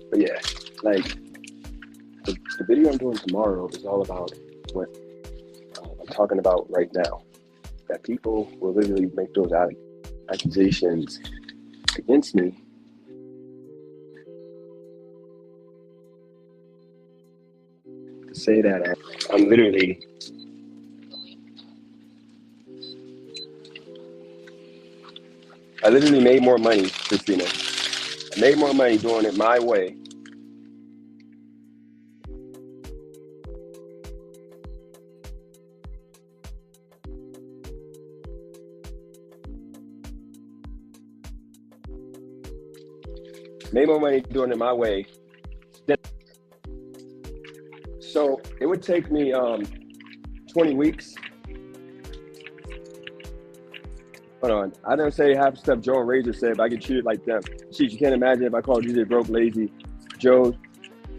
But yeah, like the video I'm doing tomorrow is all about what I'm talking about right now. That people will literally make those accusations against me say that I'm literally I literally made more money, Christina. I made more money doing it my way. Made more money doing it my way. So it would take me 20 weeks. Hold on. I don't say half the stuff Joe and Razor said, but I get treated like them. Shit, you can't imagine if I called DJ broke, lazy, Joe.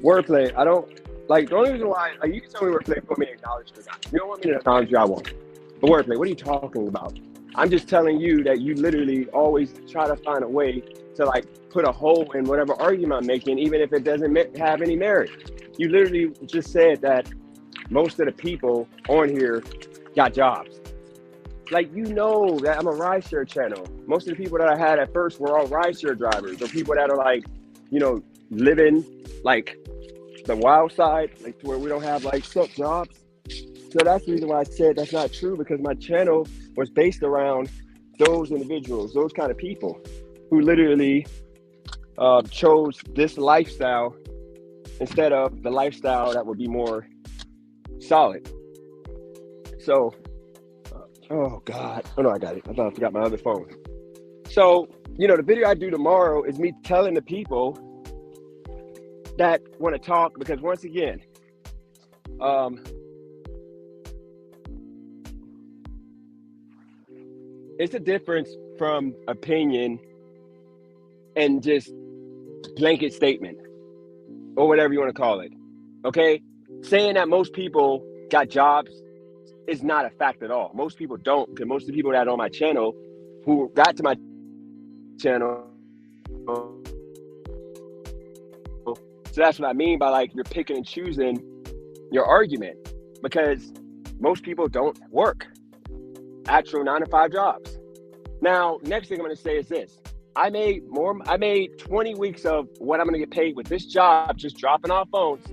Wordplay. I don't like the only reason why like you can tell me wordplay for me to acknowledge it or not. You don't want me to acknowledge you, I won't. But wordplay, what are you talking about? I'm just telling you that you literally always try to find a way to like put a hole in whatever argument I'm making, even if it doesn't have any merit. You literally just said that most of the people on here got jobs. Like, you know that I'm a rideshare channel. Most of the people that I had at first were all rideshare drivers or people that are like, you know, living like the wild side, like to where we don't have like set jobs. So that's the reason why I said that's not true, because my channel was based around those individuals, those kind of people who literally chose this lifestyle instead of the lifestyle that would be more solid. So, oh God, oh no, I got it. I thought I forgot my other phone. So, you know, the video I do tomorrow is me telling the people that want to talk, because once again, it's a difference from opinion and just blanket statement or whatever you want to call it. Okay, saying that most people got jobs is not a fact at all. Most people don't, because most of the people that are on my channel who got to my channel. So that's what I mean by like you're picking and choosing your argument, because most people don't work actual 9-to-5 jobs. Now, next thing I'm going to say is this. I made 20 weeks of what I'm going to get paid with this job, just dropping off phones.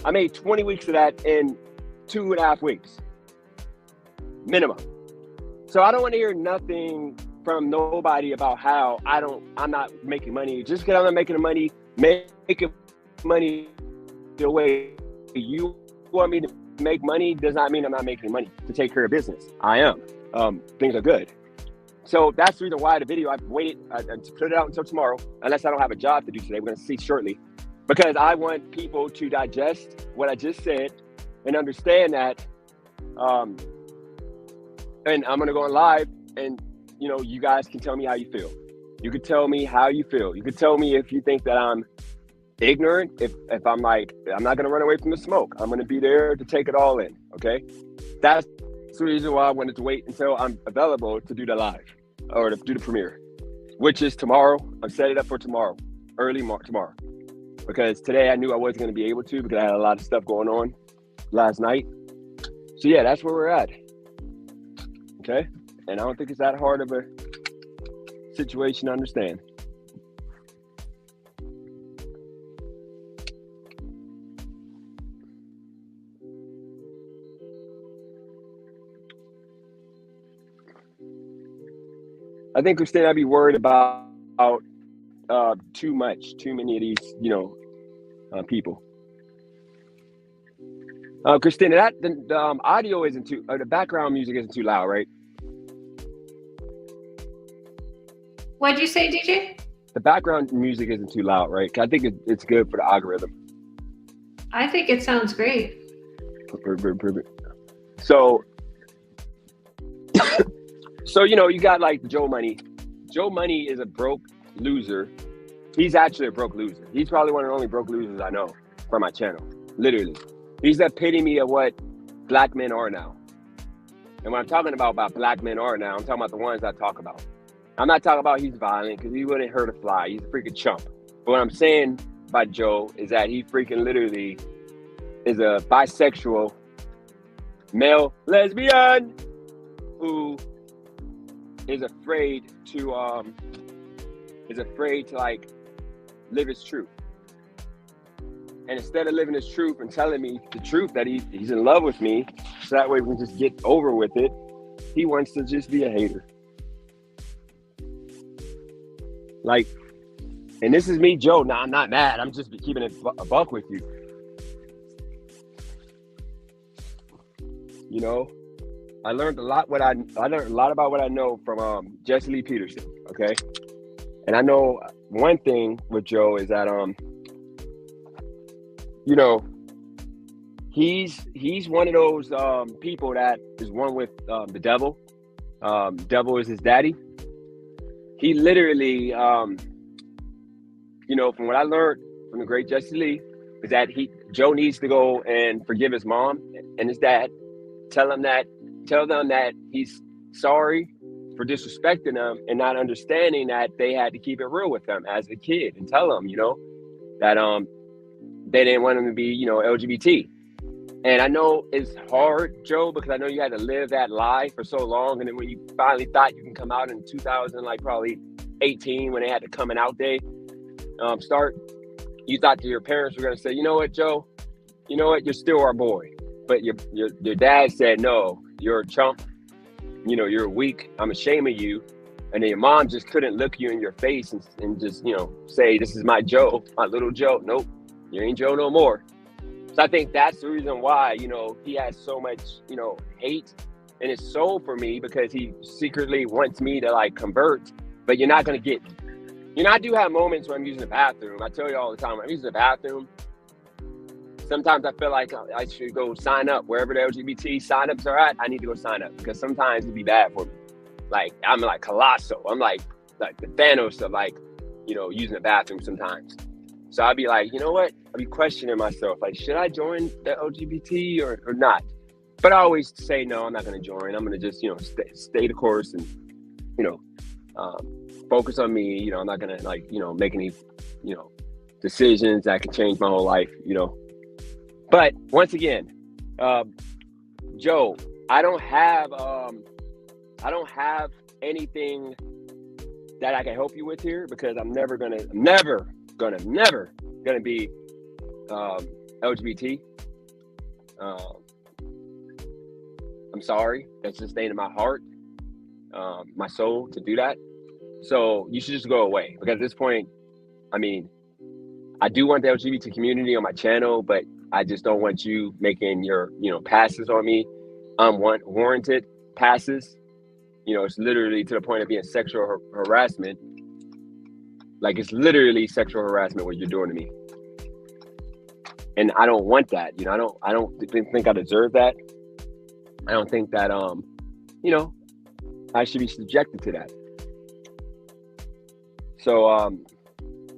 I made 20 weeks of that in 2.5 weeks. Minimum. So I don't want to hear nothing from nobody about how I'm not making money. Just because I'm not making the money, making money the way you want me to make money does not mean I'm not making money to take care of business. I am. Things are good. So that's the reason why the video, I've waited to put it out until tomorrow, unless I don't have a job to do today. We're going to see shortly, because I want people to digest what I just said and understand that. And I'm going to go on live, and, you know, you guys can tell me how you feel. You could tell me how you feel. You could tell me if you think that I'm ignorant, if I'm like, I'm not going to run away from the smoke. I'm going to be there to take it all in. Okay. That's the reason why I wanted to wait until I'm available to do the live or to do the premiere, which is tomorrow. I'm setting it up for tomorrow, early tomorrow, because today I knew I wasn't going to be able to, because I had a lot of stuff going on last night. So yeah, that's where we're at. Okay. And I don't think it's that hard of a situation to understand. I think, Christina, I'd be worried about too many of these, you know, people. Christina, that the audio isn't too, the background music isn't too loud, right? What'd you say, DJ? The background music isn't too loud, right? I think it's good for the algorithm. I think it sounds great. So, so, you know, you got like Joe Money. Joe Money is a broke loser. He's actually a broke loser. He's probably one of the only broke losers I know from my channel. Literally. He's the epitome of what black men are now. And when I'm talking about black men are now, I'm talking about the ones I talk about. I'm not talking about he's violent, because he wouldn't hurt a fly. He's a freaking chump. But what I'm saying by Joe is that he freaking literally is a bisexual male lesbian who is afraid to like live his truth. And instead of living his truth and telling me the truth that he's in love with me, so that way we can just get over with it, he wants to just be a hater. Like, and this is me, Joe. Now, I'm not mad. I'm just keeping it a buck with you. You know, I learned a lot about what I know from Jesse Lee Peterson. Okay, and I know one thing with Joe is that you know, he's one of those people that is one with the devil. Devil is his daddy. He literally, you know, from what I learned from the great Jesse Lee, is that Joe needs to go and forgive his mom and his dad. Tell them that he's sorry for disrespecting them and not understanding that they had to keep it real with them as a kid, and tell them, you know, that they didn't want him to be, you know, LGBT. And I know it's hard, Joe, because I know you had to live that lie for so long. And then when you finally thought you can come out in 2000, like probably 18, when they had the coming out day start, you thought that your parents were going to say, you know what, Joe, you know what, you're still our boy. But your dad said, no, you're a chump. You know, you're weak. I'm ashamed of you. And then your mom just couldn't look you in your face and just, you know, say, this is my Joe, my little Joe. Nope, you ain't Joe no more. So I think that's the reason why, you know, he has so much, you know, hate in his soul for me, because he secretly wants me to like convert, but you're not going to get me. You know, I do have moments when I'm using the bathroom. I tell you all the time, when I'm using the bathroom, sometimes I feel like I should go sign up wherever the LGBT sign-ups are at. I need to go sign up, because sometimes it'd be bad for me. Like, I'm like colossal. I'm like the Thanos of, like, you know, using the bathroom sometimes. So I'd be like, you know what? I'd be questioning myself. Like, should I join the LGBT or not? But I always say, no, I'm not going to join. I'm going to just, you know, stay the course and, you know, focus on me. You know, I'm not going to, like, you know, make any, you know, decisions that could change my whole life, you know. But once again, Joe, I don't have anything that I can help you with here, because I'm never gonna be LGBT. I'm sorry, that's just staying in my heart, my soul, to do that. So you should just go away, because at this point, I mean, I do want the LGBT community on my channel, but I just don't want you making your, you know, passes on me, unwarranted passes. You know, it's literally to the point of being sexual harassment. Like, it's literally sexual harassment what you're doing to me. And I don't want that. You know, I don't think I deserve that. I don't think that, you know, I should be subjected to that. So,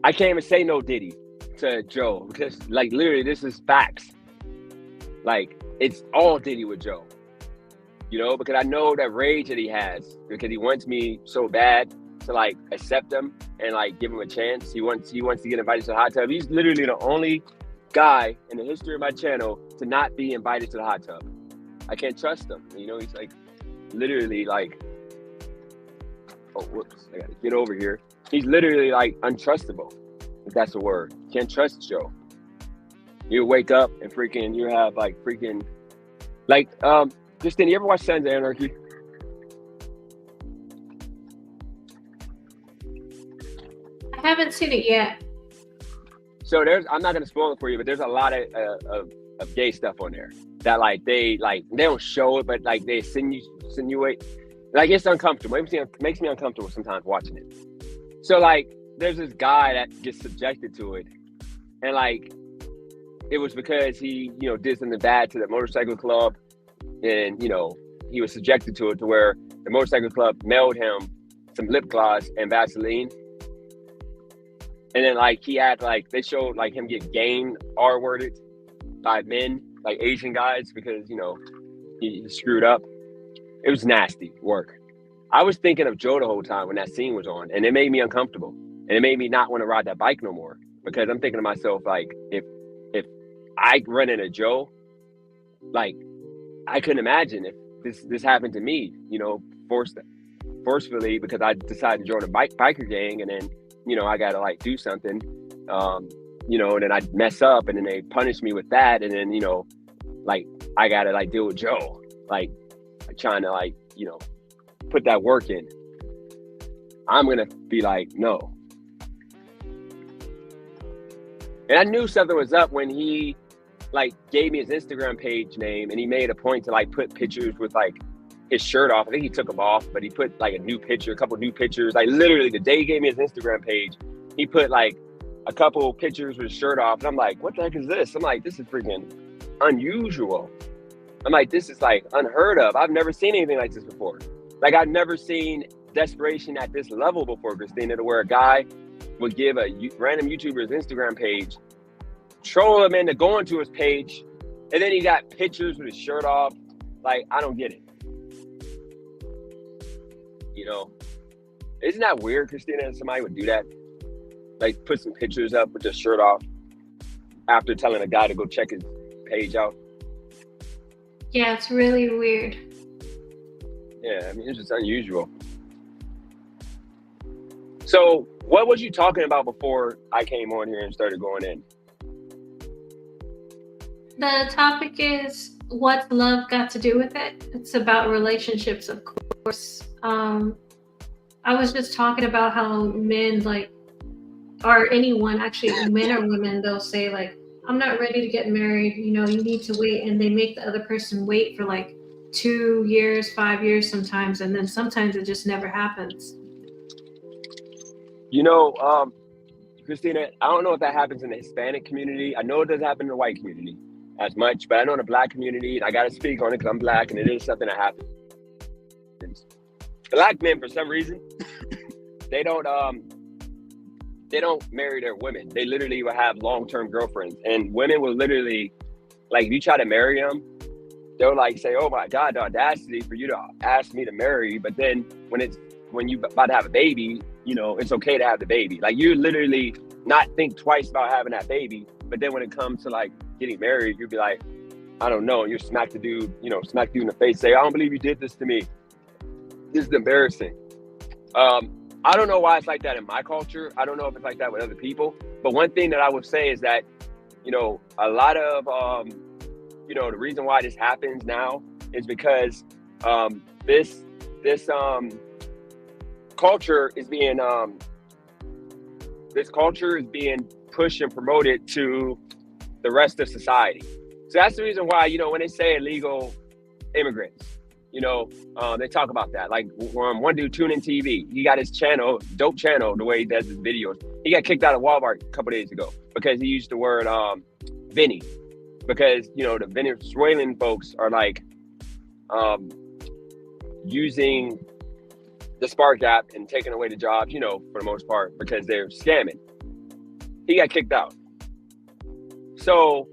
I can't even say no Diddy to Joe, because, like, literally this is facts. Like, it's all Diddy with Joe. You know, because I know that rage that he has, because he wants me so bad to, like, accept him and, like, give him a chance. He wants to get invited to the hot tub. He's literally the only guy in the history of my channel to not be invited to the hot tub. I can't trust him. You know, he's like literally like, oh, whoops, I gotta get over here. He's literally like untrustable, if that's a word. Can't trust Joe. You wake up and freaking, you have like freaking, like, Christina, you ever watch Sons of Anarchy? I haven't seen it yet. So I'm not gonna spoil it for you, but there's a lot of gay stuff on there that they don't show it, but like they insinuate. Like, it's uncomfortable. It makes me uncomfortable sometimes watching it. So like there's this guy that gets subjected to it, and like it was because he, you know, did something bad to the motorcycle club, and you know, he was subjected to it to where the motorcycle club mailed him some lip gloss and Vaseline. And then like he had like, they showed like him get gang R-worded by men, like Asian guys, because, you know, he screwed up. It was nasty work. I was thinking of Joe the whole time when that scene was on, and it made me uncomfortable. And it made me not want to ride that bike no more, because I'm thinking to myself, like, if I run into Joe, like, I couldn't imagine if this happened to me, you know, forcefully, because I decided to join a biker gang, and then, you know, I got to like do something. you know, and then I'd mess up, and then they punish me with that, and then, you know, like I gotta like deal with Joe, like trying to like, you know, put that work in. I'm gonna be like, no. And I knew something was up when he like gave me his Instagram page name, and he made a point to like put pictures with like his shirt off. I think he took them off, but he put like a couple new pictures. Like literally the day he gave me his Instagram page, he put like a couple pictures with his shirt off. And I'm like, what the heck is this? I'm like, this is freaking unusual. I'm like, this is like unheard of. I've never seen anything like this before. Like I've never seen desperation at this level before, Christina, to where a guy would give a random YouTuber's Instagram page, troll him into going to his page, and then he got pictures with his shirt off. Like, I don't get it. You know, isn't that weird, Christina, that somebody would do that? Like put some pictures up with their shirt off after telling a guy to go check his page out. Yeah, it's really weird. Yeah, I mean, it's just unusual. So what was you talking about before I came on here and started going in? The topic is, what's love got to do with it? It's about relationships, of course. I was just talking about how men, like, or anyone, actually, men or women, they'll say like, I'm not ready to get married, you know, you need to wait. And they make the other person wait for like 2 years, 5 years sometimes. And then sometimes it just never happens. You know, Christina, I don't know if that happens in the Hispanic community. I know it doesn't happen in the white community as much, but I know in the Black community, and I got to speak on it because I'm Black, and it is something that happens. Black men, for some reason, they don't marry their women. They literally will have long-term girlfriends, and women will literally, like, if you try to marry them, they'll like say, "Oh my God, the audacity for you to ask me to marry you." But then when you about to have a baby, you know, it's okay to have the baby. Like, you literally not think twice about having that baby. But then when it comes to like getting married, you'd be like, I don't know. You smack the dude, you know, smack you in the face, say, I don't believe you did this to me. This is embarrassing. I don't know why it's like that in my culture. I don't know if it's like that with other people. But one thing that I would say is that, you know, a lot of, you know, the reason why this happens now is because this culture is being pushed and promoted to the rest of society. So that's the reason why, you know, when they say illegal immigrants, you know, they talk about that. Like one dude, Tune In TV, he got his channel, dope channel, the way he does his videos. He got kicked out of Walmart a couple days ago because he used the word Vinny. Because, you know, the Venezuelan folks are like using the Spark app and taking away the jobs, you know, for the most part, because they're scamming. He got kicked out. So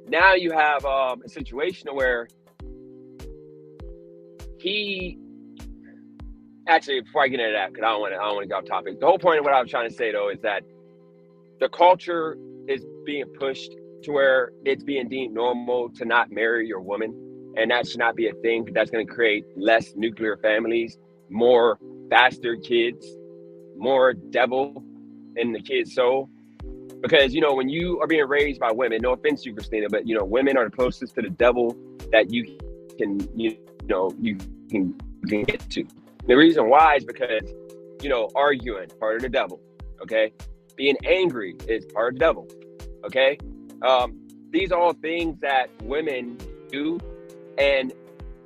now you have a situation where actually, before I get into that, because I don't want to get off topic. The whole point of what I was trying to say though is that the culture is being pushed to where it's being deemed normal to not marry your woman, and that should not be a thing. That's going to create less nuclear families, more bastard kids, more devil in the kid's soul. Because, you know, when you are being raised by women, no offense to you, Christina, but, you know, women are the closest to the devil that you can get to. The reason why is because, you know, arguing, part of the devil, okay? Being angry is part of the devil, okay? These are all things that women do, and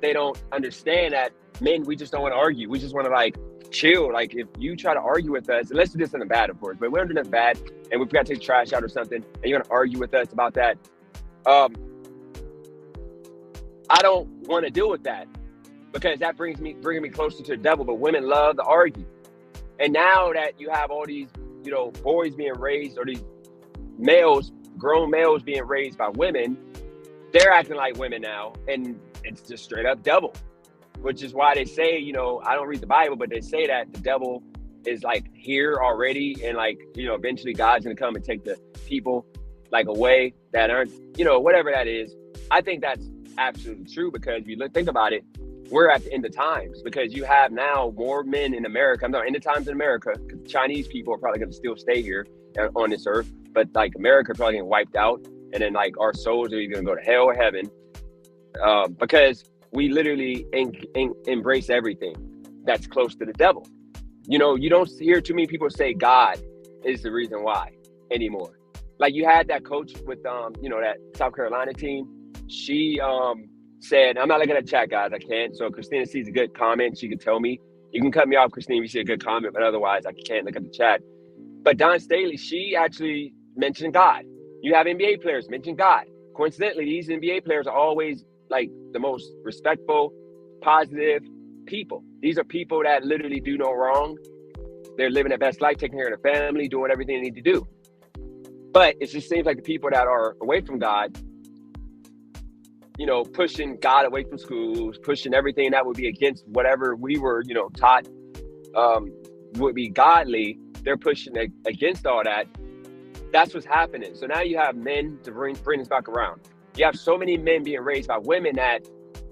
they don't understand that men, we just don't want to argue. We just want to like chill. Like, if you try to argue with us, let's do this in the bad, of course, but we don't do nothing bad, and we've got to take trash out or something, and you're gonna argue with us about that. I don't want to deal with that, because that bringing me closer to the devil. But women love to argue, and now that you have all these, you know, boys being raised, or these males, grown males being raised by women, they're acting like women now, and it's just straight up devil. Which is why they say, you know, I don't read the Bible, but they say that the devil is like here already, and like, you know, eventually God's gonna come and take the people like away that aren't, you know, whatever that is. I think that's absolutely true, because if you think about it, we're at the end of times, because you have now more men in America. I'm not end of times in America, because Chinese people are probably going to still stay here on this earth, but like America probably getting wiped out, and then like our souls are either going to go to hell or heaven, because we literally embrace everything that's close to the devil. You know, you don't hear too many people say God is the reason why anymore. Like you had that coach with you know, that South Carolina team. She said, I'm not looking at the chat, guys. I can't. So Christina sees a good comment, she can tell me. You can cut me off, Christina, if you see a good comment, but otherwise I can't look at the chat. But Dawn Staley, she actually mentioned God. You have NBA players mention God. Coincidentally, these NBA players are always like the most respectful, positive people. These are people that literally do no wrong. They're living their best life, taking care of their family, doing everything they need to do. But it just seems like the people that are away from God, you know, pushing God away from schools, pushing everything that would be against whatever we were, you know, taught would be godly. They're pushing against all that. That's what's happening. So now you have men, to bring this back around. You have so many men being raised by women that,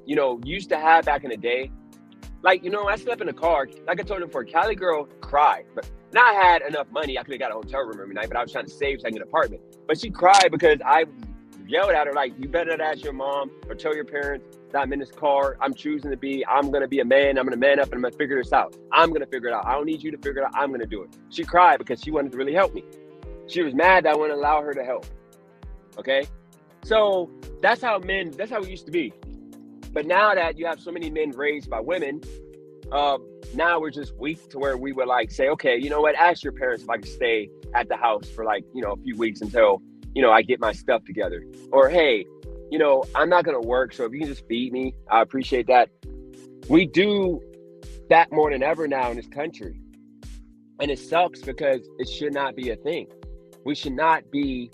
you know, used to have back in the day. Like, you know, I slept in a car, like I told you before, Cali girl cried. But now I had enough money, I could have got a hotel room every night, but I was trying to save so I can get an apartment. But she cried because I yelled at her, like, you better not ask your mom or tell your parents that I'm in this car. I'm choosing to be, I'm going to be a man. I'm going to man up and I'm going to figure this out. I'm going to figure it out. I don't need you to figure it out. I'm going to do it. She cried because she wanted to really help me. She was mad that I wouldn't allow her to help. Okay? So that's how we used to be. But now that you have so many men raised by women, now we're just weak to where we would like say, okay, you know what? Ask your parents if I can stay at the house for like, you know, a few weeks until, you know, I get my stuff together. Or, hey, you know, I'm not going to work, so if you can just feed me, I appreciate that. We do that more than ever now in this country. And it sucks because it should not be a thing. We should not be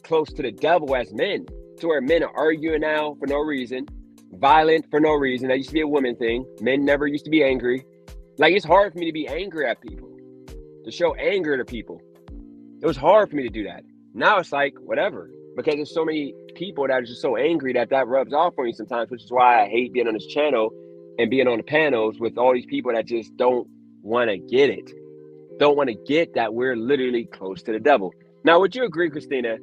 close to the devil as men, to where men are arguing now for no reason, violent for no reason. That used to be a woman thing. Men never used to be angry. Like, it's hard for me to be angry at people, to show anger to people. It was hard for me to do that. Now it's like, whatever, because there's so many people that are just so angry that rubs off on you sometimes, which is why I hate being on this channel and being on the panels with all these people that just don't want to get it. Don't want to get that we're literally close to the devil. Now, would you agree, Christina,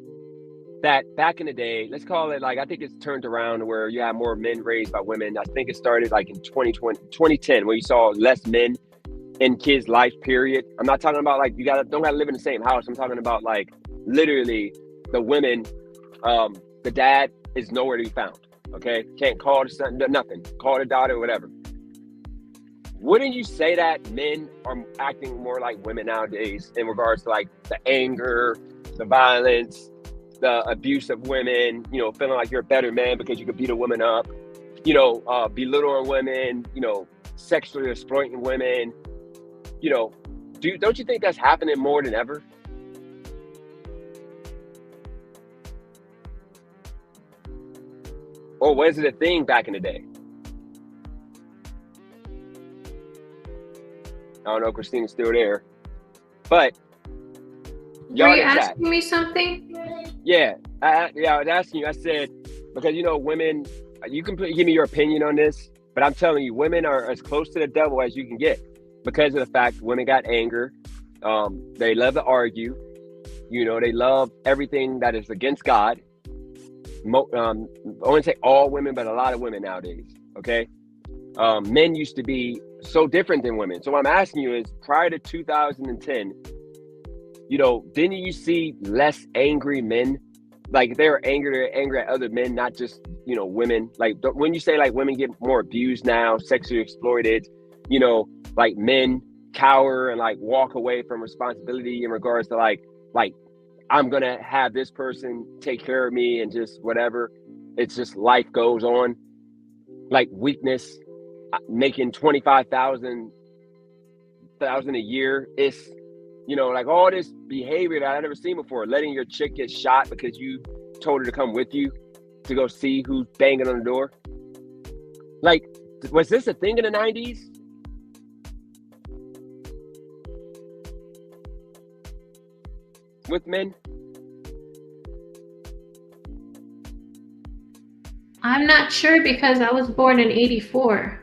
that back in the day, let's call it like, I think it's turned around where you have more men raised by women. I think it started like in 2010, where you saw less men in kids' life, period. I'm not talking about like, don't gotta live in the same house. I'm talking about like literally the women, the dad is nowhere to be found. Okay. Can't call the son, nothing. Call the daughter, whatever. Wouldn't you say that men are acting more like women nowadays in regards to like the anger, the violence, the abuse of women, you know, feeling like you're a better man because you could beat a woman up, you know, belittling women, you know, sexually exploiting women, you know, don't you think that's happening more than ever? Or was it a thing back in the day? I don't know if Christina's still there, but Were you asking me something? Yeah, I was asking you. I said, because, you know, women, you can give me your opinion on this, but I'm telling you, women are as close to the devil as you can get because of the fact women got anger. They love to argue. You know, they love everything that is against God. I wouldn't say all women, but a lot of women nowadays. Okay. Men used to be so different than women. So what I'm asking you is, prior to 2010, you know, didn't you see less angry men? Like, they were angry at other men, not just, you know, women. Like, when you say like women get more abused now, sexually exploited, you know, like men cower and like walk away from responsibility in regards to like I'm gonna have this person take care of me and just whatever. It's just life goes on. Like weakness, making $25,000 a year is, you know, like all this behavior that I've never seen before. Letting your chick get shot because you told her to come with you to go see who's banging on the door. Like, was this a thing in the 90s? With men? I'm not sure because I was born in 84.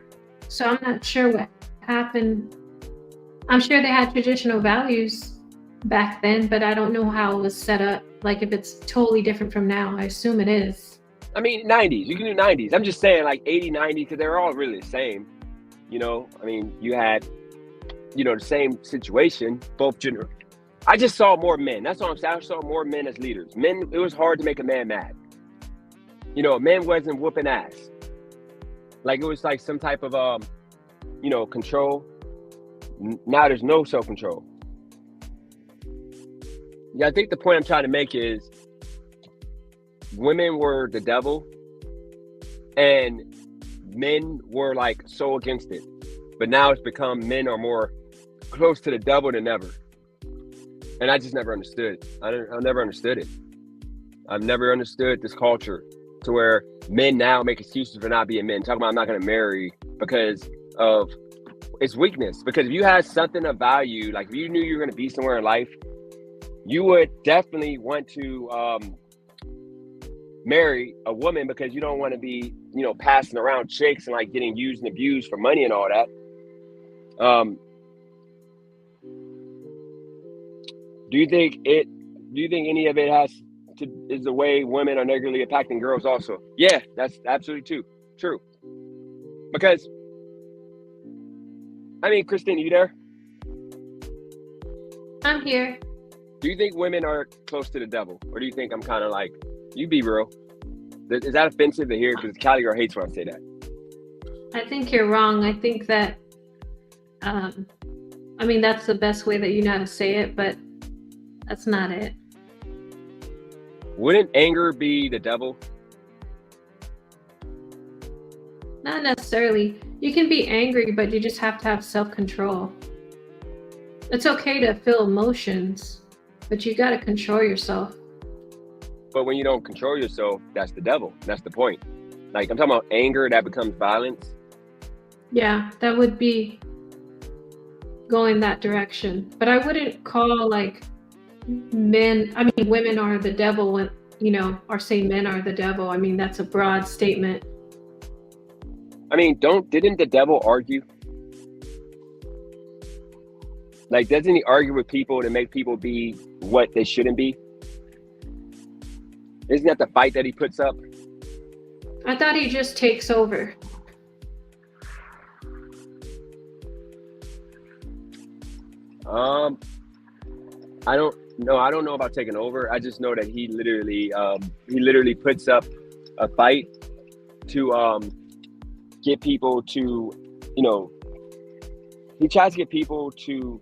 So I'm not sure what happened. I'm sure they had traditional values back then, but I don't know how it was set up. Like if it's totally different from now. I assume it is. I mean, 90s. You can do 90s. I'm just saying like 80, 90, because they're all really the same. You know, I mean, you had, you know, the same situation, both gender. I just saw more men. That's all I'm saying. I saw more men as leaders. Men, it was hard to make a man mad. You know, men wasn't whooping ass. Like it was like some type of, you know, control. Now there's no self-control. Yeah, I think the point I'm trying to make is women were the devil and men were like so against it. But now it's become men are more close to the devil than ever. And I just never understood. I never understood it. I've never understood this culture to where men now make excuses for not being men. Talking about I'm not going to marry because of its weakness. Because if you had something of value, like if you knew you were going to be somewhere in life, you would definitely want to marry a woman because you don't want to be, you know, passing around chicks and like getting used and abused for money and all that. Do you think any of it is the way women are negatively impacting girls also? Yeah, that's absolutely true. Because, I mean, Christina, you there? I'm here. Do you think women are close to the devil? Or do you think I'm kind of like, you be real? Is that offensive to hear? Because Callie girl hates when I say that. I think you're wrong. I think that, I mean, that's the best way that you know how to say it, but that's not it. Wouldn't anger be the devil? Not necessarily. You can be angry, but you just have to have self-control. It's okay to feel emotions, but you got to control yourself. But when you don't control yourself, that's the devil. That's the point. Like I'm talking about anger that becomes violence. Yeah, that would be going that direction. But I wouldn't call like women are the devil when, you know, or say men are the devil. I mean, that's a broad statement. I mean, didn't the devil argue? Like, doesn't he argue with people to make people be what they shouldn't be? Isn't that the fight that he puts up? I thought he just takes over. I don't know about taking over. I just know that he literally puts up a fight to get people to, you know, he tries to get people to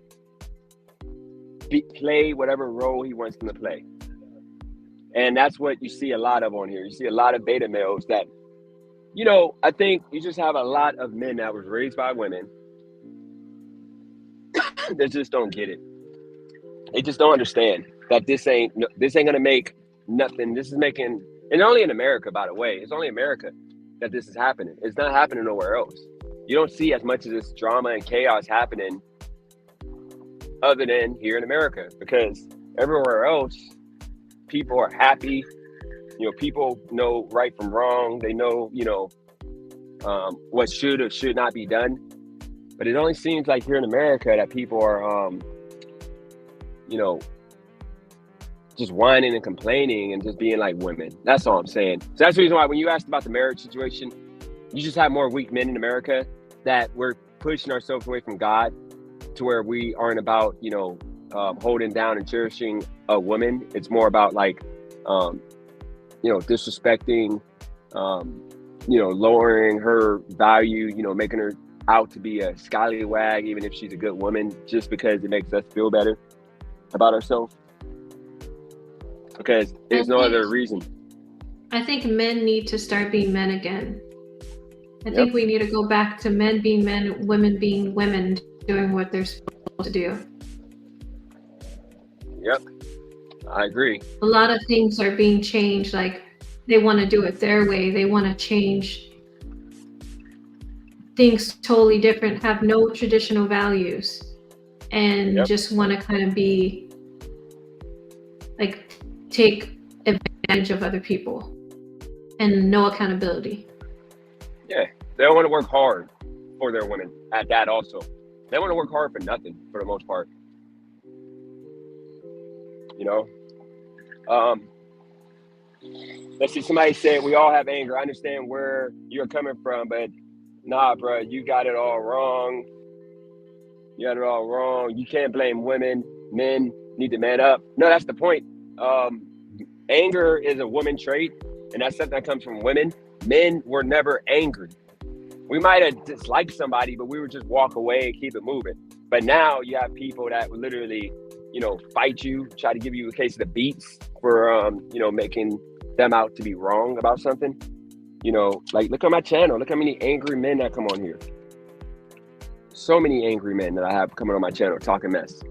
play whatever role he wants them to play. And that's what you see a lot of on here. You see a lot of beta males that, you know, I think you just have a lot of men that was raised by women that just don't get it. They just don't understand that this ain't gonna make nothing. This is making, and only in America, by the way. It's only America that this is happening. It's not happening nowhere else. You don't see as much of this drama and chaos happening other than here in America, because everywhere else, people are happy. You know, people know right from wrong. They know, you know, what should or should not be done. But it only seems like here in America that people are, you know, just whining and complaining and just being like women. That's all I'm saying. So that's the reason why when you asked about the marriage situation, you just have more weak men in America that we're pushing ourselves away from God to where we aren't about, you know, holding down and cherishing a woman. It's more about like, you know, disrespecting, you know, lowering her value, you know, making her out to be a scallywag, even if she's a good woman, just because it makes us feel better about ourselves. Because there's no other reason. I think men need to start being men again. I think we need to go back to men being men, women being women, doing what they're supposed to do. Yep, I agree. A lot of things are being changed. Like they want to do it their way. They want to change things totally different, have no traditional values, and just want to kind of be like take advantage of other people and no accountability. Yeah, they don't want to work hard for their women at that also. They want to work hard for nothing for the most part. You know? Let's see, somebody said we all have anger. I understand where you're coming from, but nah, bro, you got it all wrong. You got it all wrong. You can't blame women. Men need to man up. No, that's the point. Anger is a woman trait, and that's something that comes from women. Men were never angry. We might have disliked somebody, but we would just walk away and keep it moving. But now you have people that would literally, you know, fight you, try to give you a case of the beats for, you know, making them out to be wrong about something. You know, like, look at my channel. Look how many angry men that come on here. So many angry men that I have coming on my channel talking mess.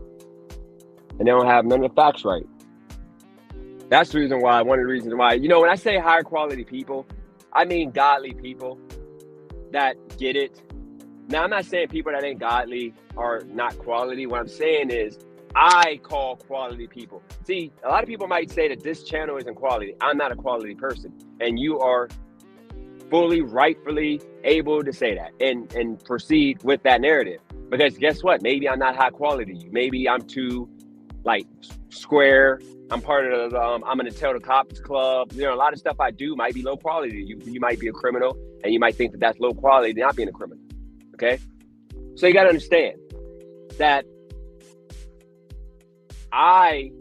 And they don't have none of the facts right. That's the reason why, one of the reasons why, you know, when I say higher quality people, I mean godly people that get it. Now, I'm not saying people that ain't godly are not quality. What I'm saying is I call quality people. See, a lot of people might say that this channel isn't quality. I'm not a quality person. And you are fully, rightfully able to say that and proceed with that narrative. Because guess what? Maybe I'm not high quality. Maybe I'm too, like, square. I'm part of the, I'm going to tell the cops club. You know, a lot of stuff I do might be low quality. You might be a criminal, and you might think that that's low quality, not being a criminal. Okay? So you got to understand that I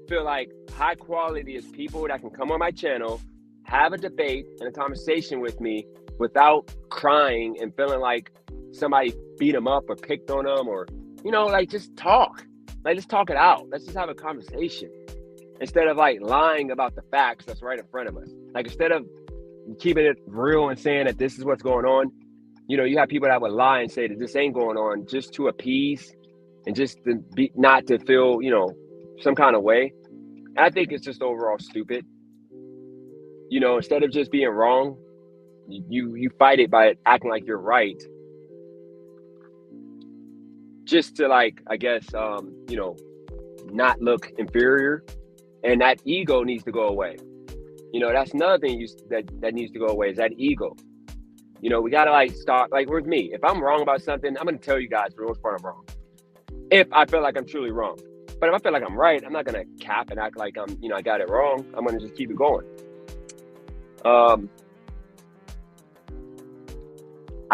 feel like high quality is people that can come on my channel, have a debate and a conversation with me without crying and feeling like somebody beat them up or picked on them, or, you know, like, just talk. Like, let's talk it out. Let's just have a conversation instead of, like, lying about the facts that's right in front of us. Like, instead of keeping it real and saying that this is what's going on, you know, you have people that would lie and say that this ain't going on just to appease and just to be, not to feel, you know, some kind of way. And I think it's just overall stupid. You know, instead of just being wrong, you fight it by acting like you're right. Just to, like, I guess, you know, not look inferior. And that ego needs to go away. You know, that's another thing that needs to go away, is that ego. You know, we got to, like, start, like, with me. If I'm wrong about something, I'm going to tell you guys for the most part I'm wrong. If I feel like I'm truly wrong. But if I feel like I'm right, I'm not going to cap and act like I'm, you know, I got it wrong. I'm going to just keep it going. I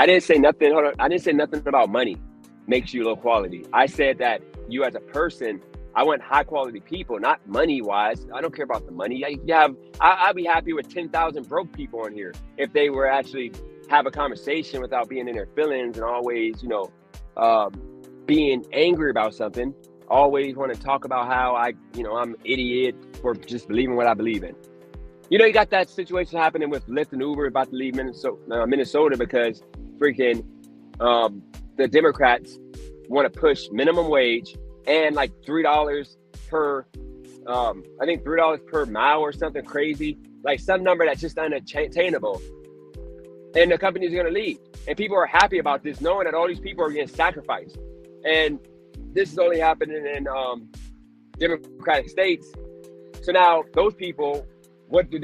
didn't say nothing. Hold on. I didn't say nothing about money makes you low quality. I said that you as a person, I want high quality people, not money wise. I don't care about the money. I'd be happy with 10,000 broke people on here if they were actually have a conversation without being in their feelings and always, you know, being angry about something. Always want to talk about how I'm an idiot for just believing what I believe in. You know, you got that situation happening with Lyft and Uber about to leave Minnesota because freaking the Democrats want to push minimum wage and like $3 per, I think $3 per mile or something crazy, like some number that's just unattainable. And the companies are going to leave. And people are happy about this, knowing that all these people are getting sacrificed. And this is only happening in Democratic states. So now those people, what do?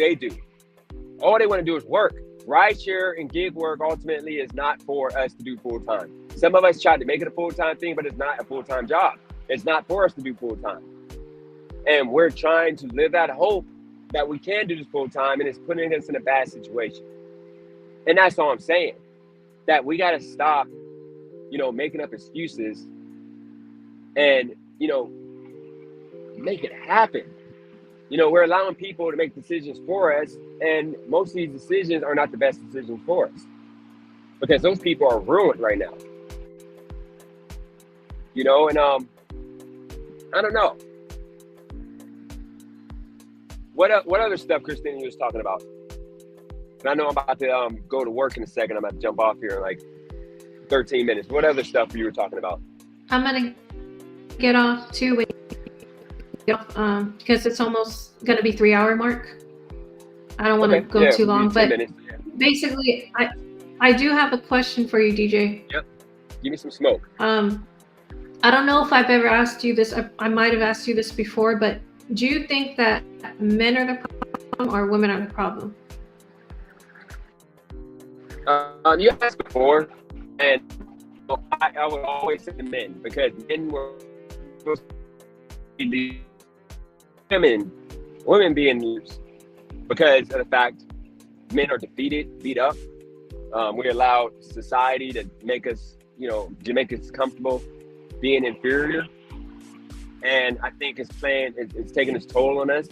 All they want to do is work. Rideshare and gig work ultimately is not for us to do full time. Some of us tried to make it a full-time thing, but it's not a full-time job. It's not for us to do full-time. And we're trying to live that hope that we can do this full-time, and it's putting us in a bad situation. And that's all I'm saying. That we got to stop, you know, making up excuses and, you know, make it happen. You know, we're allowing people to make decisions for us, and most of these decisions are not the best decisions for us because those people are ruined right now. You know, and I don't know. What other stuff, Christina, you was talking about? And I know I'm about to go to work in a second. I'm about to jump off here in like 13 minutes. What other stuff you were talking about? I'm gonna get off too, because it's almost gonna be 3-hour mark. I don't want to go too long, but basically, I do have a question for you, DJ. Yep. Give me some smoke. I don't know if I've ever asked you this. I might have asked you this before, but do you think that men are the problem or women are the problem? You asked before, And I would always say to men, because men were supposed to be women being leaders, because of the fact men are defeated, beat up. We allow society to make us, to make us comfortable being inferior. And I think it's taking its toll on us.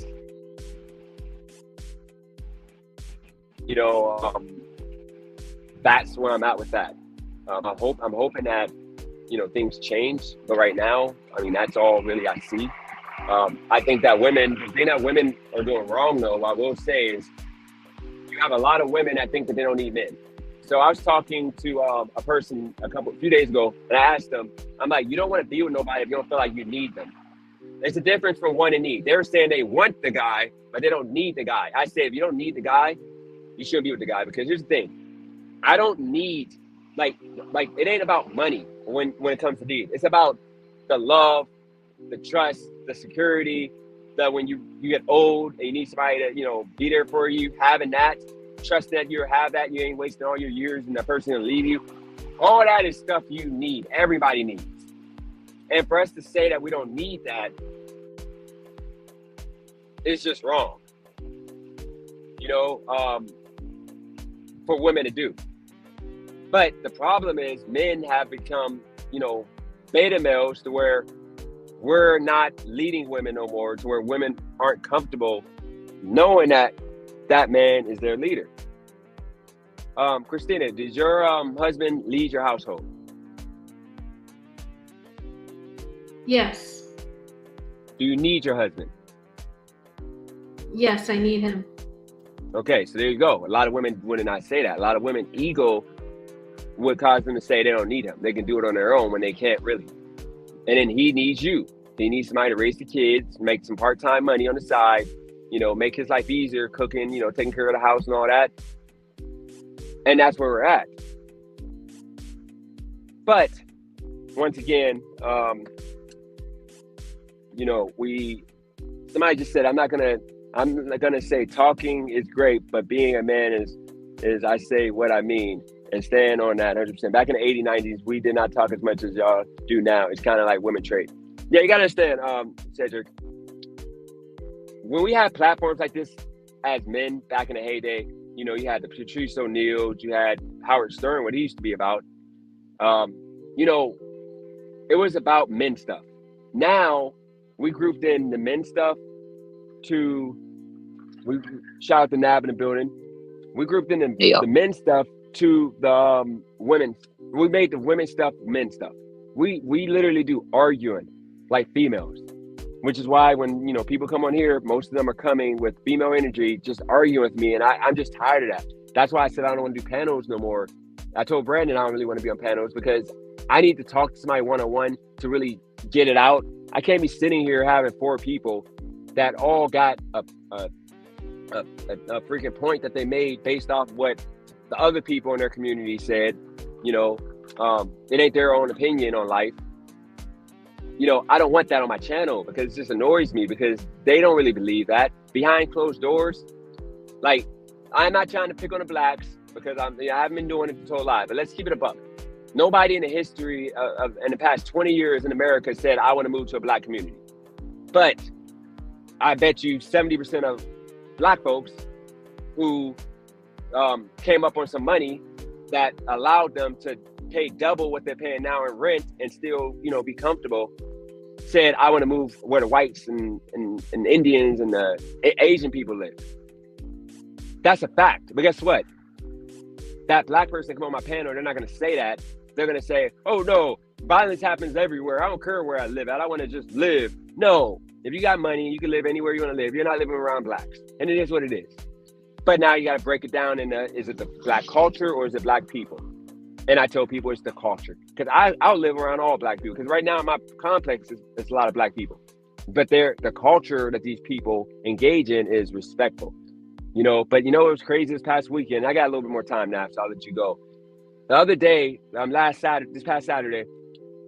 That's where I'm at with that. I'm hoping that, things change. But right now, I mean, that's all really I see. I think that the thing that women are doing wrong, though, what I will say is, you have a lot of women that think that they don't need men. So I was talking to a person a few days ago, and I asked them, I'm like, you don't want to be with nobody if you don't feel like you need them. There's a difference from want and need. They're saying they want the guy, but they don't need the guy. I say, if you don't need the guy, you shouldn't be with the guy, because here's the thing. I don't need, like it ain't about money when it comes to need. It's about the love, the trust, the security, that when you get old and you need somebody to, be there for you, having that, trusting that you have that, you ain't wasting all your years and that person will leave you. All that is stuff you need. Everybody needs. And for us to say that we don't need that, it's just wrong. For women to do. But the problem is men have become, beta males to where we're not leading women no more, to where women aren't comfortable knowing that that man is their leader. Christina, does your husband lead your household? Yes. Do you need your husband? Yes, I need him. Okay, so there you go. A lot of women would not say that. A lot of women, ego would cause them to say they don't need him. They can do it on their own when they can't really. And then he needs you. He needs somebody to raise the kids, make some part-time money on the side, make his life easier, cooking, taking care of the house and all that. And that's where we're at. But once again, somebody just said, I'm not gonna say talking is great, but being a man is I say what I mean and stand on that 100%. Back in the 80s, 90s, we did not talk as much as y'all do now. It's kind of like women trade. Yeah, you gotta understand, Cedric, when we had platforms like this as men back in the heyday, you had the Patrice O'Neal, you had Howard Stern, what he used to be about. It was about men stuff. Now we grouped in the men stuff we shout out to Nab in the building. We grouped in the men stuff to the women. We made the women stuff men stuff. We literally do arguing like females, which is why when people come on here, most of them are coming with female energy, just arguing with me, and I'm just tired of that. That's why I said I don't want to do panels no more. I told Brandon I don't really want to be on panels, because I need to talk to somebody one-on-one to really get it out. I can't be sitting here having 4 people that all got a freaking point that they made based off what the other people in their community said. It ain't their own opinion on life. I don't want that on my channel, because it just annoys me, because they don't really believe that. Behind closed doors, like, I'm not trying to pick on the blacks, because I haven't been doing it this whole life, but let's keep it a buck. Nobody in the history of in the past 20 years in America said, I want to move to a black community. But I bet you 70% of black folks who came up on some money that allowed them to pay double what they're paying now in rent and still, be comfortable, said, I want to move where the whites and Indians and the Asian people live. That's a fact. But guess what? That black person come on my panel, they're not going to say that. They're going to say, oh no, violence happens everywhere. I don't care where I live at. I want to just live. No, if you got money, you can live anywhere you want to live. You're not living around blacks. And it is what it is. But now you got to break it down in is it the black culture or is it black people? And I tell people it's the culture. Because I'll live around all black people. Because right now in my complex, it's a lot of black people. But the culture that these people engage in is respectful. But it was crazy this past weekend. I got a little bit more time now, so I'll let you go. The other day, this past Saturday,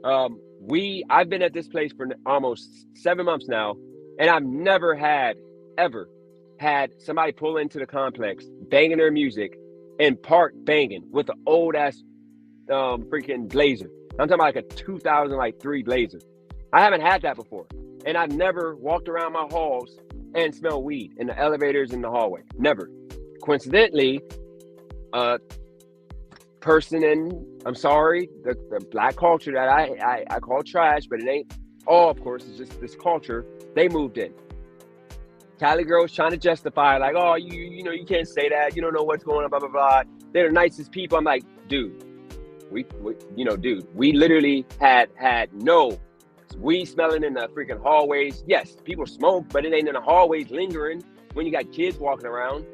I've been at this place for almost 7 months now, and I've never ever had somebody pull into the complex, banging their music, and park banging with an old ass freaking Blazer. I'm talking about like a 2003 Blazer. I haven't had that before. And I've never walked around my halls and smelled weed in the elevators in the hallway. Never. Coincidentally, person in, I'm sorry, the black culture that I call trash, but it ain't all, of course, it's just this culture, they moved in. Cali girls trying to justify, like, oh, you know, you can't say that, you don't know what's going on, blah, blah, blah. They're the nicest people. I'm like, dude, we literally had no weed smelling in the freaking hallways. Yes, people smoke, but it ain't in the hallways lingering when you got kids walking around.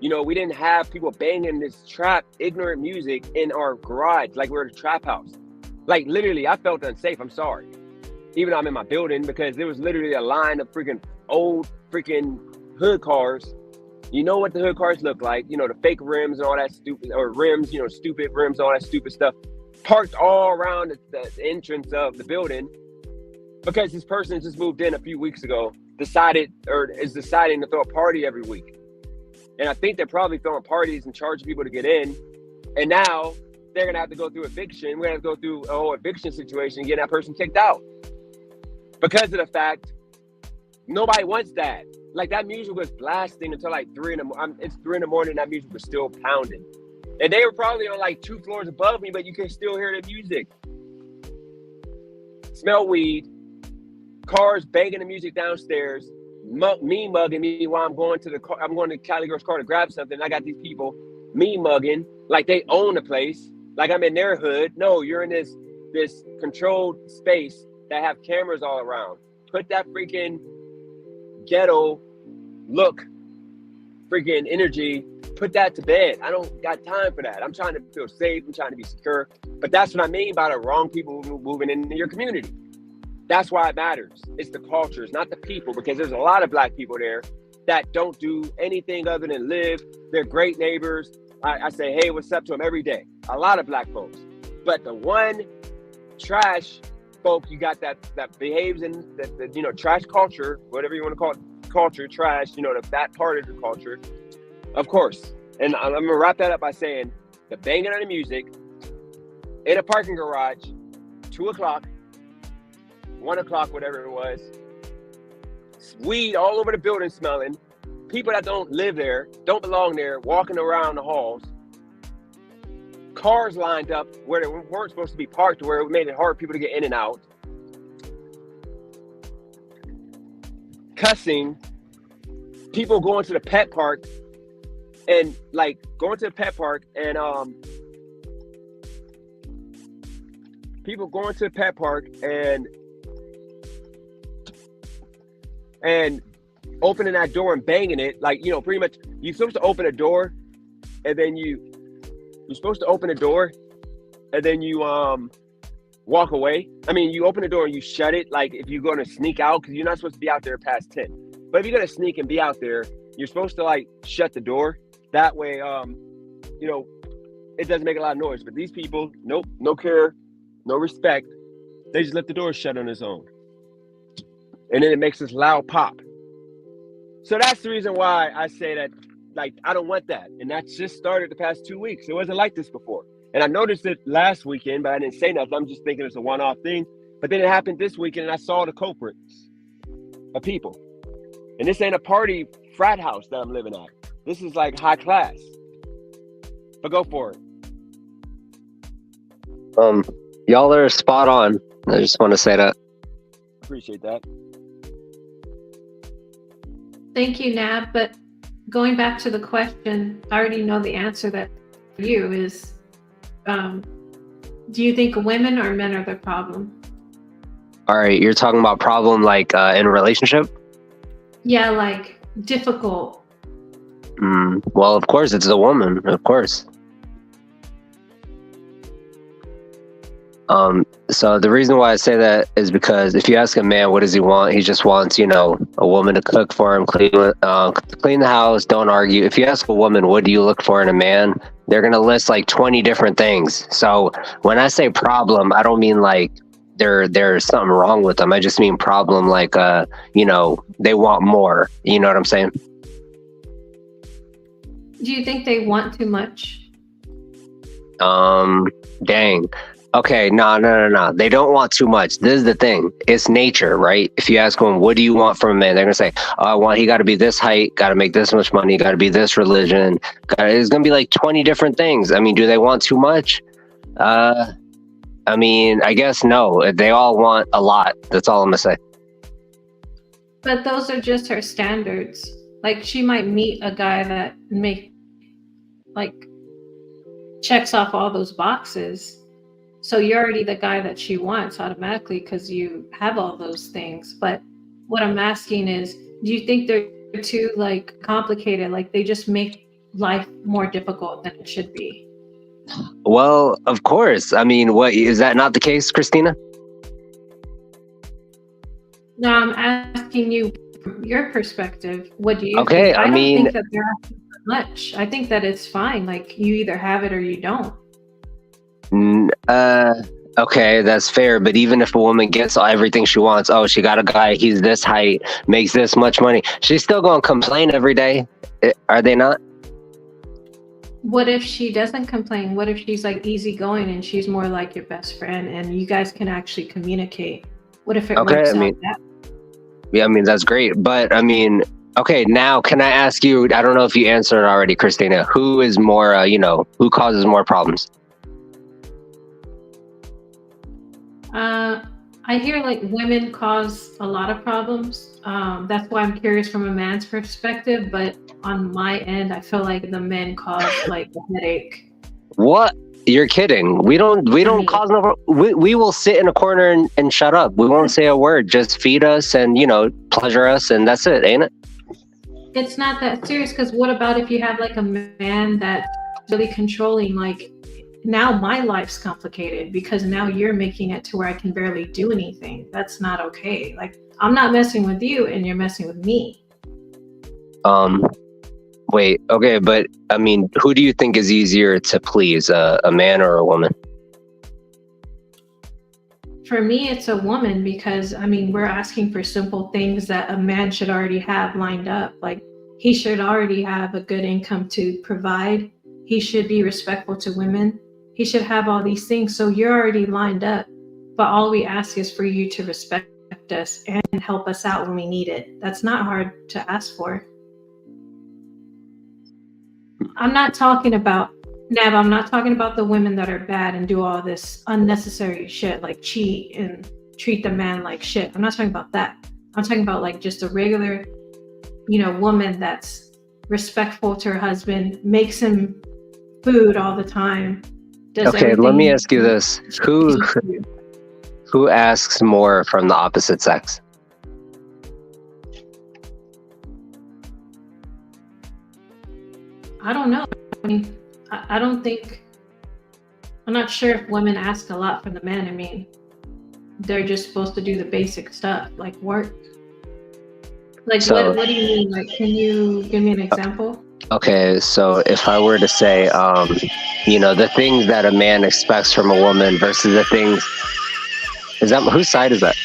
You know, we didn't have people banging this trap, ignorant music in our garage like we're at a trap house. Like, literally, I felt unsafe. I'm sorry. Even though I'm in my building, because there was literally a line of freaking old freaking hood cars. You know what the hood cars look like, you know, the fake rims and all that stupid, or rims, you know, stupid rims, all that stupid stuff, parked all around the entrance of the building, because this person just moved in a few weeks ago, deciding to throw a party every week. And I think they're probably throwing parties and charging people to get in. And now they're gonna have to go through eviction. We're gonna have to go through a whole eviction situation and get that person kicked out. Because of the fact, nobody wants that. Like, that music was blasting until like 3 in the morning. It's 3 in the morning, that music was still pounding. And they were probably on like 2 floors above me, but you can still hear the music. Smell weed, cars banging the music downstairs, me mugging me while I'm going to Cali girl's car to grab something. I got these people me mugging like they own the place, like I'm in their hood. No, you're in this controlled space that have cameras all around. Put that freaking ghetto look, freaking energy, put that to bed. I don't got time for that. I'm trying to feel safe. I'm trying to be secure. But that's what I mean by the wrong people moving into your community. That's why it matters. It's the cultures, not the people, because there's a lot of black people there that don't do anything other than live. They're great neighbors. I say, hey, what's up to them every day. A lot of black folks. But the one trash folk you got that behaves in the you know, trash culture, whatever you want to call it, culture, trash, you know, that part of the culture, of course. And I'm gonna wrap that up by saying the banging on the music in a parking garage, 2 o'clock, 1 o'clock, whatever it was, weed all over the building smelling, people that don't live there, don't belong there, walking around the halls, cars lined up where they weren't supposed to be parked, where it made it hard for people to get in and out, cussing, people going to the pet park and people going to the pet park and opening that door and banging it, like, you know, pretty much you're supposed to open a door and then you're supposed to open a door and then you walk away. I mean, you open the door and you shut it, like if you're going to sneak out, because you're not supposed to be out there past 10. But if you're going to sneak and be out there, you're supposed to like shut the door. That way, you know, it doesn't make a lot of noise. But these people, nope, no care, no respect. They just let the door shut on its own. And then it makes this loud pop. So that's the reason why I say that, like, I don't want that. And that's just started the past 2 weeks. It wasn't like this before. And I noticed it last weekend, but I didn't say nothing. I'm just thinking it's a one-off thing. But then it happened this weekend, and I saw the culprits of people. And this ain't a party frat house that I'm living at. This is like high class. But go for it. Y'all are spot on. I just want to say that. Appreciate that. Thank you, Nab. But going back to the question, I already know the answer that you is, do you think women or men are the problem? All right, you're talking about problem like in a relationship? Yeah, like difficult. Well, of course, it's the woman, of course. So the reason why I say that is because if you ask a man, what does he want? He just wants, you know, a woman to cook for him, clean the house, don't argue. If you ask a woman, what do you look for in a man? They're going to list like 20 different things. So when I say problem, I don't mean like there's something wrong with them. I just mean problem like, you know, they want more. You know what I'm saying? Do you think they want too much? Dang. Okay, no. They don't want too much. This is the thing. It's nature, right? If you ask them, what do you want from a man? They're gonna say, he got to be this height, got to make this much money, got to be this religion. It's gonna be like 20 different things. I mean, do they want too much? I mean, I guess no. They all want a lot. That's all I'm gonna say. But those are just her standards. Like, she might meet a guy that checks off all those boxes. So you're already the guy that she wants automatically because you have all those things. But what I'm asking is, do you think they're too complicated? Like, they just make life more difficult than it should be? Well, of course. I mean, what is that not the case, Christina? No, I'm asking you from your perspective. What do you Okay, think? I don't mean, think that they're asking for much. I think that it's fine. Like, you either have it or you don't. Okay, that's fair. But even if a woman gets everything she wants, she got a guy, he's this height, makes this much money, she's still gonna complain every day. Are they not? What if she doesn't complain? What if she's easygoing and she's more like your best friend and you guys can actually communicate? What if it works out that? Yeah, I mean, that's great. But I mean, okay, now can I ask you, I don't know if you answered already, Christina, who is more, who causes more problems? I hear women cause a lot of problems. That's why I'm curious from a man's perspective. But on my end, I feel like the men cause a headache. What? You're kidding. We don't cause no. We will sit in a corner and shut up. We won't say a word. Just feed us and pleasure us, and that's it, ain't it? It's not that serious. Because what about if you have a man that's really controlling? Now my life's complicated because now you're making it to where I can barely do anything. That's not okay. I'm not messing with you and you're messing with me. Wait, okay, but I mean, who do you think is easier to please, a man or a woman? For me, it's a woman because, we're asking for simple things that a man should already have lined up. He should already have a good income to provide. He should be respectful to women. He should have all these things. So you're already lined up. But all we ask is for you to respect us and help us out when we need it. That's not hard to ask for. I'm not talking about the women that are bad and do all this unnecessary shit, like cheat and treat the man like shit. I'm not talking about that. I'm talking about just a regular, woman that's respectful to her husband, makes him food all the time. Okay, let me ask you this. Who asks more from the opposite sex? I don't know. I don't think, I'm not sure if women ask a lot from the men. They're just supposed to do the basic stuff, like work. So, what do you mean? Can you give me an example? Okay, so if I were to say, the things that a man expects from a woman versus the things, whose side is that?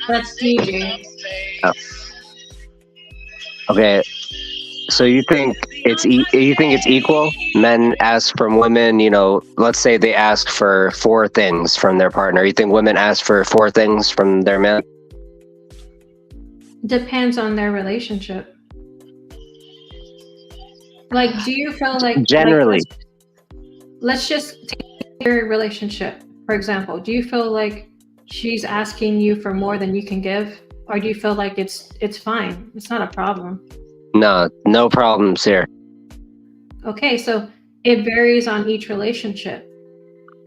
That's DJ. Oh. Okay, so you think it's equal? Men ask from women, let's say they ask for 4 things from their partner. You think women ask for 4 things from their man? Depends on their relationship. Do you feel generally? Let's just take your relationship, for example. Do you feel like she's asking you for more than you can give? Or do you feel like it's fine? It's not a problem. No problems here. Okay, so it varies on each relationship.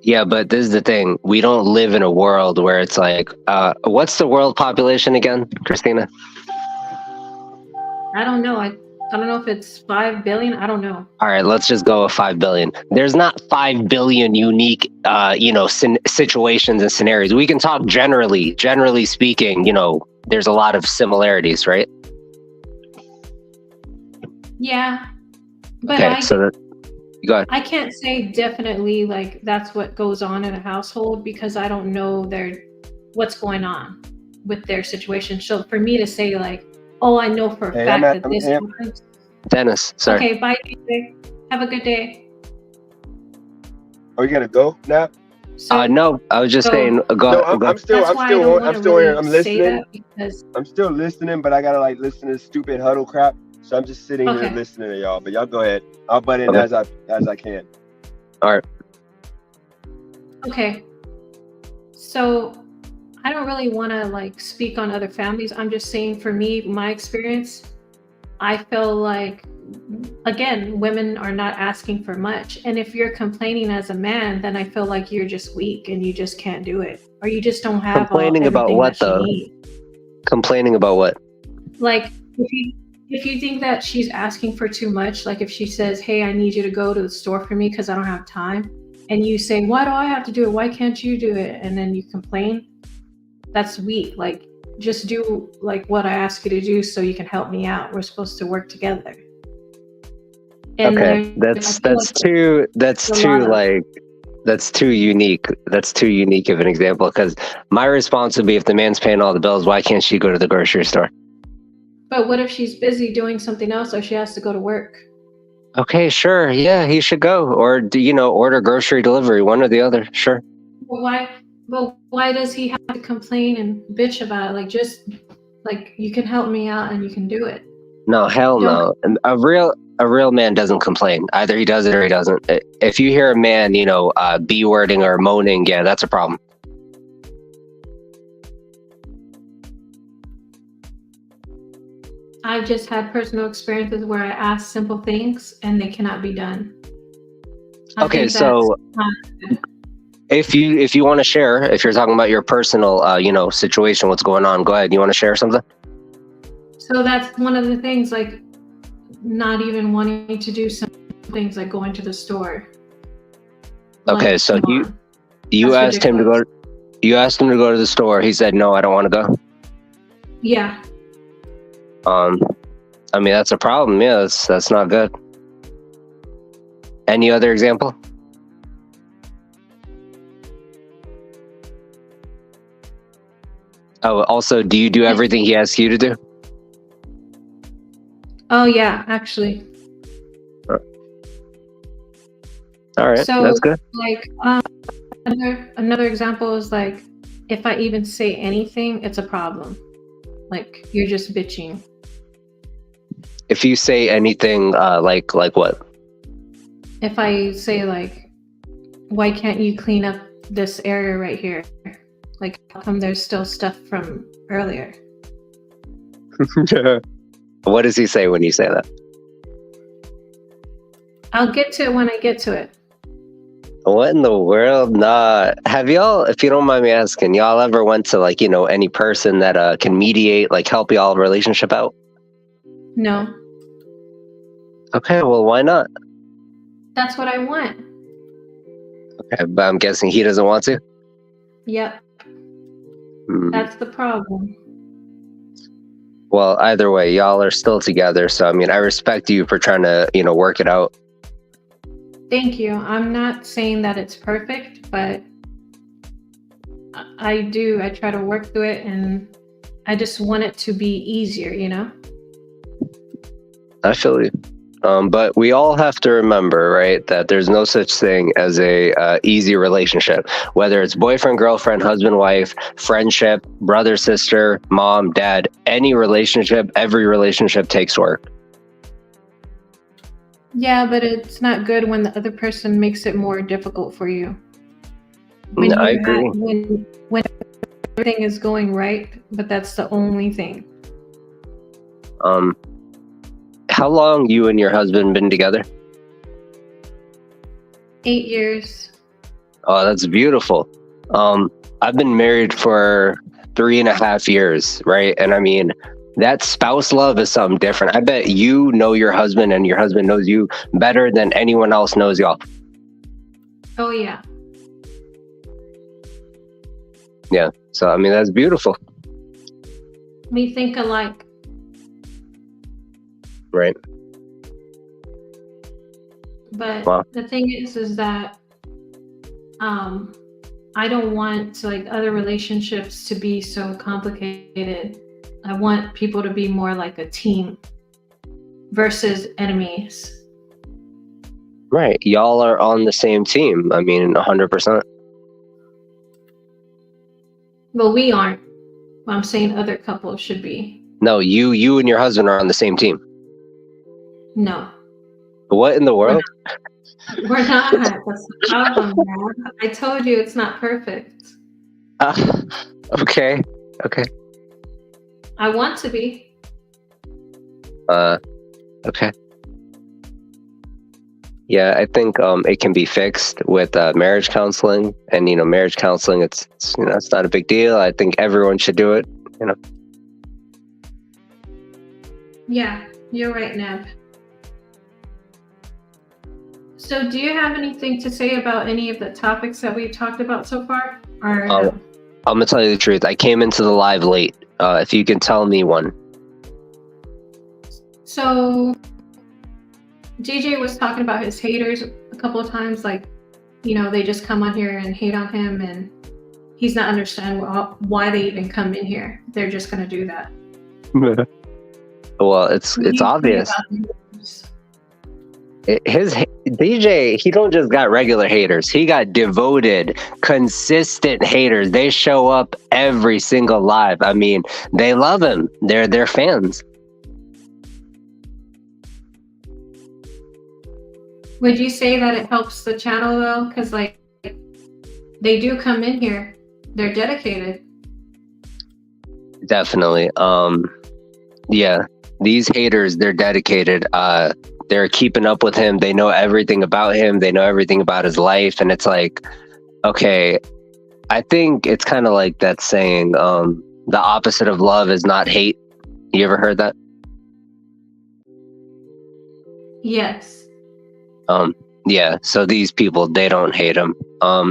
Yeah, but this is the thing. We don't live in a world where it's what's the world population again, Christina? I don't know. I don't know if it's 5 billion. I don't know. All right, let's just go with 5 billion. There's not 5 billion unique, situations and scenarios. We can talk generally speaking, there's a lot of similarities, right? Yeah. But okay, go ahead. I can't say definitely that's what goes on in a household because I don't know what's going on with their situation. So for me to say Oh, I know for a Hey, fact that I'm this hey, happens. Dennis, sorry. Okay, bye, DJ. Have a good day. oh, you gotta go now? So, No, I was just saying, No, go I'm ahead. still that's why I don't want to here. really I'm say listening. that because I'm still listening, but I gotta like listen to this stupid huddle crap. So I'm just sitting here okay, listening to y'all. But y'all go ahead. I'll butt in Okay. as I can. All right. okay. So I don't really want to like speak on other families. I'm just saying for me, my experience, I feel like again, women are not asking for much. And if you're complaining as a man, then I feel like you're just weak and you just can't do it. Or you just don't have Complaining about everything what that she though? needs. Complaining about what? Like if you think that she's asking for too much, like if she says, "Hey, I need you to go to the store for me because I don't have time," and you say, "Why do I have to do it? Why can't you do it?" And then you complain, that's weak. Like just do like what I ask you to do so you can help me out. We're supposed to work together. And Okay, I feel like too there's a lot of like that's too unique. That's too unique of an example because my response would be if the man's paying all the bills, why can't she go to the grocery store? but what if she's busy doing something else or she has to go to work? Okay, sure, yeah, he should go, or order grocery delivery, one or the other. Sure. Well, why does he have to complain and bitch about it? Like just like you can help me out and you can do it. No, hell Don't no. And a real man doesn't complain. Either he does it or he doesn't. If you hear a man, B-wording or moaning, yeah, that's a problem. I've just had personal experiences where I ask simple things and they cannot be done. I Okay, think so if you want to share, if you're talking about your personal, situation, what's going on, go ahead. You want to share something? so that's one of the things, like not even wanting to do some things like going to the store. Okay, Like, so come on. you That's asked him to go. You asked him to go to the store. He said, "No, I don't want to go." Yeah. I mean, that's a problem. Yeah, that's not good. Any other example? Oh, also, do you do everything he asks you to do? Oh yeah, actually. All right, So that's good. like another example is like if I even say anything, it's a problem. Like you're just bitching. If you say anything, like what? If I say like, why can't you clean up this area right here? Like how come there's still stuff from earlier? What does he say when you say that? I'll get to it when I get to it. What in the world? Nah. Have y'all, if you don't mind me asking, y'all ever went to any person that can mediate, like help y'all relationship out? No. Okay, well, why not? That's what I want. Okay, but I'm guessing he doesn't want to. Yep. Hmm. That's the problem. Well, either way, y'all are still together, so I mean, I respect you for trying to, work it out. Thank you. I'm not saying that it's perfect, but I try to work through it and I just want it to be easier, I feel you. But we all have to remember, right, that there's no such thing as a easy relationship, whether it's boyfriend, girlfriend, husband, wife, friendship, brother, sister, mom, dad, any relationship, every relationship takes work. Yeah, but it's not good when the other person makes it more difficult for you. I agree. When everything is going right, but that's the only thing. How long you and your husband been together? 8 years. Oh, that's beautiful. I've been married for 3.5 years, right? And I mean, that spouse love is something different. I bet you know your husband and your husband knows you better than anyone else knows y'all. Oh yeah. Yeah. So, I mean, that's beautiful. We think alike. Right. But Wow. the thing is that I don't want like other relationships to be so complicated. I want people to be more like a team versus enemies. Right. Y'all are on the same team. I mean, 100%. Well, we aren't. I'm saying other couples should be. No, you and your husband are on the same team. No. What in the world? We're not. That's the problem, man. I told you it's not perfect. Okay. I want to be. Okay. Yeah, I think it can be fixed with marriage counseling, and marriage counseling. It's it's not a big deal. I think everyone should do it. Yeah, you're right, Neb. So, do you have anything to say about any of the topics that we've talked about so far? Or no? I'm gonna tell you the truth. I came into the live late. If you can tell me one. So, DJ was talking about his haters a couple of times, like, they just come on here and hate on him, and he's not understanding why they even come in here. They're just gonna do that. Well, it's obvious. His DJ, he don't just got regular haters. He got devoted, consistent haters. They show up every single live. I mean, they love him. They're fans. Would you say that it helps the channel though? Because like they do come in here, they're dedicated. Definitely. Yeah, these haters, they're dedicated. They're keeping up with him. They know everything about him. They know everything about his life. And it's like, okay, I think it's kind of like that saying, the opposite of love is not hate. You ever heard that? Yes. Yeah, so these people, they don't hate him.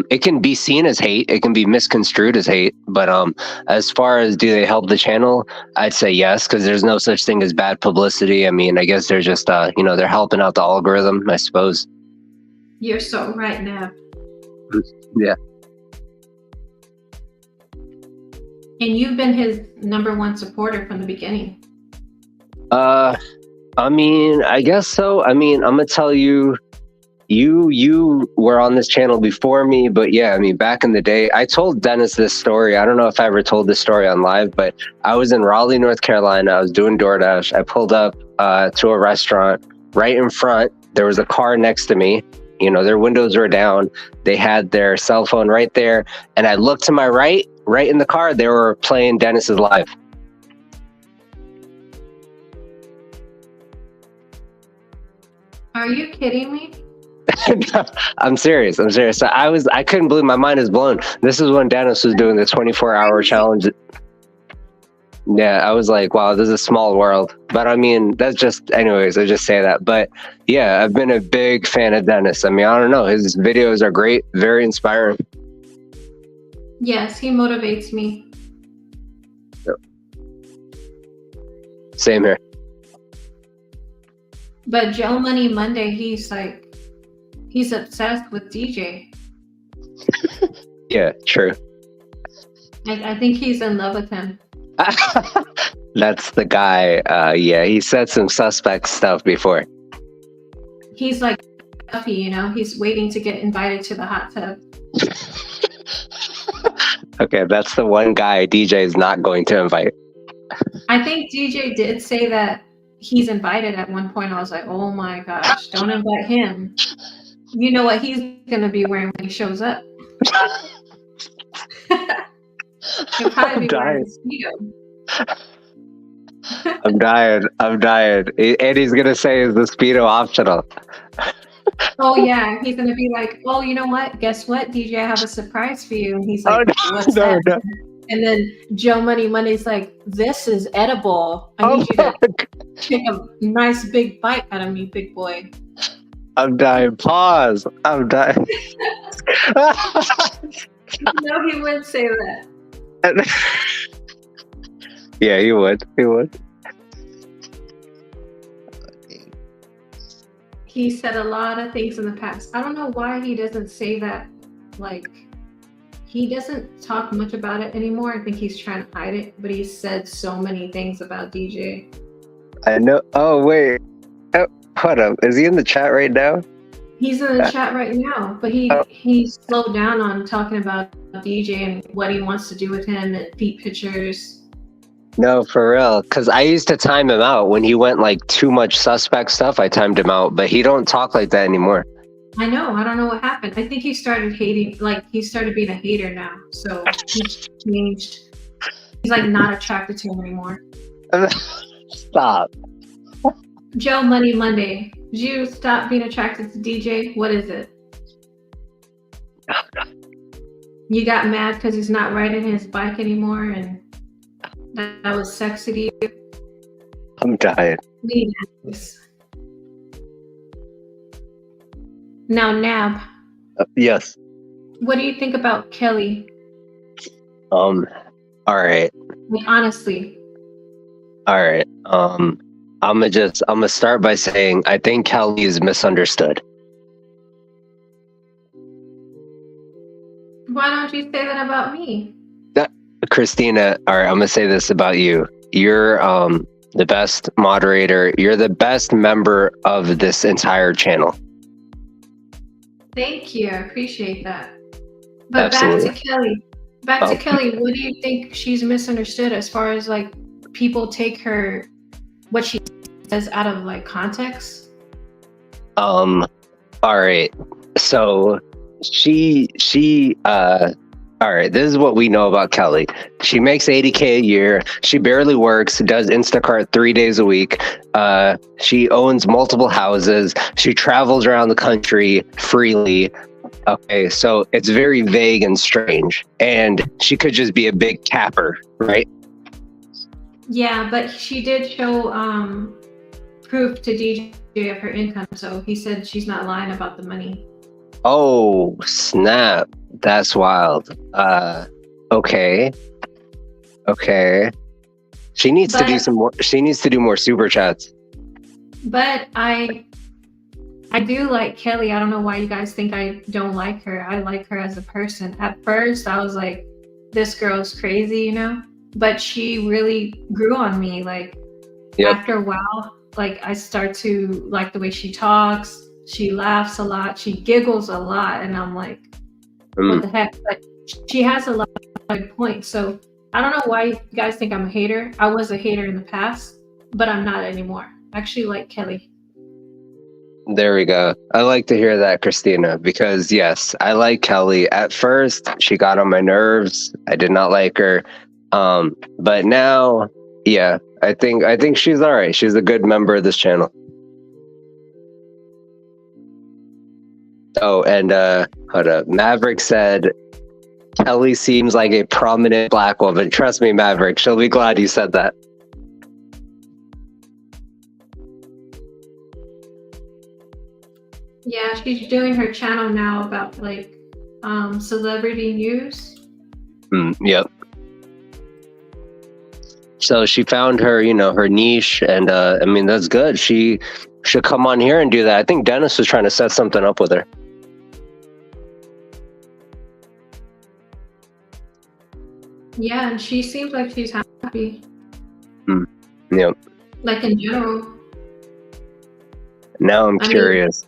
It can be seen as hate, it can be misconstrued as hate, but as far as do they help the channel, I'd say yes, because there's no such thing as bad publicity. I mean, I guess they're just they're helping out the algorithm, I suppose. You're so right, Nab. Yeah. And you've been his #1 supporter from the beginning. I mean, I guess so. I mean, I'm gonna tell you, you were on this channel before me, but yeah, I mean, back in the day, I told Dennis this story. I don't know if I ever told this story on live, but I was in Raleigh, North Carolina. I was doing DoorDash. I pulled up to a restaurant. Right in front, there was a car next to me. Their windows were down. They had their cell phone right there. And I looked to my right in the car, they were playing Dennis's live. Are you kidding me? I'm serious. So I couldn't believe, my mind is blown. This is when Dennis was doing the 24-hour challenge. Yeah, I was like, wow, this is a small world. But I mean, that's just, anyways, I just say that. But yeah, I've been a big fan of Dennis. I mean, I don't know. His videos are great, very inspiring. Yes, he motivates me. Yep. Same here. But Joe Money Monday, he's obsessed with DJ. Yeah, true. I think he's in love with him. That's the guy. Yeah, he said some suspect stuff before. He's like Duffy, he's waiting to get invited to the hot tub. Okay, that's the one guy DJ is not going to invite. I think DJ did say that he's invited at one point. I was like, oh my gosh, don't invite him. You know what he's going to be wearing when he shows up. He'll probably be wearing a Speedo. I'm dying. And he's going to say, is the Speedo optional? Oh yeah, he's going to be like, oh, you know what? Guess what, DJ, I have a surprise for you. And he's like, what's that? No. And then Joe Money Monday's like, this is edible. I need you to take a nice big bite out of me, big boy. I'm dying. Pause. I'm dying. No, he would say that. Yeah, he would. He said a lot of things in the past. I don't know why he doesn't say that, like, he doesn't talk much about it anymore. I think he's trying to hide it, but he said so many things about DJ. I know. Oh wait, hold up. Is he in the chat right now? He's in the chat right now, but he slowed down on talking about DJ and what he wants to do with him and feet pictures. No, for real. Because I used to time him out when he went like too much suspect stuff. I timed him out, but he don't talk like that anymore. I know. I don't know what happened. I think he started hating. Like he started being a hater now. So he changed. He's like not attracted to him anymore. Stop. Joe Money Monday. Did you stop being attracted to DJ? What is it? You got mad because he's not riding his bike anymore, and that was sexy to you? I'm dying. Now, Nab. Yes. What do you think about Kelly? All right. Like, honestly. All right. I'm gonna start by saying I think Kelly is misunderstood. Why don't you say that about me? Christina, all right, I'm gonna say this about you. You're the best moderator. You're the best member of this entire channel. Thank you. I appreciate that. But Absolutely. back to Kelly. To Kelly, what do you think she's misunderstood as far as like people take her what she says out of like context? All right. So all right, this is what we know about Kelly. She makes $80K a year. She barely works, does Instacart 3 days a week. She owns multiple houses. She travels around the country freely. Okay, so it's very vague and strange. And she could just be a big capper, right? Yeah, but she did show proof to DJ of her income. So he said she's not lying about the money. Oh, snap. That's wild. Okay. She needs to do some more. She needs to do more super chats. But I do like Kelly. I don't know why you guys think I don't like her. I like her as a person. At first, I was like, this girl's crazy, you know? But she really grew on me. Like, after a while, like, I start to like the way she talks. She laughs a lot. She giggles a lot. And I'm like, what the heck? But she has a lot of good points. So I don't know why you guys think I'm a hater. I was a hater in the past, but I'm not anymore. I actually like Kelly. There we go. I like to hear that, Christina, because yes, I like Kelly. At first, she got on my nerves. I did not like her. But now, yeah, I think she's all right. She's a good member of this channel. Oh, and hold up. Maverick said Kelly seems like a prominent black woman. Trust me, Maverick, she'll be glad you said that. Yeah, she's doing her channel now about like celebrity news. Yep. So she found her, her niche, and I mean that's good. She should come on here and do that. I think Dennis was trying to set something up with her. Yeah, and she seems like she's happy. Yep. Like in general. Now I'm curious.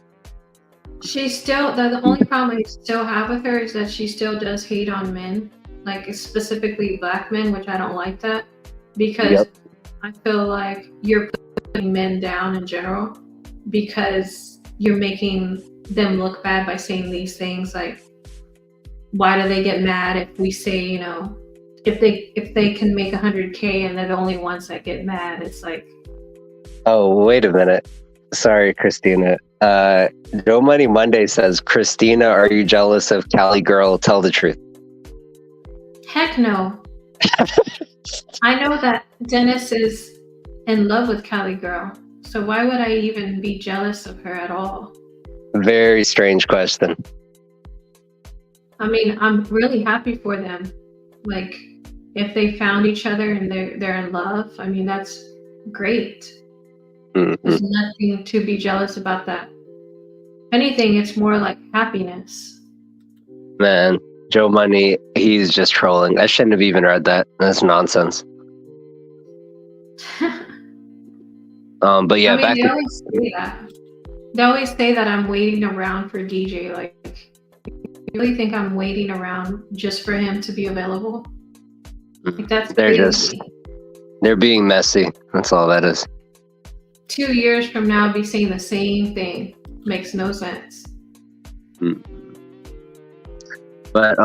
She's still, the only problem I still have with her is that she still does hate on men, like specifically black men, which I don't like that, because I feel like you're putting men down in general because you're making them look bad by saying these things. Like, why do they get mad if we say, if they can make 100K and they're the only ones that get mad? It's like, oh, wait a minute. Sorry, Christina. Joe Money Monday says, Christina, are you jealous of Cali Girl? Tell the truth. Heck no. I know that Dennis is in love with Cali Girl. So why would I even be jealous of her at all? Very strange question. I mean, I'm really happy for them. Like, if they found each other and they're in love, I mean, that's great. There's nothing to be jealous about that. If anything, it's more like happiness. Man, Joe Money, he's just trolling. I shouldn't have even read that. That's nonsense. But yeah, I mean, back they to always say that. They always say that I'm waiting around for DJ. Like, you really think I'm waiting around just for him to be available? Like, that's crazy. They're being messy. That's all that is. 2 years from now, I'll be saying the same thing. Makes no sense. But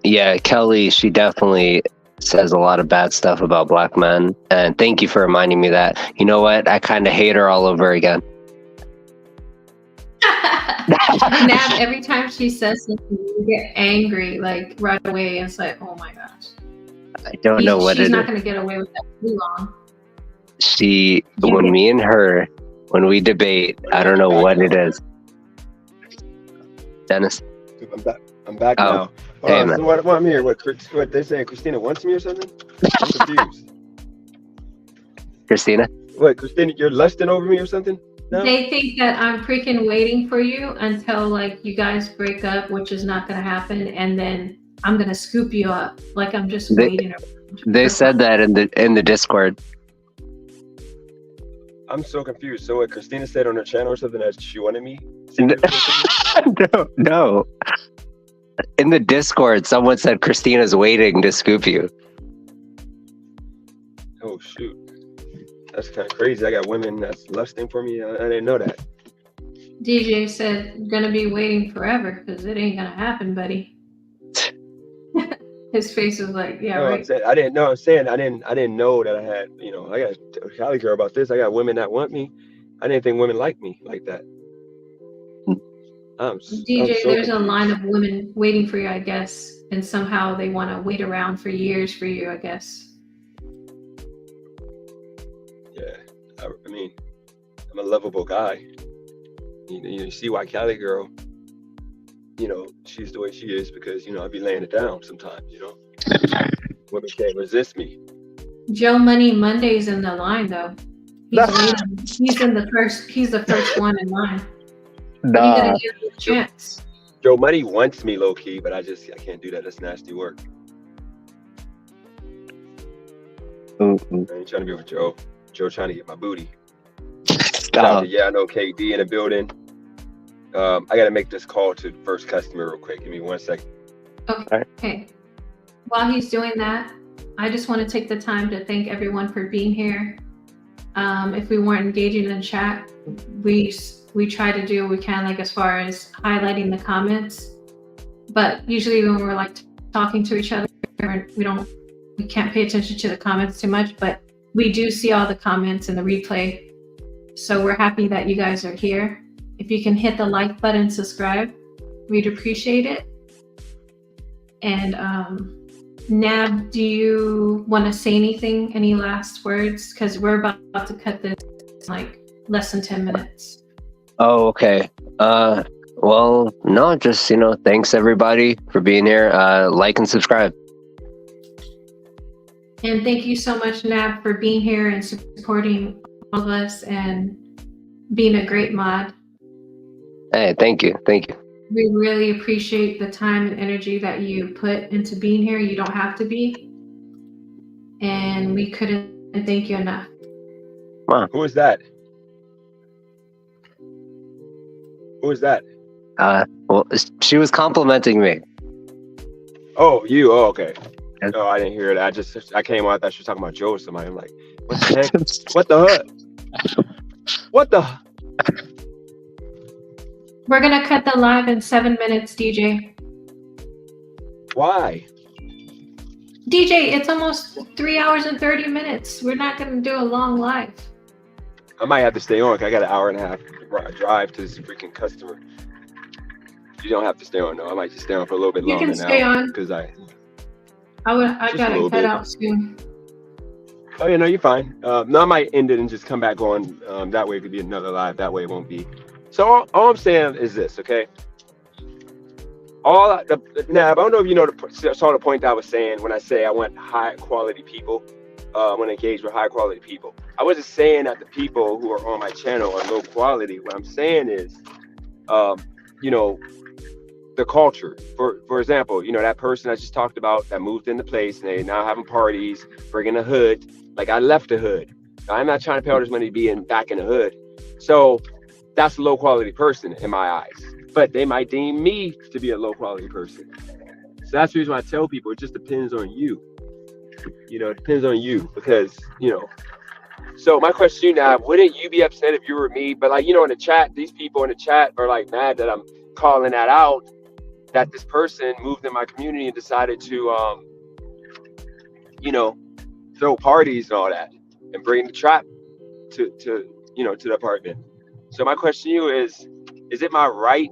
yeah, Kelly, she definitely says a lot of bad stuff about black men. And thank you for reminding me that. You know what? I kind of hate her all over again. Nab, every time she says something, you get angry, like right away. It's like, oh my gosh. I don't know what it is. She's not going to get away with that too long. Me and her, when we debate, I don't know what it is. Dennis? I'm back now. Hey, so what I'm here, what they saying, Christina wants me or something? I'm confused. Christina? What, Christina, you're lusting over me or something? No? They think that I'm freaking waiting for you until like you guys break up, which is not going to happen, and then I'm going to scoop you up. Like I'm just waiting around. They said that in the Discord. I'm so confused. So what Christina said on her channel or something that she wanted me? No. In the Discord, someone said Christina's waiting to scoop you. Oh shoot. That's kind of crazy. I got women that's lusting for me. I didn't know that. DJ said, gonna be waiting forever because it ain't gonna happen, buddy. His face was like, yeah, no, right. I didn't know. I'm saying I didn't know that I had, I got to tell Cali girl about this. I got women that want me. I didn't think women like me like that. DJ, there's a line of women waiting for you, I guess, and somehow they want to wait around for years for you, I guess. Yeah, I mean, I'm a lovable guy. You see why Cali girl, she's the way she is because, I be laying it down sometimes, Women can't resist me. Joe Money Monday's in the line, though. He's the first one in line. Nah. Are you gonna give him a chance? Joe Money wants me low key, but I can't do that. That's nasty work. Mm-hmm. I ain't trying to be with Joe. Joe trying to get my booty. Stop. Yeah, I know KD in the building. I gotta make this call to the first customer real quick. Give me 1 second. Okay. While he's doing that, I just want to take the time to thank everyone for being here. If we weren't engaging in chat, we try to do what we can, like as far as highlighting the comments. But usually when we're like talking to each other, we can't pay attention to the comments too much. But we do see all the comments in the replay. So we're happy that you guys are here. If you can hit the like button, subscribe, we'd appreciate it. And Nab, do you want to say anything? Any last words? Because we're about to cut this in like less than 10 minutes. Oh, okay. Well, no, just, thanks everybody for being here. Like and subscribe. And thank you so much, Nab, for being here and supporting all of us and being a great mod. Hey, thank you. We really appreciate the time and energy that you put into being here. You don't have to be. And we couldn't thank you enough. Wow. Who is that? Who is that? Well, she was complimenting me. Oh, you? Oh, okay. Yes. Oh, I didn't hear it. I came on, I thought she was talking about Joe or somebody. I'm like, what the heck? What the heck? What the? We're going to cut the live in 7 minutes, DJ. Why? DJ, it's almost 3 hours and 30 minutes. We're not going to do a long live. I might have to stay on because I got an hour and a half drive to this freaking customer. You don't have to stay on, though. I might just stay on for a little bit longer now. You can stay on. Because I got to cut out soon. Oh, yeah, no, you're fine. No, I might end it and just come back on. That way it could be another live. That way it won't be. So all I'm saying is this, okay? Now, I don't know if you saw the point I was saying when I say I want high quality people. I want to engage with high quality people. I wasn't saying that the people who are on my channel are low quality. What I'm saying is, the the culture. For example, you know, that person I just talked about that moved into place and they now having parties, bringing the hood. Like I left the hood. I'm not trying to pay all this money to be back in the hood. So that's a low quality person in my eyes. But they might deem me to be a low quality person. So that's the reason why I tell people it just depends on you. You know, it depends on you because, you know. So my question to you now, wouldn't you be upset if you were me? But like, you know, in the chat, these people in the chat are like mad that I'm calling that out, that this person moved in my community and decided to, you know, throw parties and all that and bring the trap to you know, to the apartment. So my question to you is it my right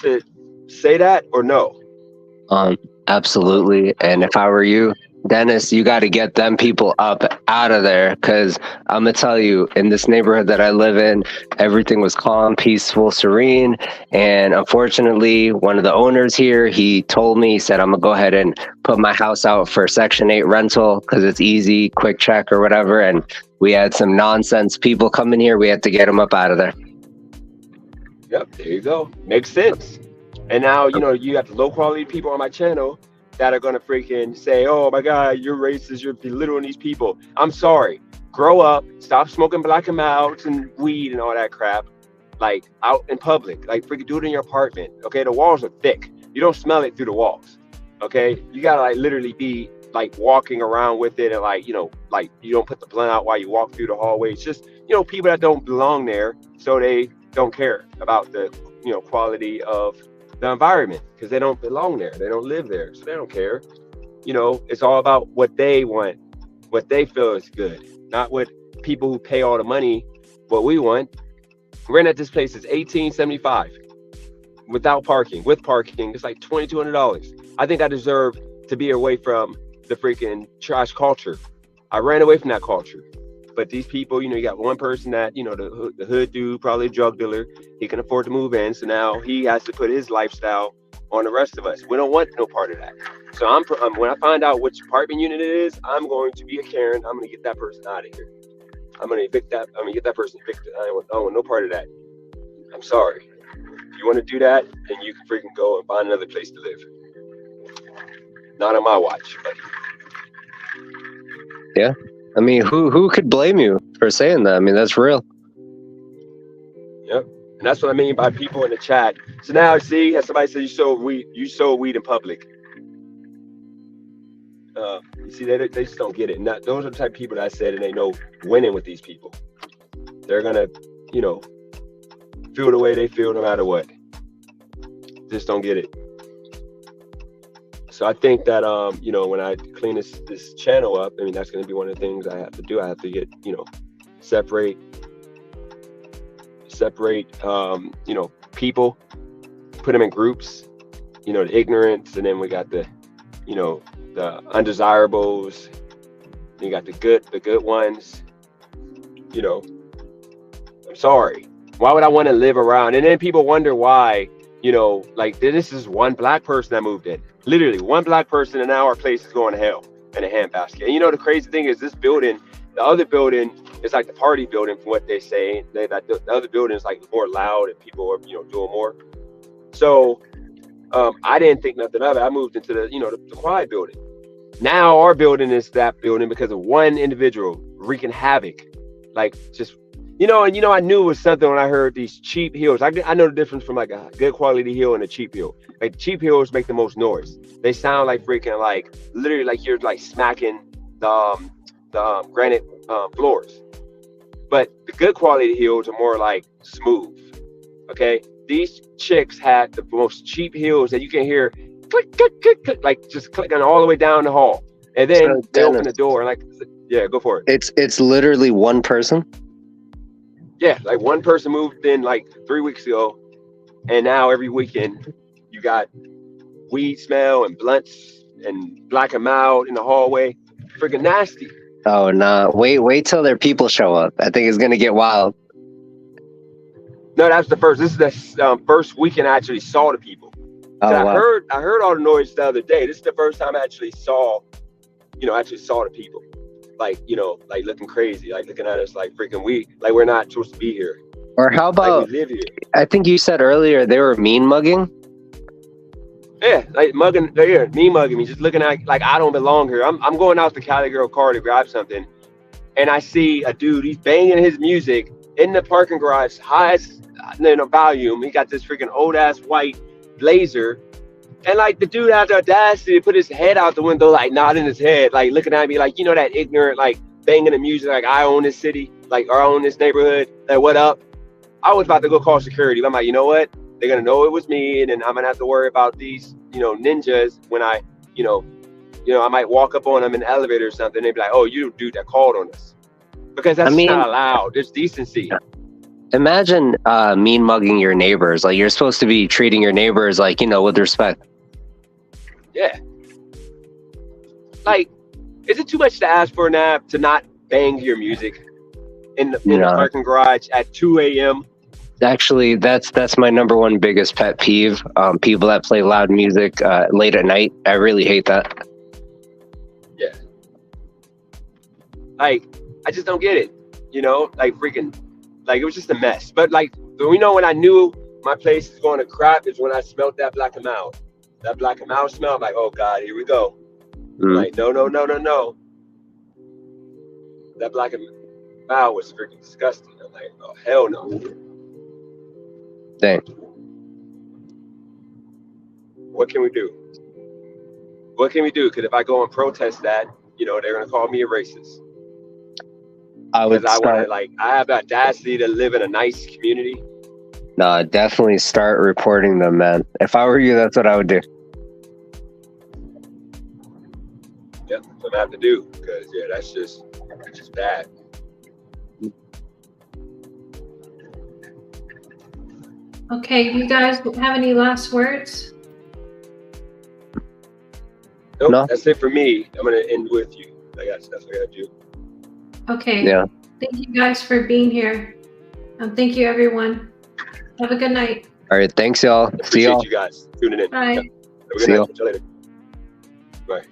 to say that or no? Absolutely. And if I were you, Dennis, you got to get them people up out of there, because I'm going to tell you, in this neighborhood that I live in, everything was calm, peaceful, serene. And unfortunately, one of the owners here, he told me, he said, I'm going to go ahead and put my house out for Section 8 rental because it's easy, quick check or whatever. And we had some nonsense people come in here. We had to get them up out of there. Yep, there you go. Makes sense. And now, you know, you have the low quality people on my channel that are going to freaking say, oh my God, you're racist, you're belittling these people. I'm sorry. Grow up, stop smoking black and mouths and weed and all that crap, like out in public, like freaking do it in your apartment. Okay, the walls are thick. You don't smell it through the walls. Okay, you gotta like literally be like walking around with it and like, you know, like you don't put the blunt out while you walk through the hallway. It's just, you know, people that don't belong there, so they don't care about the, you know, quality of the environment because they don't belong there, they don't live there, so they don't care. You know, it's all about what they want, what they feel is good, not what people who pay all the money what we want. Rent at this place is $18.75 without parking. With parking it's like $2,200. I think I deserve to be away from the freaking trash culture. I ran away from that culture. But these people, you know, you got one person that, you know, the hood dude, probably a drug dealer, he can afford to move in, so now he has to put his lifestyle on the rest of us. We don't want no part of that. So when I find out which apartment unit it is, I'm going to be a Karen. I'm going to get that person out of here. I'm going to evict that. I'm going to get that person evicted. I don't want no part of that. I'm sorry. If you want to do that, then you can freaking go and find another place to live. Not on my watch, buddy. Yeah. I mean, who could blame you for saying that? I mean, that's real. Yep. And that's what I mean by people in the chat. So now, see, as somebody said, you sold weed in public. You see, they just don't get it. And those are the type of people that I said, and they know winning with these people. They're going to, you know, feel the way they feel no matter what. Just don't get it. So I think that, you know, when I clean this channel up, I mean, that's going to be one of the things I have to do. I have to get, you know, separate, you know, people, put them in groups, you know, the ignorance, and then we got the, you know, the undesirables. You got the good ones. You know, I'm sorry. Why would I want to live around? And then people wonder why, you know, like this is one black person that moved in. Literally one black person, and now our place is going to hell in a handbasket. And you know, the crazy thing is this building, the other building is like the party building from what they say. The other building is like more loud and people are, you know, doing more. So I didn't think nothing of it. I moved into the, you know, the quiet building. Now our building is that building because of one individual wreaking havoc. Like just, you know, and you know, I knew it was something when I heard these cheap hills. I know the difference from like a good quality hill and a cheap hill. Like cheap hills make the most noise. They sound like freaking like literally like you're like smacking the granite floors. But the good quality hills are more like smooth. Okay, these chicks had the most cheap hills that you can hear click click click click, like just clicking all the way down the hall, and then so they open the door and like, yeah, go for it. It's literally one person. Yeah, like one person moved in like 3 weeks ago, and now every weekend you got weed smell and blunts and black and mild in the hallway. Freaking nasty. Oh no! Wait till their people show up. I think it's gonna get wild. No, that's the first. This is the first weekend I actually saw the people. Oh, wow. I heard all the noise the other day. This is the first time I actually saw, you know, the people. Like, you know, like looking crazy, like looking at us like freaking we're not supposed to be here. Or how Like about, we live here. I think you said earlier they were mean mugging. Yeah, like mugging, they're here, me mugging me, just looking at like I don't belong here. I'm going out to Cali Girl car to grab something, and I see a dude. He's banging his music in the parking garage, highest volume. He got this freaking old ass white Blazer, and like the dude had the audacity to put his head out the window, like nodding his head, like looking at me, like that ignorant, like banging the music, like I own this city, like I own this neighborhood. Like what up? I was about to go call security, but I'm like, you know what? They're gonna know it was me, and then I'm gonna have to worry about these, ninjas when I, I might walk up on them in the elevator or something. They'd be like, "Oh, you the dude that called on us," because that's not allowed. There's decency. Imagine mean mugging your neighbors. Like you're supposed to be treating your neighbors like with respect. Yeah. Like, is it too much to ask for an app to not bang your music in the parking garage at 2 a.m.? Actually, that's my number one biggest pet peeve. People that play loud music late at night. I really hate that. Yeah. Like, I just don't get it. Like freaking, like it was just a mess. But like, when I knew my place is going to crap is when I smelled that black and mild. That black and mild smell. I'm like, oh God, here we go. Like, no. That black and mild was freaking disgusting. I'm like, oh hell no. Dang. What can we do? What can we do? Because if I go and protest that, they're gonna call me a racist. I have the audacity to live in a nice community. No, definitely start reporting them, man. If I were you, that's what I would do. Yeah, that's what I have to do. Because that's just bad. Okay, you guys have any last words? Nope, No. That's it for me. I'm gonna end with you. That's what I gotta do. Okay. Yeah. Thank you guys for being here. Thank you, everyone. Have a good night. All right. Thanks, y'all. See y'all. Appreciate you guys tuning in. Bye. Yeah. Have a good See night. y'all. Catch you later. Bye.